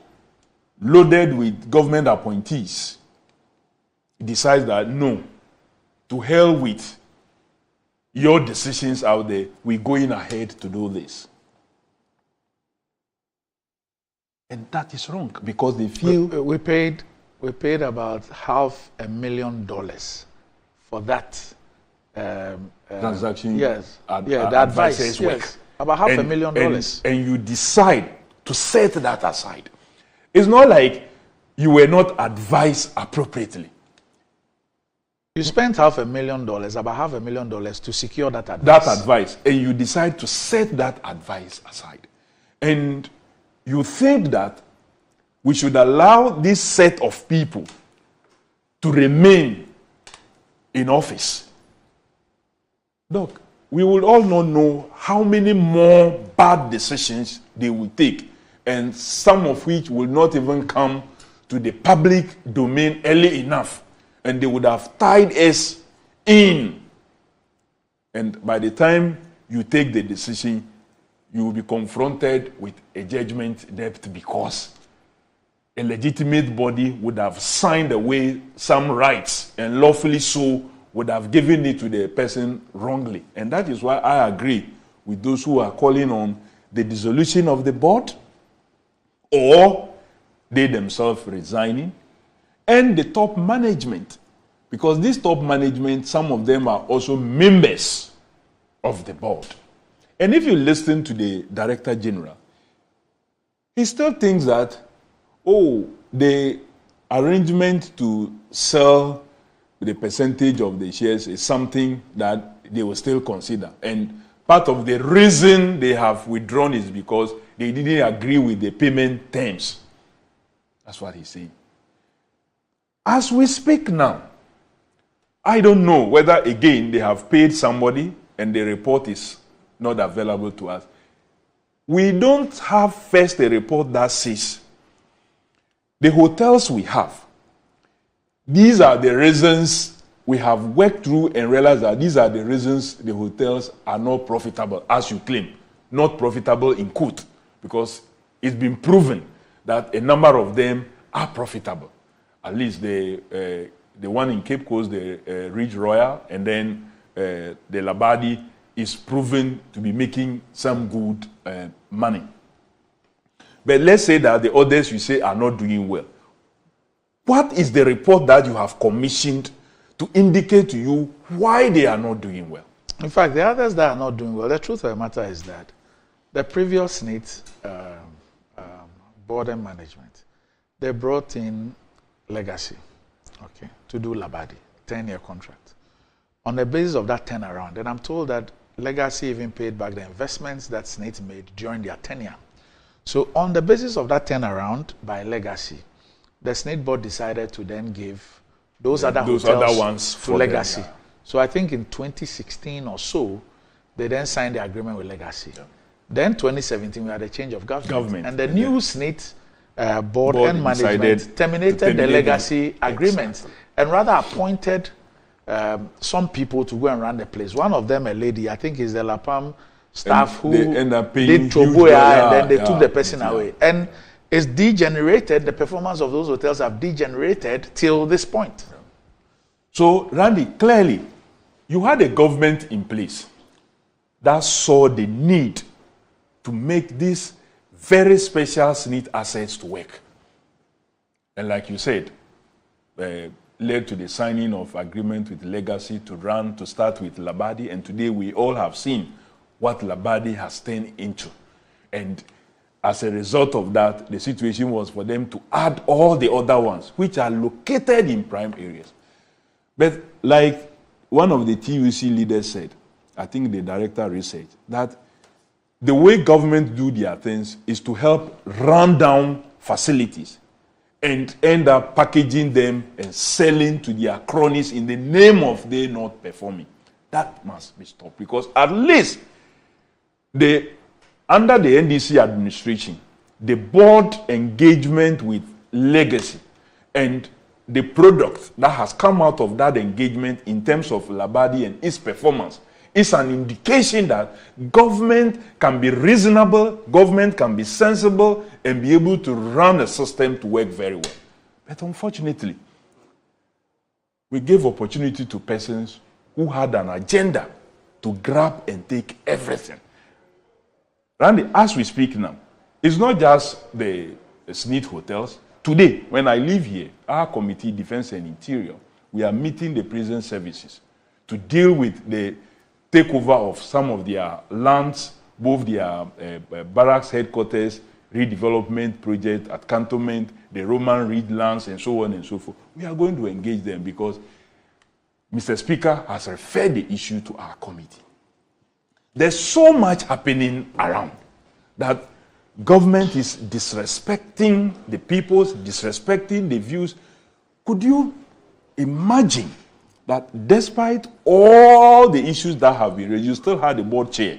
loaded with government appointees, decides that no, to hell with your decisions out there, we're going ahead to do this. And that is wrong because they feel... We paid about $500,000 for that transaction. Yes. The advice. Yes. About $500,000. And you decide to set that aside. It's not like you were not advised appropriately. You spent $500,000, about $500,000 to secure that advice. That advice. And you decide to set that advice aside. And you think that we should allow this set of people to remain in office. Look, we will all not know how many more bad decisions they will take, and some of which will not even come to the public domain early enough, and they would have tied us in. And by the time you take the decision, you will be confronted with a judgment debt because a legitimate body would have signed away some rights and lawfully so would have given it to the person wrongly. And that is why I agree with those who are calling on the dissolution of the board or they themselves resigning and the top management. Because this top management, some of them are also members of the board. And if you listen to the Director General, he still thinks that, the arrangement to sell the percentage of the shares is something that they will still consider. And part of the reason they have withdrawn is because they didn't agree with the payment terms. That's what he's saying. As we speak now, I don't know whether, again, they have paid somebody and the report is not available to us. We don't have first a report that says the hotels we have, these are the reasons we have worked through and realized that these are the reasons the hotels are not profitable, as you claim. Not profitable in quote, because it's been proven that a number of them are profitable. At least the one in Cape Coast, the Ridge Royal, and then the Labadi is proven to be making some good money. But let's say that the others you say are not doing well. What is the report that you have commissioned to indicate to you why they are not doing well? In fact, the others that are not doing well, the truth of the matter is that the previous SSNIT board and management, they brought in Legacy, to do Labadi, 10-year contract. On the basis of that turnaround, and I'm told that Legacy even paid back the investments that SSNIT made during their tenure. So on the basis of that turnaround by Legacy, the SSNIT board decided to then give those other hotels to Legacy. Them, yeah. So I think in 2016 or so, they then signed the agreement with Legacy. Yeah. Then 2017, we had a change of government. And the new SSNIT board and management terminated the Legacy agreement. Exactly. And rather appointed some people to go and run the place. One of them, a lady, I think is the LAPAM staff who did Toboya, and then they took the person away. And it's degenerated, the performance of those hotels have degenerated till this point. So, Randy, clearly, you had a government in place that saw the need to make these very special SSNIT assets to work. And like you said, led to the signing of agreement with Legacy to start with Labadi, and today we all have seen what Labadi has turned into. And as a result of that, the situation was for them to add all the other ones, which are located in prime areas. But like one of the TUC leaders said, I think the director research, that the way government do their things is to help run down facilities and end up packaging them and selling to their cronies in the name of they not performing. That must be stopped, because at least under the NDC administration, the board engagement with Legacy and the product that has come out of that engagement in terms of Labadi and its performance is an indication that government can be reasonable, government can be sensible, and be able to run a system to work very well. But unfortunately, we gave opportunity to persons who had an agenda to grab and take everything. Randy, as we speak now, it's not just the SSNIT hotels. Today, when I live here, our committee, Defense and Interior, we are meeting the prison services to deal with the takeover of some of their lands, both their barracks headquarters, redevelopment project at Cantonment, the Roman Reed lands, and so on and so forth. We are going to engage them because Mr. Speaker has referred the issue to our committee. There's so much happening around that government is disrespecting the people's, disrespecting the views. Could you imagine that despite all the issues that have been raised, you still had a board chair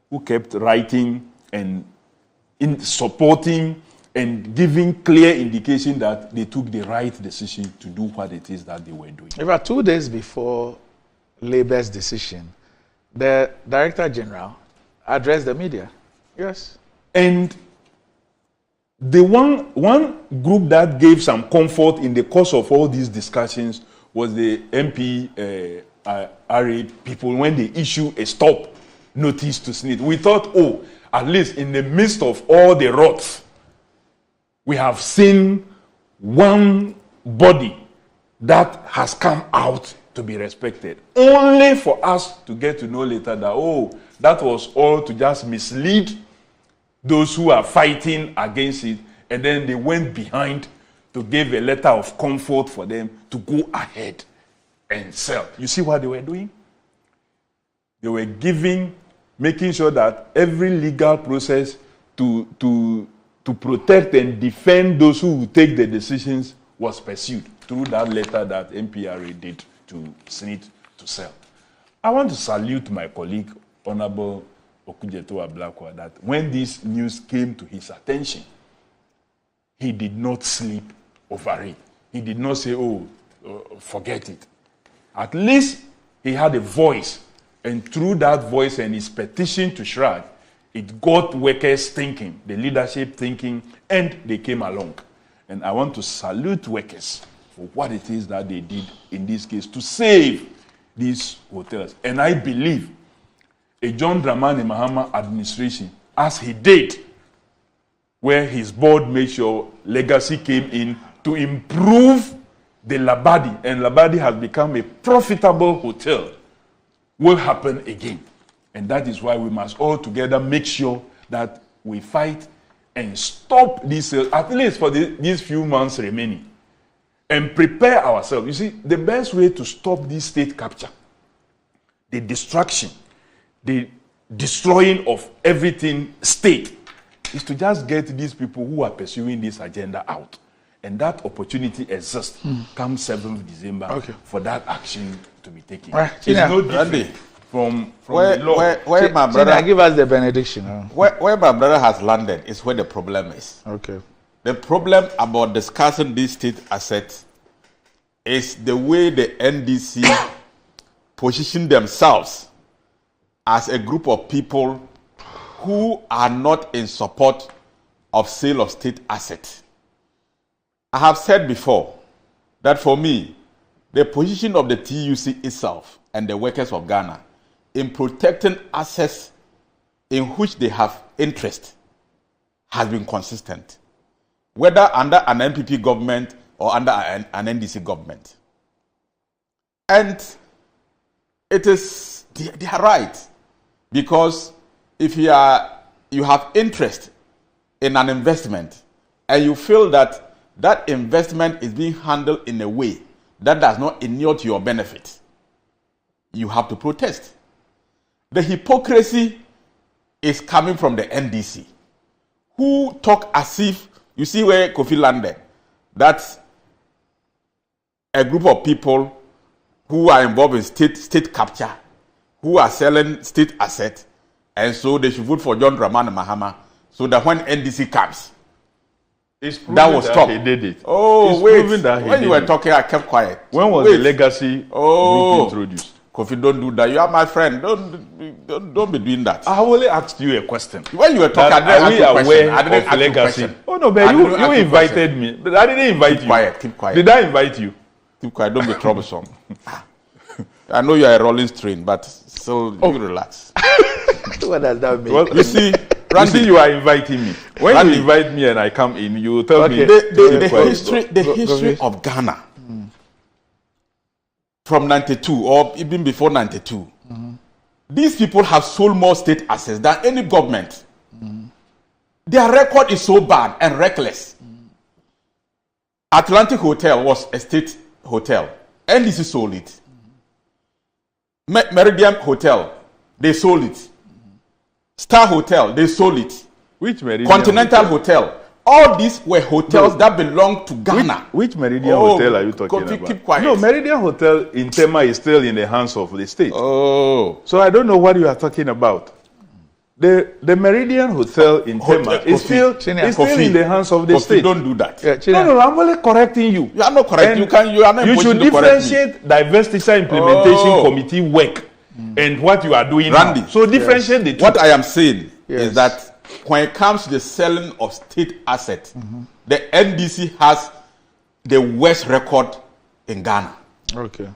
who kept writing and in supporting and giving clear indication that they took the right decision to do what it is that they were doing? About 2 days before Labour's decision, the Director General addressed the media. Yes. And the one group that gave some comfort in the course of all these discussions was the MP RA people when they issue a stop notice to SSNIT. We thought, oh, at least in the midst of all the rots, we have seen one body that has come out to be respected. Only for us to get to know later that, oh, that was all to just mislead those who are fighting against it, and then they went behind to give a letter of comfort for them to go ahead and sell. You see what they were doing? They were making sure that every legal process to protect and defend those who will take the decisions was pursued through that letter that MPRA did to SSNIT to sell. I want to salute my colleague, Honorable Okujeto Ablakwa, that when this news came to his attention, he did not sleep over it. He did not say, oh, forget it. At least he had a voice, and through that voice and his petition to SHRAD, it got workers thinking, the leadership thinking, and they came along. And I want to salute workers for what it is that they did in this case to save these hotels. And I believe a John Dramani Mahama administration, as he did, where his board made sure legacy came in to improve the Labadi, and Labadi has become a profitable hotel, will happen again. And that is why we must all together make sure that we fight and stop this, at least for these few months remaining, and prepare ourselves. You see, the best way to stop this state capture, the destruction, the destroying of everything state, is to just get these people who are pursuing this agenda out. And that opportunity exists come 7th December for that action to be taken. Right. It's no different from the law. Where my brother give us the benediction. Where my brother has landed is where the problem is. Okay. The problem about discussing these state assets is the way the NDC position themselves as a group of people who are not in support of sale of state assets. I have said before that for me, the position of the TUC itself and the workers of Ghana in protecting assets in which they have interest has been consistent, whether under an NPP government or under an NDC government. And it is, they are right, because if you have interest in an investment and you feel that that investment is being handled in a way that does not inure to your benefit, you have to protest. The hypocrisy is coming from the NDC, who talk as if, you see where Kofi landed, that's a group of people who are involved in state capture, who are selling state assets, and so they should vote for John Dramani Mahama, so that when NDC comes, that will stop. He did it. Oh, it's wait. That when you were talking, I kept quiet. When was the legacy group introduced? Kofi, don't do that. You are my friend. Don't be doing that. I only asked you a question. When you were talking, I didn't ask you a question. Of legacy? Oh no, but you invited me. But I didn't invite you. Keep quiet. Did I invite you? Keep quiet. Don't be troublesome. I know you are a rolling strain, but still, you relax. What does that mean? Well, you see, you are inviting me. When you invite me and I come in, you tell me the history of Ghana from 92 or even before 92. These people have sold more state assets than any government. Their record is so bad and reckless. Atlantic Hotel was a state hotel. NDC sold it. Meridian Hotel, they sold it. Star Hotel, they sold it. Which Meridian Continental Hotel. All these were hotels that belonged to Ghana. Which Meridian Hotel are you talking about? Keep quiet. No, Meridian Hotel in Tema is still in the hands of the state. Oh. So I don't know what you are talking about. The Meridian Hotel in Tema is still in the hands of the state. Don't do that. No, I'm only correcting you. You are not correct. You should differentiate Divestiture Implementation Committee work and what you are doing Randy, now. So differentiate the two. What I am saying is that when it comes to the selling of state assets, the NDC has the worst record in Ghana. Okay.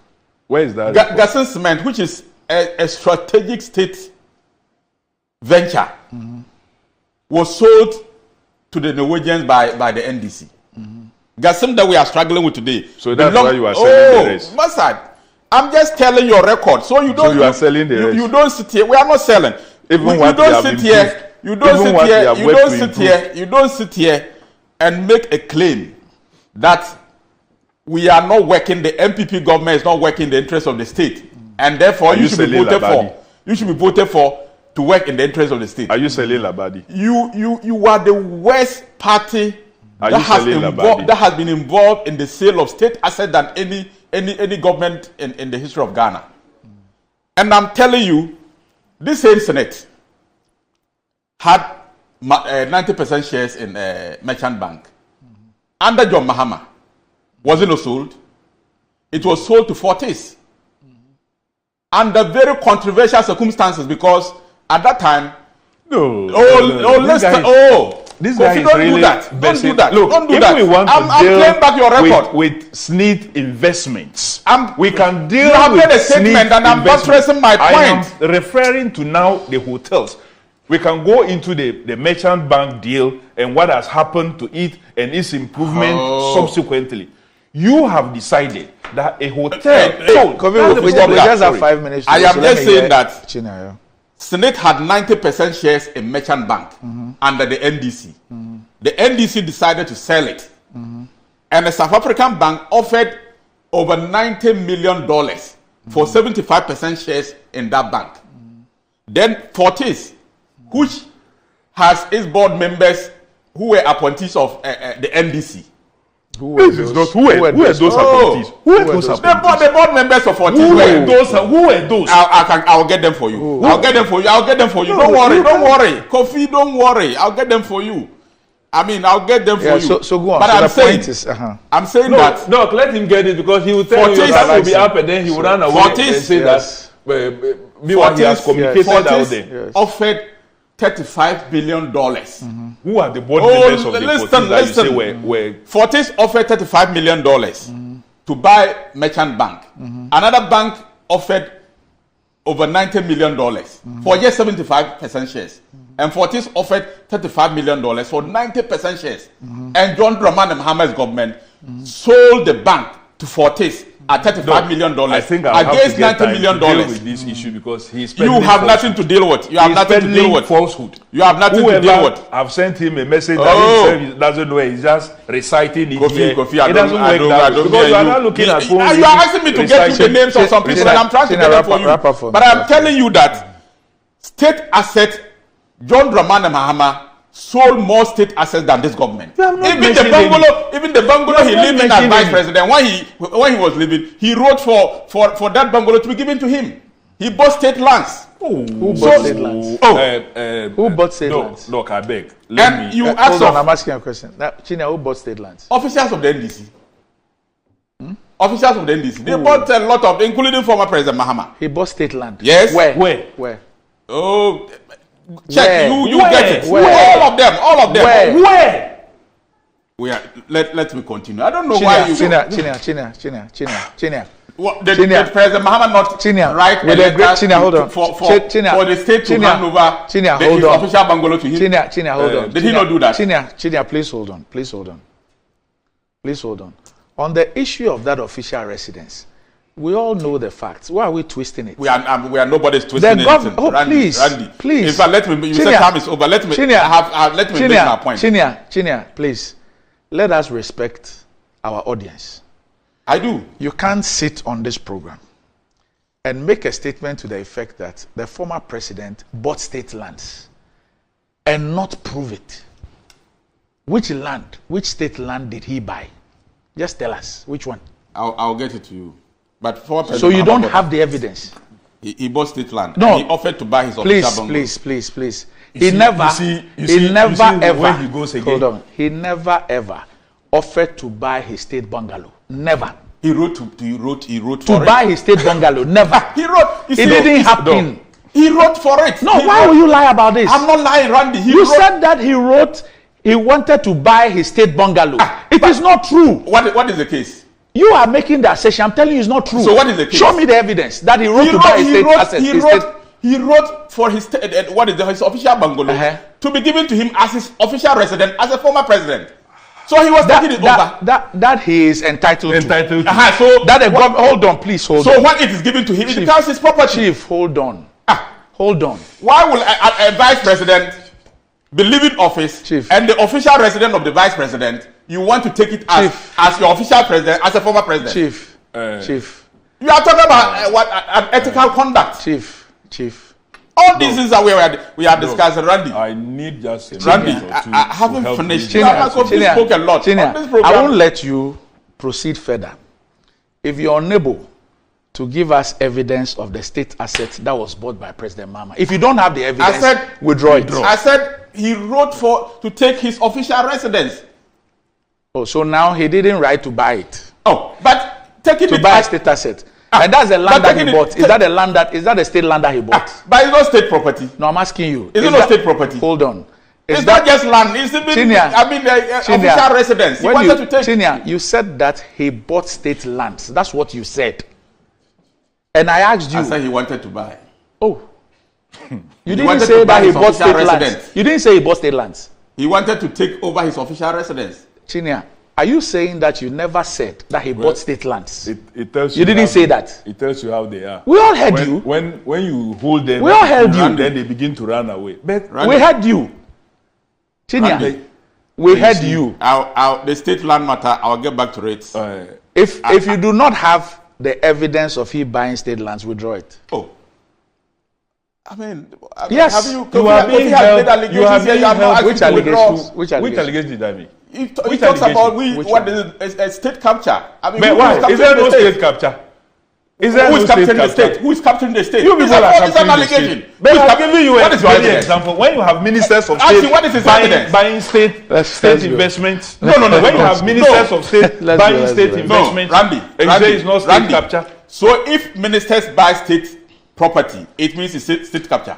Where is that? Gassen Cement, which is a strategic state venture, was sold to the Norwegians by the NDC. Gassen that we are struggling with today. So that's why you are selling the rest. Masad, I'm just telling your record. So you don't. So you are selling the rest. You don't sit here. We are not selling. Even you what don't sit here. You don't sit here. You don't sit here. You don't sit here and make a claim that we are not working. The MPP government is not working in the interest of the state, and therefore you should be voted for. You should be voted for to work in the interest of the state. Are you selling Labadi? You are the worst party that has been involved in the sale of state assets than any government in the history of Ghana. And I'm telling you, this same Senate had 90% shares in Merchant Bank. Under John Mahama, was it not sold? It was sold to Fortis. Under very controversial circumstances, because at that time, this guy is really do that. Don't do that. Look, don't do if that. we want to deal claim back your record with SSNIT investments, we can deal you have with made a statement and I'm buttressing my point. I am referring to now the hotels. We can go into the Merchant Bank deal and what has happened to it and its improvement subsequently. You have decided that a hotel. We just have 5 minutes. I am just saying that Senate had 90% shares in Merchant Bank under the NDC. The NDC decided to sell it. And the South African bank offered over $90 million for 75% shares in that bank. Then Fortis, which has its board members who were appointees of the NDC. Who were those appointees? The board members of Fortis. Who were those? I'll get them for you. I'll get them for you. Don't worry. Kofi, don't worry. I'll get them for you. I mean, I'll get them for you. So go on. But I'm saying that. No, let him get it because he will tell you that will be up and then he will run away and say that. Meanwhile, he has communicated out there. Offered $35 billion. Who are the board members of the Fortis that you say were? Fortis offered $35 million to buy Merchant Bank. Another bank offered over $90 million for just 75% shares. And Fortis offered $35 million for 90% shares. And John Dramani Mahama's government sold the bank to Fortis at $35 million I think against $90 million. To deal with this issue because he's you have nothing to deal with. You have nothing to deal with. Falsehood. You have nothing to deal with. I've sent him a message that he doesn't know. He's just reciting it. Kofi, it doesn't work that way because you are not looking at phones. You are asking me to get you the names of some people and I'm trying to get them for you. But I'm telling you that state asset, John Dramani Mahama sold more state assets than this government. Even the bungalow he lived in as vice president, when he was living, he wrote for that bungalow to be given to him. He bought state lands. Who bought state lands? Who bought state lands? Look, I beg. And you ask hold on, I'm asking a question. Now, China, who bought state lands? Officials of the NDC. Officials of the NDC. They bought a lot of, including former President Mahama. He bought state land. Yes. Where? Oh. Check. You get it. Where? All of them. Where? We are. Let me continue. I don't know why you. China. Did President Muhammad not write a letter for the state to hand over his official bungalow to him? Chinia, hold on. Did he not do that? Chinia, please hold on. Please hold on. On the issue of that official residence, we all know the facts. Why are we twisting it? We are nobody's twisting it. Randy. In fact, let me. You said time is over. Let me make my point. Chinia, please. Let us respect our audience. I do. You can't sit on this program and make a statement to the effect that the former president bought state lands and not prove it. Which state land did he buy? Just tell us which one. I'll get it to you. But former president, so you don't have the evidence. He bought state land. No. And he offered to buy his official bungalow. Please. He never ever offered to buy his state bungalow. Never. He wrote to buy his state bungalow. Never. He wrote. It didn't happen. No. He wrote for it. No, why will you lie about this? I'm not lying, Randy. You said that he wrote. He wanted to buy his state bungalow. It is not true. What is the case? You are making the assertion. I'm telling you, it's not true. So what is the case? Show me the evidence that he wrote to buy his state assets. He wrote for his his official bungalow to be given to him as his official resident as a former president. So he was taking it over. That he is entitled to. So that hold on, please hold on. So when it is given to him, it becomes his property. Chief, hold on. Hold on. Why will a vice president be leaving office and the official resident of the vice president, you want to take it as your official president, as a former president? Chief. You are talking about an ethical conduct. Chief. All these things that we are discussing, Randy. I need just a Randy, I haven't finished. I spoke a lot. I won't let you proceed further if you're unable to give us evidence of the state asset that was bought by President Mahama. If you don't have the evidence, withdraw it. I said he wrote to take his official residence. Oh, so now he didn't write to buy it. Oh, but taking to buy a state asset. And that's the land that he bought. Is that the state land that he bought? But it's not state property. No, I'm asking you. Is it not state property? Hold on. It's not just land. It's even, official residence. He wanted to take. Chinia, you said that he bought state lands. That's what you said. And I asked you. I said he wanted to buy. Oh. You didn't say that he bought state lands. You didn't say he bought state lands. He wanted to take over his official residence. Chinia, are you saying that you never said that he bought state lands? It tells you. You didn't say that. It tells you how they are. We all heard you. When you hold them, we all heard you. Then they begin to run away. But we heard you. Chinia, we heard you. The state land matter, I'll get back to it. If you do not have the evidence of he buying state lands, withdraw it. Oh. I mean, yes. Have you are being held. You are being held. Which allegations? Which allegations did I make? He talks about what is a state capture. I mean, but why? Is there no state capture? Is there who is capturing the state? Who is capturing the state? You people are capturing the state. But I'm giving you a very example. When you have ministers of state buying state investments. No. When you have ministers of state buying state investments, Randy, and you say it's not state capture. So if ministers buy state property, it means it's state capture.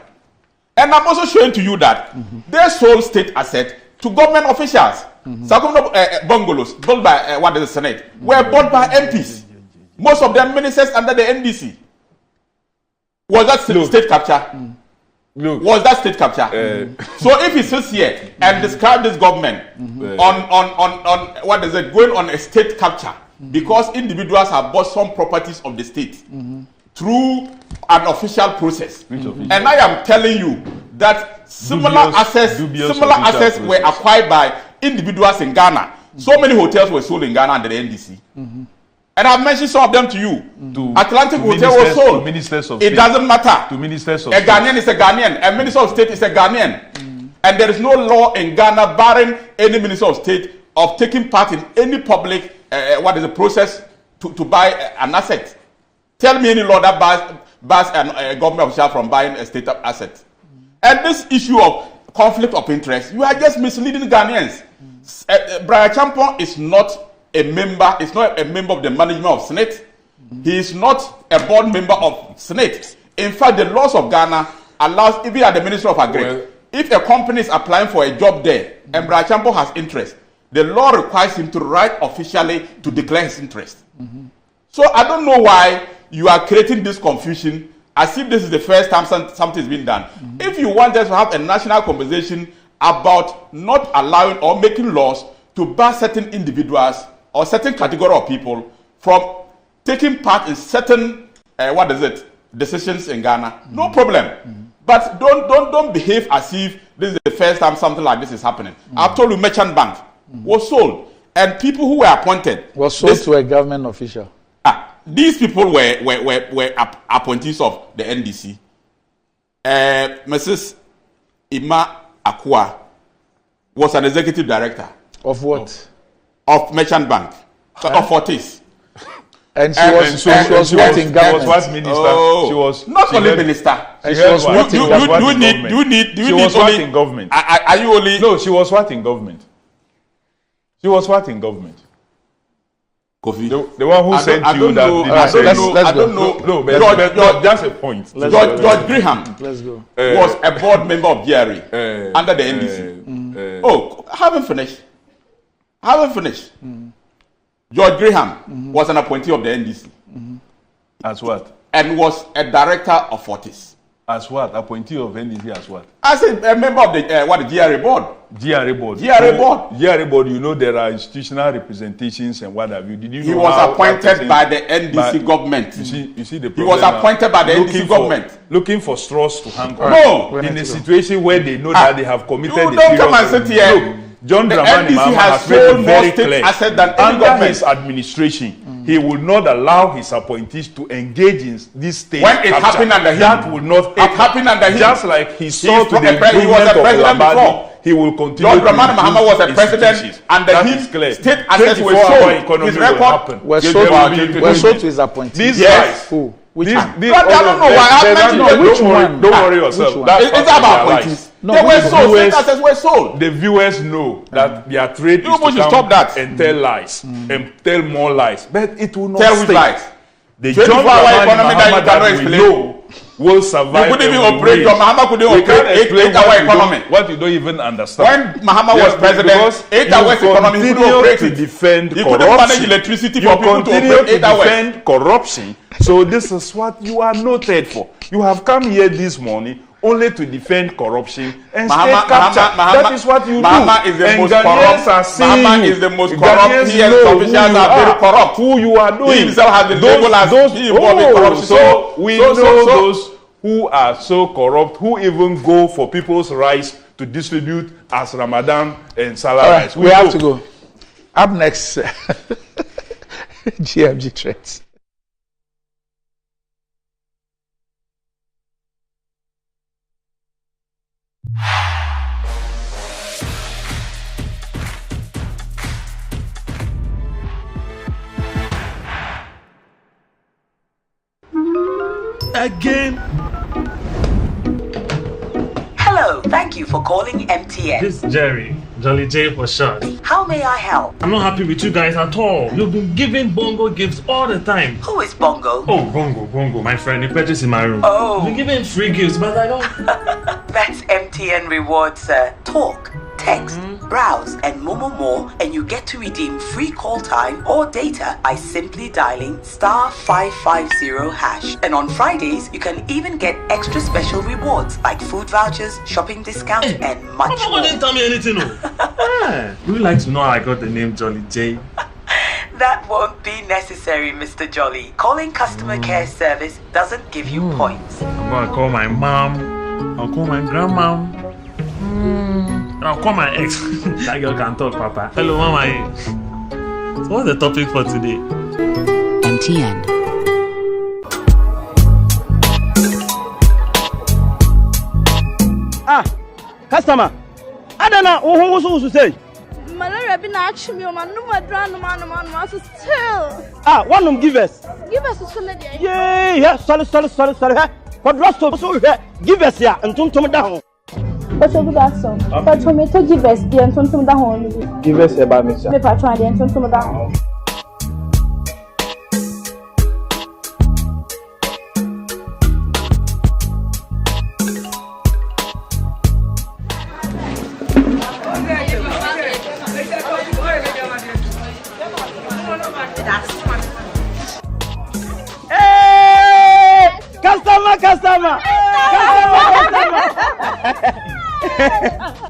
And I'm also showing to you that they sold state asset to government officials. Some bungalows built by the Senate were bought by MPs. Most of them ministers under the NDC. Was that state capture? Was that state capture? So if he sits here and describe this government on going on a state capture because individuals have bought some properties of the state through an official process, and I am telling you that similar assets were acquired by individuals in Ghana. So many hotels were sold in Ghana under the NDC. And I've mentioned some of them to you. Atlantic Hotel was sold. It doesn't matter. To ministers of a Ghanaian is a Ghanaian. A minister of state is a Ghanaian. And there is no law in Ghana barring any minister of state of taking part in any public process to buy an asset. Tell me any law that bars a government official from buying a state asset. And this issue of conflict of interest, you are just misleading Ghanaians. Brian Champon is not a member. It's not a member of the management of SSNIT. He is not a board member of SSNIT. In fact, the laws of Ghana allows, even at the Ministry of Agri, if a company is applying for a job there and Brian Champon has interest, the law requires him to write officially to declare his interest. So I don't know why you are creating this confusion as if this is the first time something is being done. If you want us to have a national conversation about not allowing or making laws to bar certain individuals or certain category of people from taking part in certain decisions in Ghana, no problem. But don't behave as if this is the first time something like this is happening. I've told you, Merchant Bank was sold, and people who were appointed was sold to a government official. These people were appointees of the NDC. Mrs. Ima Akua was an executive director. Of what? Of Merchant Bank. Of Fortis. And she was what in government? She was what minister? Oh, she was not only minister. She was what in government? Do you need she was what in government? Are you only? No, she was what in government? She was what in government? Kofi. The one who sent you that. I don't know. No, but just a point. George Graham was a board member of GRA under the NDC. I haven't finished. George Graham was an appointee of the NDC. As what? And was a director of Fortis. As what? Appointee of NDC as what? As a member of the GRA board. GRA board. GRA board, you know there are institutional representations and what have you. Did you know he was appointed by the NDC government. You see the problem. He was appointed by the NDC government. Looking for straws to hang on. No! In a situation where they know that they have committed a serious... Don't come and sit here. No. John Dramani Mahama has made it very clear. Under his administration, he will not allow his appointees to engage in this state. When it happened under him, that will not happen. It happened under him. Just like he saw to the he was a president before. He will continue. John Dramani Mahama was a president, and him state assets were sold. His record was sold to his appointees. These guys. Who? Which one? I don't know why. Don't worry yourself. It's about appointees. They were sold. State assets were sold. The viewers know that their trade is to come and tell lies and tell more lies, but it will not tell which lies. The John Dramani Mahama that we know will survive. You couldn't even operate. John Mahama couldn't operate 8-hour economy. What you don't even understand. When Mahama was president, 8 hours economy, he couldn't operate to defend he corruption. Couldn't manage electricity for people to operate 8 hours. Defend corruption. So this is what you are noted for. You have come here this morning only to defend corruption and state capture. That is what you do. Mahama is the most corrupt. Mahama is the most corrupt. He and officials are very corrupt. Who you are doing? He himself has been labeled as corruption. So we know those who are so corrupt, who even go for people's rights to distribute as Ramadan and Salah rights. We have to go. Up next, GMG Trends. Again. Hello, thank you for calling MTN. This is Jerry, Jolly J for short. How may I help? I'm not happy with you guys at all. You've been giving Bongo gifts all the time. Who is Bongo? Oh, Bongo, my friend. He purchased in my room. Oh. You've been giving free gifts, but I don't. That's MTN Rewards, Talk, text, browse, and more, and you get to redeem free call time or data by simply dialing *550#. And on Fridays, you can even get extra special rewards like food vouchers, shopping discounts, and much more. Mama didn't tell me anything, no. Would you like to know how I got the name Jolly J? That won't be necessary, Mr. Jolly. Calling customer care service doesn't give you points. I'm gonna call my mom, I'll call my grandmom, and I'll call my ex. That girl can talk, Papa. Hello, Mama. So what's the topic for today? MTN. Customer. I don't know who say. Malaria been actually me, man. No more drama, so still. One give us. Give us a solid. Yeah. Sorry. What rest of so give us here and tum down. But you got some. But for me to give us the and tum down. Give us about me, sir. Me patron the and tum down. Customer.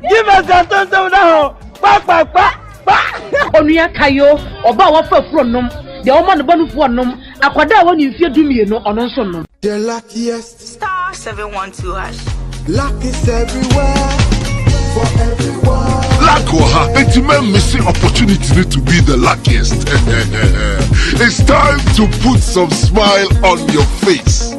Give us a tonton now. Pa. Onuya kayo, oba wa fa nom. The woman the bonu for nom. Akwada won you fear do me no ono so nom. The luckiest. Star 712 hash. Luck is everywhere. For everyone. Lakoha, and missing opportunity to be the luckiest. It's time to put some smile on your face.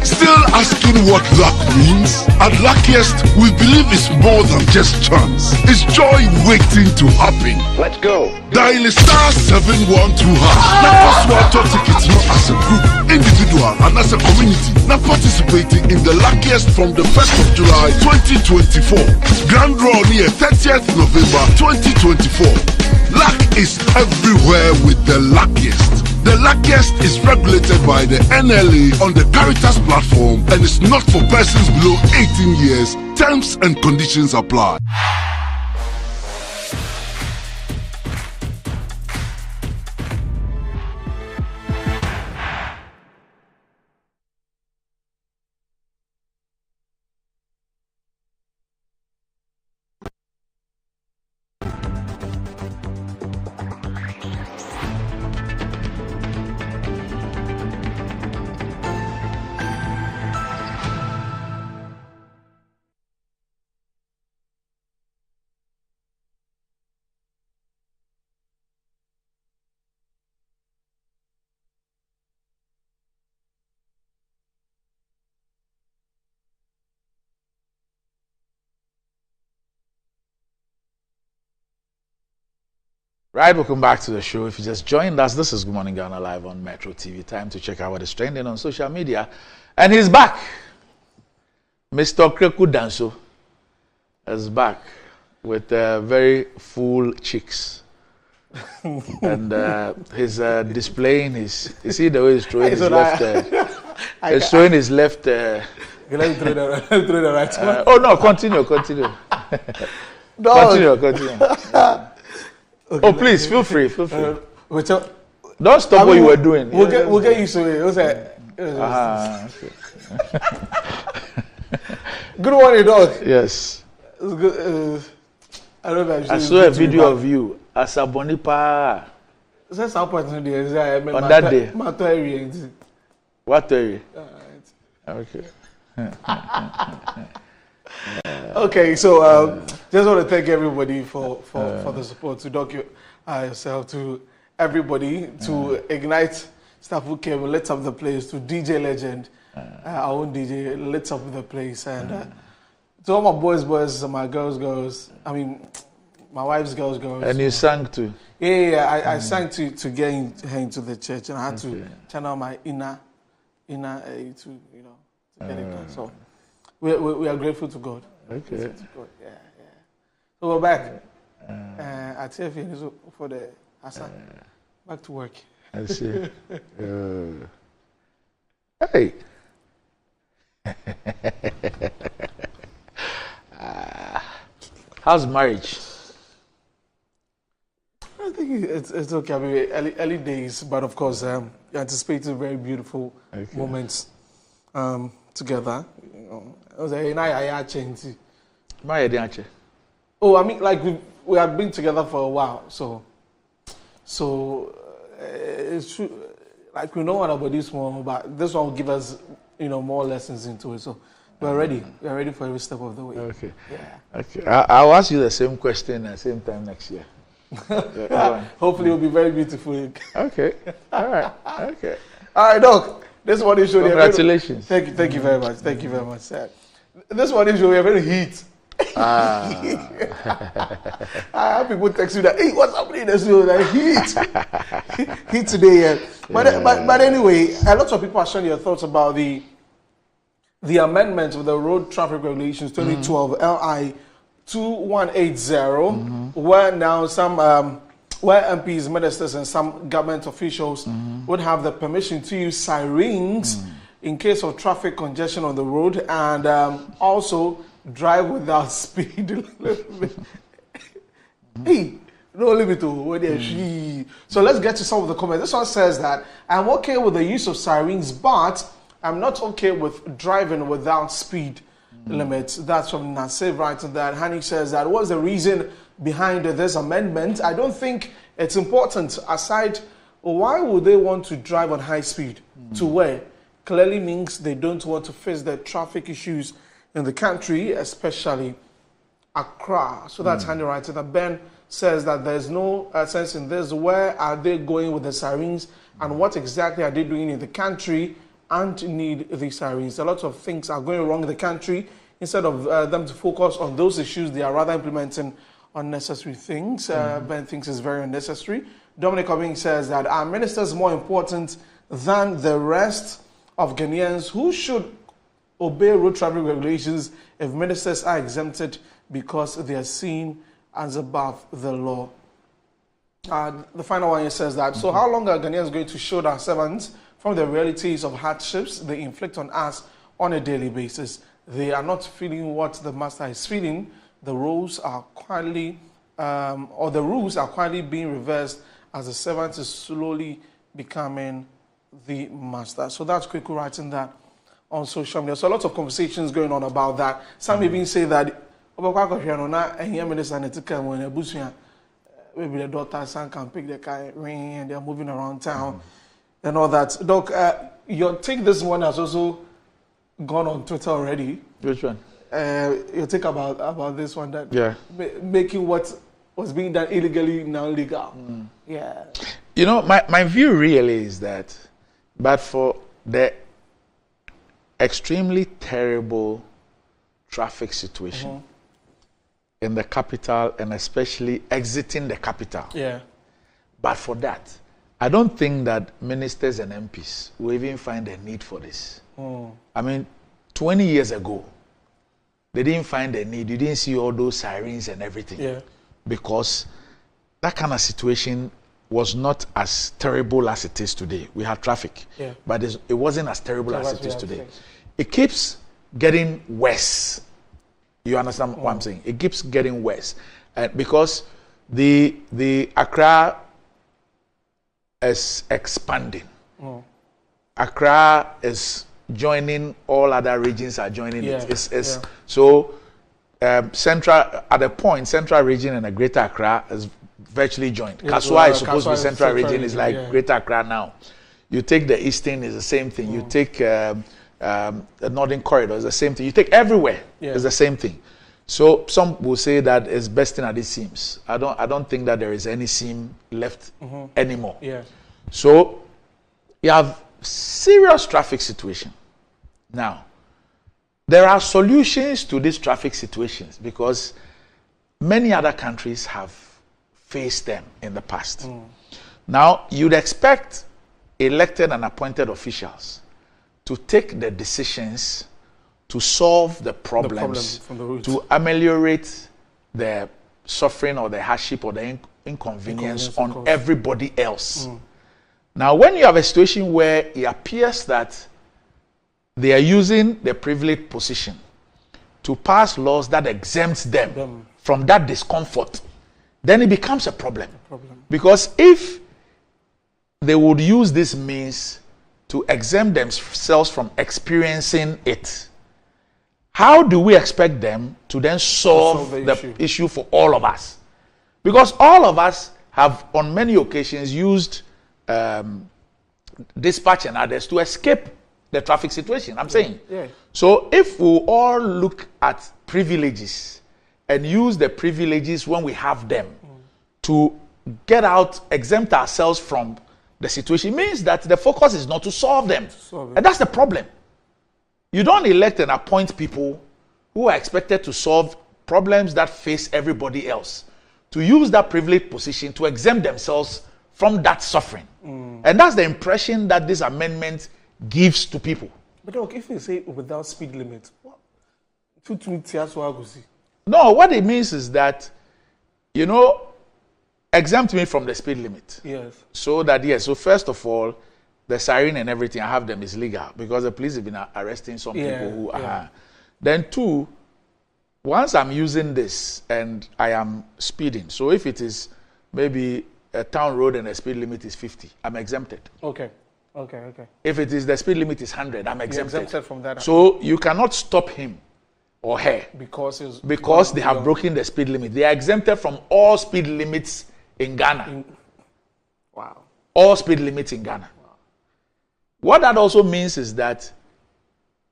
Still asking what luck means? At Luckiest, we believe it's more than just chance. It's joy waiting to happen. Let's go. Dial star 712 hash. Now password tickets not as a group, individual and as a community. Now participating in the Luckiest from the 1st of July 2024. Grand draw near 30th November 2024. Luck is everywhere with the Luckiest. The Luckiest is regulated by the NLA on the Caritas platform and is not for persons below 18 years. Terms and conditions apply. Right, welcome back to the show. If you just joined us, this is Good Morning Ghana live on Metro TV. Time to check out what is trending on social media. And he's back. Mr. Kreku Danso is back with very full cheeks. And he's displaying his, you see the way he's throwing his left, he's throwing his left. Let me throw the right one. Oh no, continue. Continue. Okay, oh, please, feel free. Don't stop what you were doing. We'll get used to it. Okay. Good morning, dog. Yes. It's good. I don't know. I saw a video of you as a bonipa. On that day. What area? Okay. Okay, so just want to thank everybody for the support, to docu yourself, to everybody, to Ignite staff who came and lit up the place, to DJ Legend, our own DJ, lit up the place, and to all my boys, and my girls, I mean, my wife's girls. And you sang too? Yeah, I sang to get her into the church, and I had to channel my inner to to get it done. So we are grateful to God. Okay. To God. Yeah. So we're back at TFN for the Hassan. Back to work. I see. Hey. How's marriage? I think it's okay. I mean, early days, but of course, you anticipate very beautiful moments together. I was like, oh, I mean, like we have been together for a while, so it's true. Like we know what about this one, but this one will give us, more lessons into it. So we're ready. We're ready for every step of the way. Okay. Yeah. Okay. I'll ask you the same question at the same time next year. Hopefully, it'll be very beautiful. Okay. All right. Okay. All right, Doc. This one is showing. Congratulations. Thank you very much. Thank you very much, sir. This one is showing a very heat. I have people text you that, hey, what's happening? There's heat today. But anyway, a lot of people are sharing your thoughts about the amendment of the Road Traffic Regulations 2012 LI 2180, where now some where MPs, ministers, and some government officials would have the permission to use sirens in case of traffic congestion on the road, and also drive without speed limit. Hey, No limit to So let's get to some of the comments. This one says that I'm okay with the use of sirens, but I'm not okay with driving without speed limits. That's from Nasib writing that. Hani says that what's the reason behind this amendment? I don't think it's important. Aside, why would they want to drive on high speed? To where? Clearly means they don't want to face the traffic issues in the country, especially Accra. So that's Hani writing that. Ben says that there's no sense in this. Where are they going with the sirens, and what exactly are they doing in the country and need these sirens? A lot of things are going wrong in the country. Instead of them to focus on those issues, they are rather implementing unnecessary things. Ben thinks it's very unnecessary. Dominic Obing says that our ministers more important than the rest of Ghanaians who should obey road traffic regulations if ministers are exempted because they are seen as above the law. The final one here says that, so how long are Ghanaians going to shield our servants from the realities of hardships they inflict on us on a daily basis? They are not feeling what the master is feeling. The rules are quietly, being reversed as the servant is slowly becoming the master. So that's Kweku writing that on social media. So a lot of conversations going on about that. Some even say that maybe the daughter son can pick the car and they're moving around town and all that. Doc, your take this one has also gone on Twitter already. Which one? Your take about this one, that making what was being done illegally now legal. Yeah. You know, my view really is that, but for the extremely terrible traffic situation in the capital, and especially exiting the capital. Yeah. But for that, I don't think that ministers and MPs will even find a need for this. I mean, 20 years ago, they didn't find a need. You didn't see all those sirens and everything. Yeah. Because that kind of situation was not as terrible as it is today. We had traffic, but it wasn't as terrible as it is today. It keeps getting worse. You understand what I'm saying? It keeps getting worse because the Accra is expanding. Accra is joining, all other regions are joining it. So central region and the Greater Accra is virtually joined. Kaswa is supposed to be central region, is like Greater Accra now. You take the eastern, is the same thing. You take the northern corridor, is the same thing. You take everywhere, it's the same thing. So some will say that it's bursting at the seams. I don't think that there is any seam left anymore. So you have serious traffic situation. Now, there are solutions to these traffic situations because many other countries have faced them in the past. Now, you'd expect elected and appointed officials to take the decisions to solve the problems, to ameliorate the suffering or the hardship or the inconvenience on everybody else. Now, when you have a situation where it appears that they are using the privileged position to pass laws that exempts them from that discomfort, then it becomes a problem. Because if they would use this means to exempt themselves from experiencing it, how do we expect them to then solve the issue for all of us? Because all of us have on many occasions used dispatch and others to escape the traffic situation, I'm saying. So if we all look at privileges and use the privileges when we have them to get out, exempt ourselves from the situation, means that the focus is not to solve them. And that's the problem. You don't elect and appoint people who are expected to solve problems that face everybody else, to use that privileged position to exempt themselves from that suffering. And that's the impression that this amendment gives to people. But look, if you say without speed limit, what? No, what it means is that, you know, exempt me from the speed limit. Yes. So that, so first of all, the siren and everything, I have them is legal because the police have been arresting some people who are. Then two, once I'm using this and I am speeding, so if it is maybe a town road and the speed limit is 50, I'm exempted. Okay. If it is the speed limit is 100, I'm exempted. You're exempted from that. So you cannot stop him or her because they have broken the speed limit. They are exempted from all speed limits in Ghana. Wow. All speed limits in Ghana. Wow. What that also means is that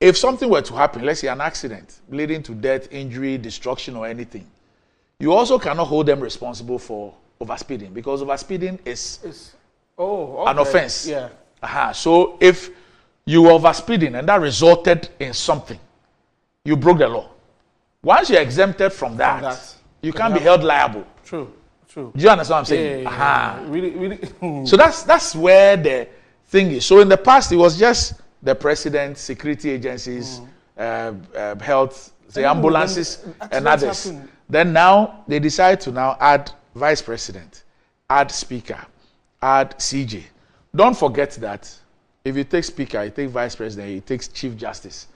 if something were to happen, let's say an accident leading to death, injury, destruction, or anything, you also cannot hold them responsible for overspeeding because overspeeding is an offense. Yeah. So if you were overspeeding and that resulted in something, you broke the law. Once you're exempted from that, you can't be held liable. True. Do you understand what I'm saying? Yeah. Really. So that's where the thing is. So in the past, it was just the president, security agencies, health, say ambulances, and others. Then now they decide to now add vice president, add speaker, add CJ. Don't forget that if you take speaker, you take vice president, you take chief justice.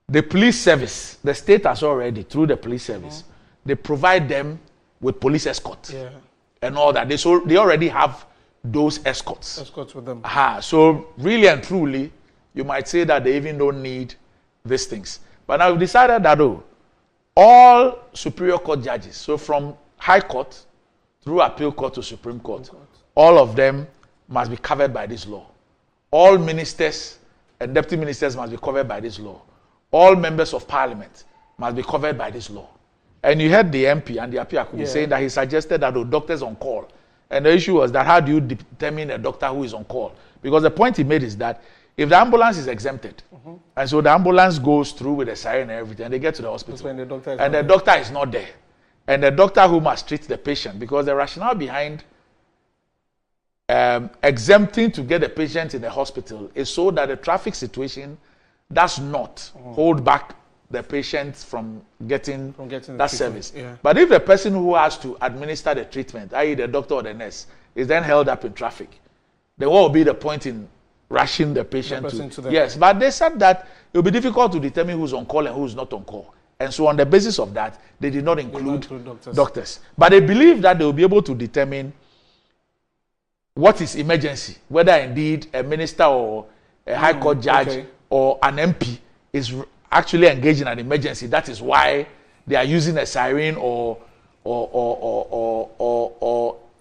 The police service, the state has already, through the police service, they provide them with police escort and all that. They already have those escorts. Escorts with them. So really and truly, you might say that they even don't need these things. But now we've decided that all superior court judges, so from high court through appeal court to Supreme Court, all of them must be covered by this law. All ministers and deputy ministers must be covered by this law. All members of parliament must be covered by this law. And you heard the MP and the appeal saying that he suggested that the doctors on call. And the issue was that how do you determine a doctor who is on call? Because the point he made is that if the ambulance is exempted, and so the ambulance goes through with a siren and everything, and they get to the hospital, and the doctor is not there, and the doctor who must treat the patient, because the rationale behind exempting to get the patient in the hospital is so that the traffic situation does not hold back the patient from getting that service. Yeah. But if the person who has to administer the treatment, i.e. the doctor or the nurse, is then held up in traffic, then what will be the point in rushing the patient to yes, but they said that it will be difficult to determine who's on call and who's not on call. And so on the basis of that, they did not include doctors. But they believe that they will be able to determine what is emergency, whether indeed a minister or a high court judge or an MP is actually engaged in an emergency. That is why they are using a siren or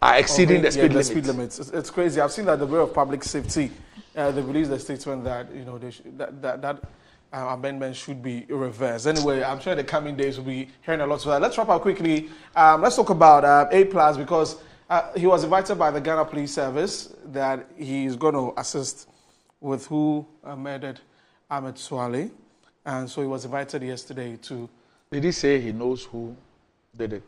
are exceeding the speed limit. It's crazy. I've seen that the Bureau of Public Safety they released a statement that that amendment should be reversed. Anyway, I'm sure in the coming days we'll be hearing a lot of that. Let's wrap up quickly. Let's talk about A+ because he was invited by the Ghana Police Service that he's going to assist with who murdered Ahmed Swale. And so he was invited yesterday to... Did he say he knows who did it?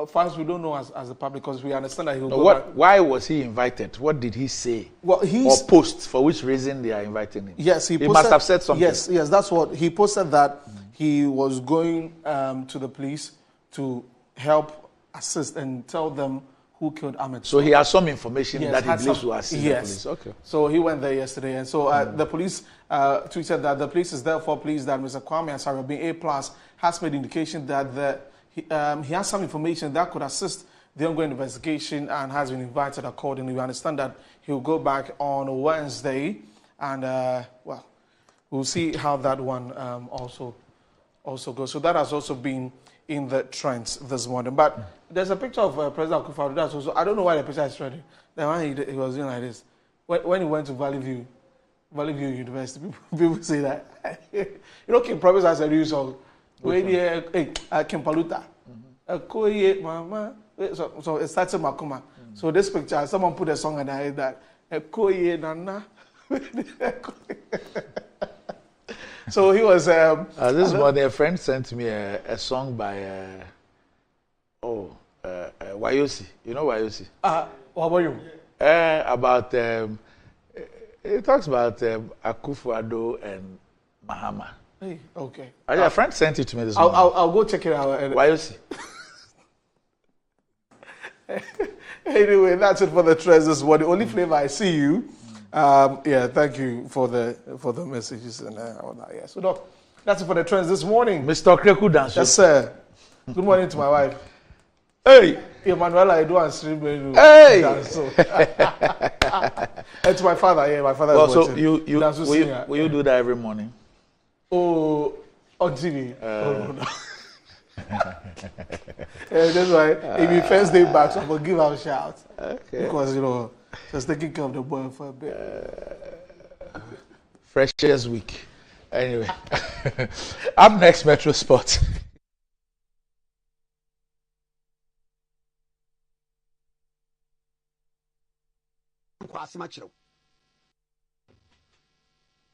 First, we don't know as the public because we understand that he will go back. Why was he invited? What did he say? Well, or post? For which reason they are inviting him? Yes, he must have said something. Yes, that's what he posted, that he was going to the police to help assist and tell them who killed Ahmed. So he has some information that he believes to assist the police. Okay. So he went there yesterday, and so the police tweeted that the police is therefore pleased that Mr. Kwame Asarabin A+ has made indication that he has some information that could assist the ongoing investigation and has been invited accordingly. We understand that he'll go back on Wednesday, and we'll see how that one also goes. So that has also been in the trends this morning. But there's a picture of President Akufo-Addo. That's also, I don't know why the picture is trending. The one he was doing like this. When he went to Valley View University, people say that. Kim Promise has a new song. Kim Paluta. Mama. So it starts in Makuma. So this picture, someone put a song and I heard that. Nana. So he was... this morning, a friend sent me a song by Wayosi. You know Wayosi? What about you? About... it talks about Akufo-Addo and Mahama. Hey, okay. A friend sent it to me this morning. I'll go check it out. Wayosi. Anyway, that's it for the trends this morning. Only flavor I see you. Thank you for the messages and all that. Yeah. So Doc, that's it for the trends this morning. Mr. Kreku Danso. Yes, sir. Good morning to my wife. Hey! Emmanuel, I do answer me. Hey! It's my father, yeah, my father. Well, is so watching. will you do that every morning? Oh, on TV. Oh, no. That's why if you first day back, so I'm gonna give out a shout. Okay. Because just taking care of the boy for a bit. Freshers week. Anyway, up next, Metro Sports.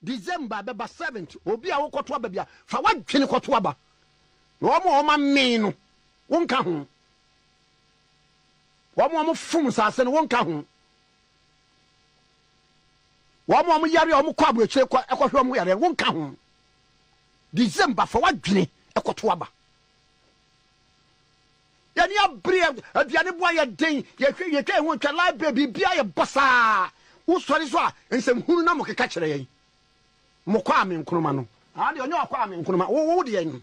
December beba 7th obi a wokoto aba bia fa wadwene koto aba no mo me no wonka ho wo mo fum sase no wonka ho wo mo yare o mo kwa abu ekire kwa ekohwe mo yare wonka ho December fa wadwene ekoto aba yani abre aduane bo ya den ye twa ho twa library bia ye bosa wo sori so a ensem hunu na mo keka kire yen mo kwa me nkroma no ade onye akwa me nkroma wo de yen